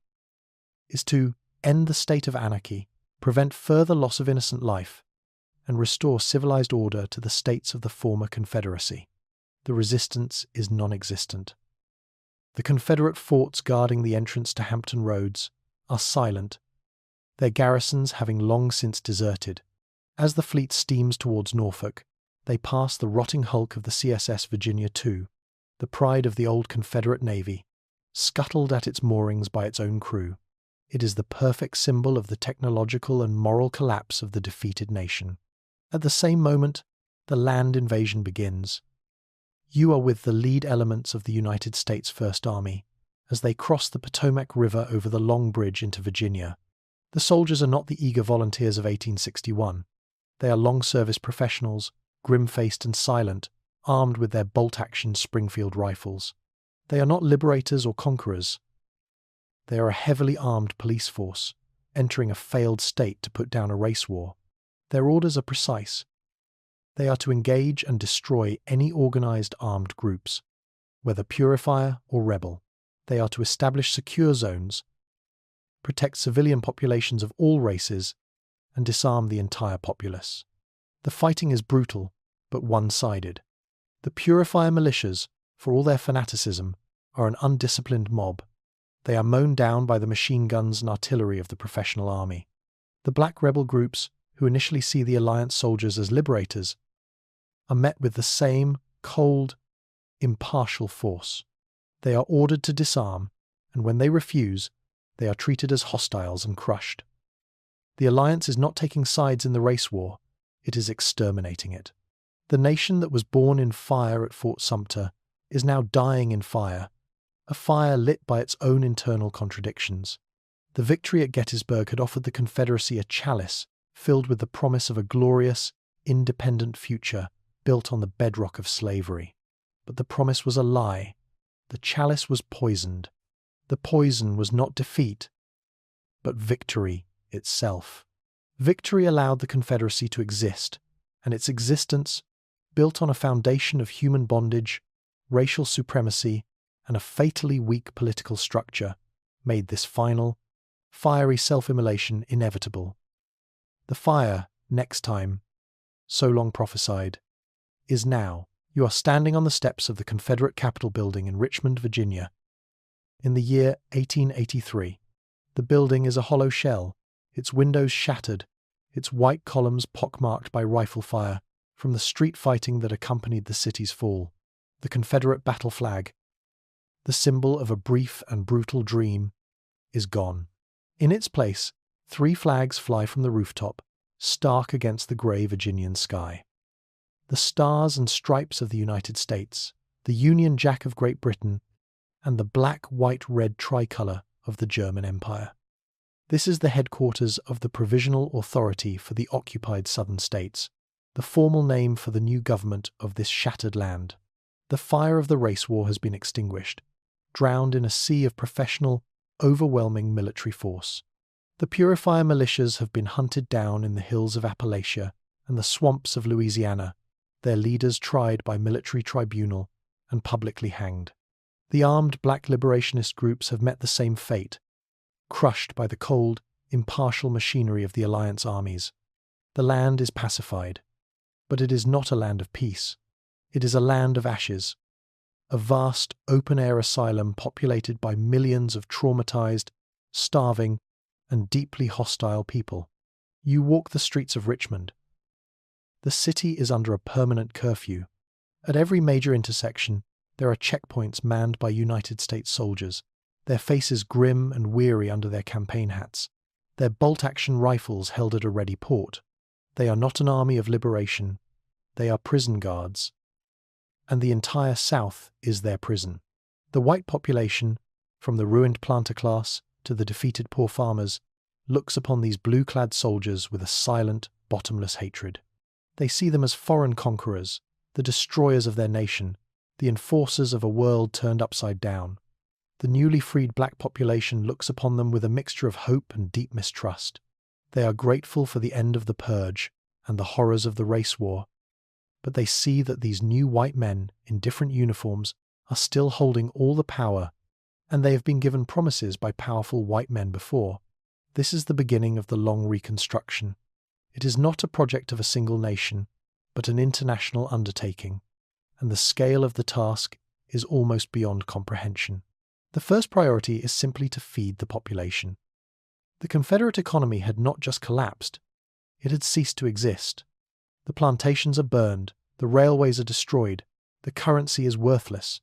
is to end the state of anarchy, prevent further loss of innocent life, and restore civilized order to the states of the former Confederacy. The resistance is non-existent. The Confederate forts guarding the entrance to Hampton Roads are silent, their garrisons having long since deserted. As the fleet steams towards Norfolk, they pass the rotting hulk of the CSS Virginia II, the pride of the old Confederate Navy, scuttled at its moorings by its own crew. It is the perfect symbol of the technological and moral collapse of the defeated nation. At the same moment, the land invasion begins. You are with the lead elements of the United States First Army as they cross the Potomac River over the Long Bridge into Virginia. The soldiers are not the eager volunteers of 1861. They are long-service professionals, grim-faced and silent, armed with their bolt-action Springfield rifles. They are not liberators or conquerors. They are a heavily armed police force, entering a failed state to put down a race war. Their orders are precise. They are to engage and destroy any organized armed groups, whether purifier or rebel. They are to establish secure zones, protect civilian populations of all races, and disarm the entire populace. The fighting is brutal, but one-sided. The purifier militias, for all their fanaticism, are an undisciplined mob. They are mown down by the machine guns and artillery of the professional army. The black rebel groups, who initially see the Alliance soldiers as liberators, are met with the same cold, impartial force. They are ordered to disarm, and when they refuse, they are treated as hostiles and crushed. The Alliance is not taking sides in the race war, it is exterminating it. The nation that was born in fire at Fort Sumter is now dying in fire, a fire lit by its own internal contradictions. The victory at Gettysburg had offered the Confederacy a chalice filled with the promise of a glorious, independent future built on the bedrock of slavery. But the promise was a lie. The chalice was poisoned. The poison was not defeat, but victory itself. Victory allowed the Confederacy to exist, and its existence, built on a foundation of human bondage, racial supremacy, and a fatally weak political structure, made this final, fiery self-immolation inevitable. The fire, next time, so long prophesied, is now. You are standing on the steps of the Confederate Capitol building in Richmond, Virginia. In the year 1883, the building is a hollow shell, its windows shattered, its white columns pockmarked by rifle fire from the street fighting that accompanied the city's fall. The Confederate battle flag, the symbol of a brief and brutal dream, is gone. In its place, 3 flags fly from the rooftop, stark against the grey Virginian sky. The stars and stripes of the United States, the Union Jack of Great Britain, and the black-white-red tricolour of the German Empire. This is the headquarters of the Provisional Authority for the Occupied Southern States, the formal name for the new government of this shattered land. The fire of the race war has been extinguished, drowned in a sea of professional, overwhelming military force. The purifier militias have been hunted down in the hills of Appalachia and the swamps of Louisiana, their leaders tried by military tribunal and publicly hanged. The armed black liberationist groups have met the same fate, crushed by the cold, impartial machinery of the Alliance armies. The land is pacified, but it is not a land of peace. It is a land of ashes, a vast open-air asylum populated by millions of traumatized, starving, and deeply hostile people. You walk the streets of Richmond. The city is under a permanent curfew. At every major intersection, there are checkpoints manned by United States soldiers, their faces grim and weary under their campaign hats, their bolt-action rifles held at a ready port. They are not an army of liberation. They are prison guards. And the entire South is their prison. The white population, from the ruined planter class to the defeated poor farmers, looks upon these blue-clad soldiers with a silent, bottomless hatred. They see them as foreign conquerors, the destroyers of their nation, the enforcers of a world turned upside down. The newly freed black population looks upon them with a mixture of hope and deep mistrust. They are grateful for the end of the Purge and the horrors of the race war, but they see that these new white men in different uniforms are still holding all the power, and they have been given promises by powerful white men before. This is the beginning of the Long Reconstruction. It is not a project of a single nation, but an international undertaking, and the scale of the task is almost beyond comprehension. The first priority is simply to feed the population. The Confederate economy had not just collapsed, it had ceased to exist. The plantations are burned, the railways are destroyed, the currency is worthless.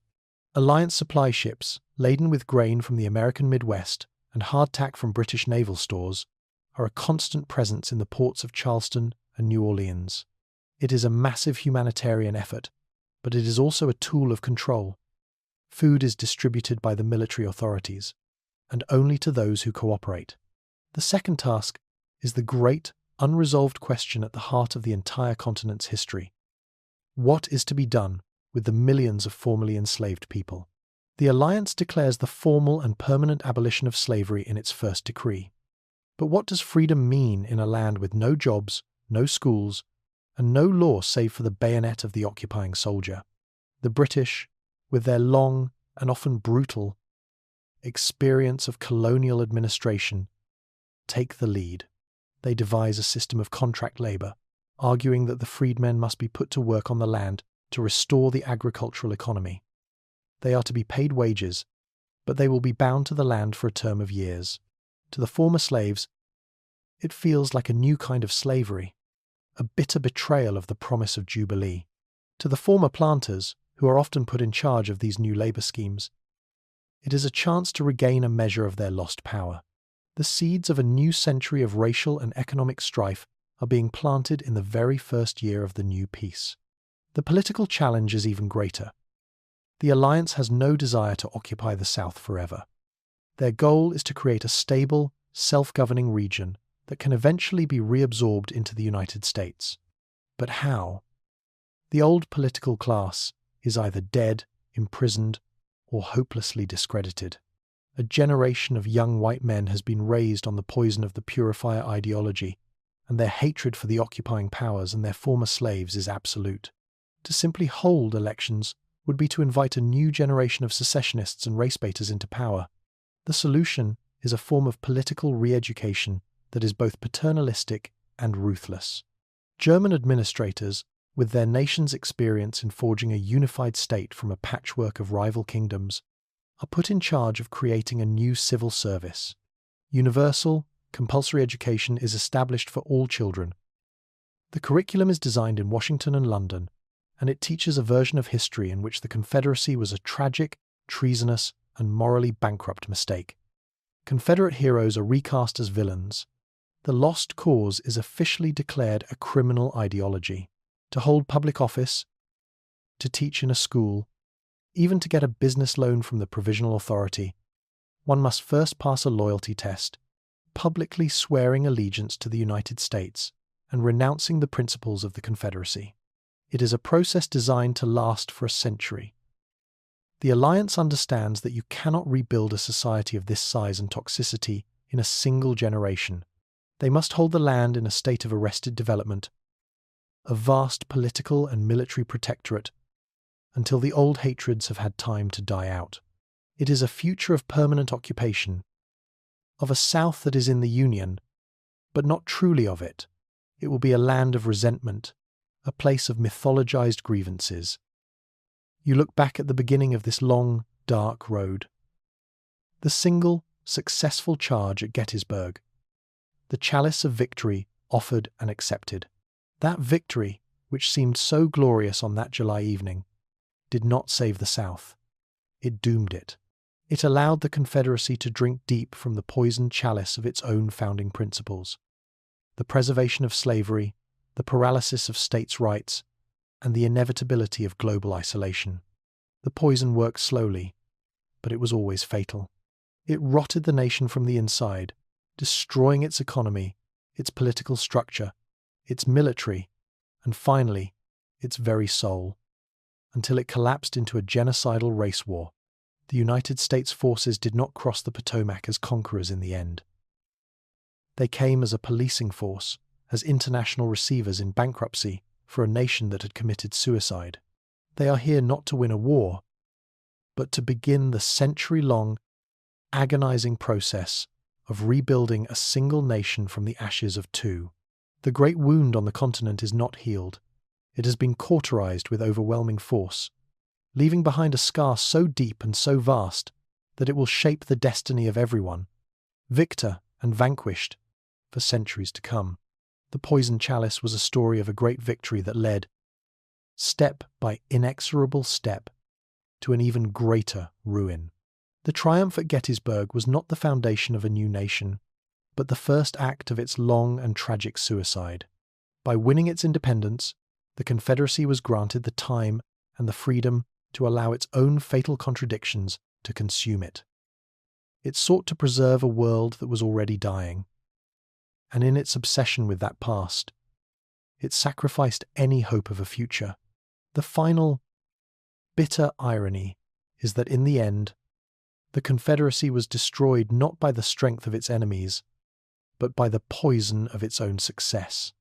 Alliance supply ships, laden with grain from the American Midwest and hardtack from British naval stores, are a constant presence in the ports of Charleston and New Orleans. It is a massive humanitarian effort, but it is also a tool of control. Food is distributed by the military authorities, and only to those who cooperate. The second task is the great, unresolved question at the heart of the entire continent's history. What is to be done with the millions of formerly enslaved people? The Alliance declares the formal and permanent abolition of slavery in its first decree. But what does freedom mean in a land with no jobs, no schools, and no law save for the bayonet of the occupying soldier? The British, with their long and often brutal experience of colonial administration, take the lead. They devise a system of contract labour, arguing that the freedmen must be put to work on the land to restore the agricultural economy. They are to be paid wages, but they will be bound to the land for a term of years. To the former slaves, it feels like a new kind of slavery, a bitter betrayal of the promise of Jubilee. To the former planters, who are often put in charge of these new labour schemes, it is a chance to regain a measure of their lost power. The seeds of a new century of racial and economic strife are being planted in the very first year of the new peace. The political challenge is even greater. The Alliance has no desire to occupy the South forever. Their goal is to create a stable, self-governing region that can eventually be reabsorbed into the United States. But how? The old political class is either dead, imprisoned, or hopelessly discredited. A generation of young white men has been raised on the poison of the purifier ideology, and their hatred for the occupying powers and their former slaves is absolute. To simply hold elections would be to invite a new generation of secessionists and race-baiters into power. The solution is a form of political re-education that is both paternalistic and ruthless. German administrators, with their nation's experience in forging a unified state from a patchwork of rival kingdoms, are put in charge of creating a new civil service. Universal, compulsory education is established for all children. The curriculum is designed in Washington and London, and it teaches a version of history in which the Confederacy was a tragic, treasonous, and morally bankrupt mistake. Confederate heroes are recast as villains. The lost cause is officially declared a criminal ideology. To hold public office, to teach in a school, even to get a business loan from the provisional authority, one must first pass a loyalty test, publicly swearing allegiance to the United States and renouncing the principles of the Confederacy. It is a process designed to last for a century. The Alliance understands that you cannot rebuild a society of this size and toxicity in a single generation. They must hold the land in a state of arrested development, a vast political and military protectorate, until the old hatreds have had time to die out. It is a future of permanent occupation, of a South that is in the Union, but not truly of it. It will be a land of resentment, a place of mythologized grievances. You look back at the beginning of this long, dark road. The single, successful charge at Gettysburg. The chalice of victory offered and accepted. That victory, which seemed so glorious on that July evening, did not save the South. It doomed it. It allowed the Confederacy to drink deep from the poisoned chalice of its own founding principles. The preservation of slavery, the paralysis of states' rights, and the inevitability of global isolation. The poison worked slowly, but it was always fatal. It rotted the nation from the inside, destroying its economy, its political structure, its military, and finally, its very soul, until it collapsed into a genocidal race war. The United States forces did not cross the Potomac as conquerors in the end. They came as a policing force, as international receivers in bankruptcy for a nation that had committed suicide. They are here not to win a war, but to begin the century-long, agonizing process of rebuilding a single nation from the ashes of two. The great wound on the continent is not healed. It has been cauterized with overwhelming force, leaving behind a scar so deep and so vast that it will shape the destiny of everyone, victor and vanquished, for centuries to come. The poisoned chalice was a story of a great victory that led, step by inexorable step, to an even greater ruin. The triumph at Gettysburg was not the foundation of a new nation, but the first act of its long and tragic suicide. By winning its independence, The Confederacy was granted the time and the freedom to allow its own fatal contradictions to consume it. It sought to preserve a world that was already dying, and in its obsession with that past, it sacrificed any hope of a future. The final, bitter irony is that in the end, the Confederacy was destroyed not by the strength of its enemies, but by the poison of its own success.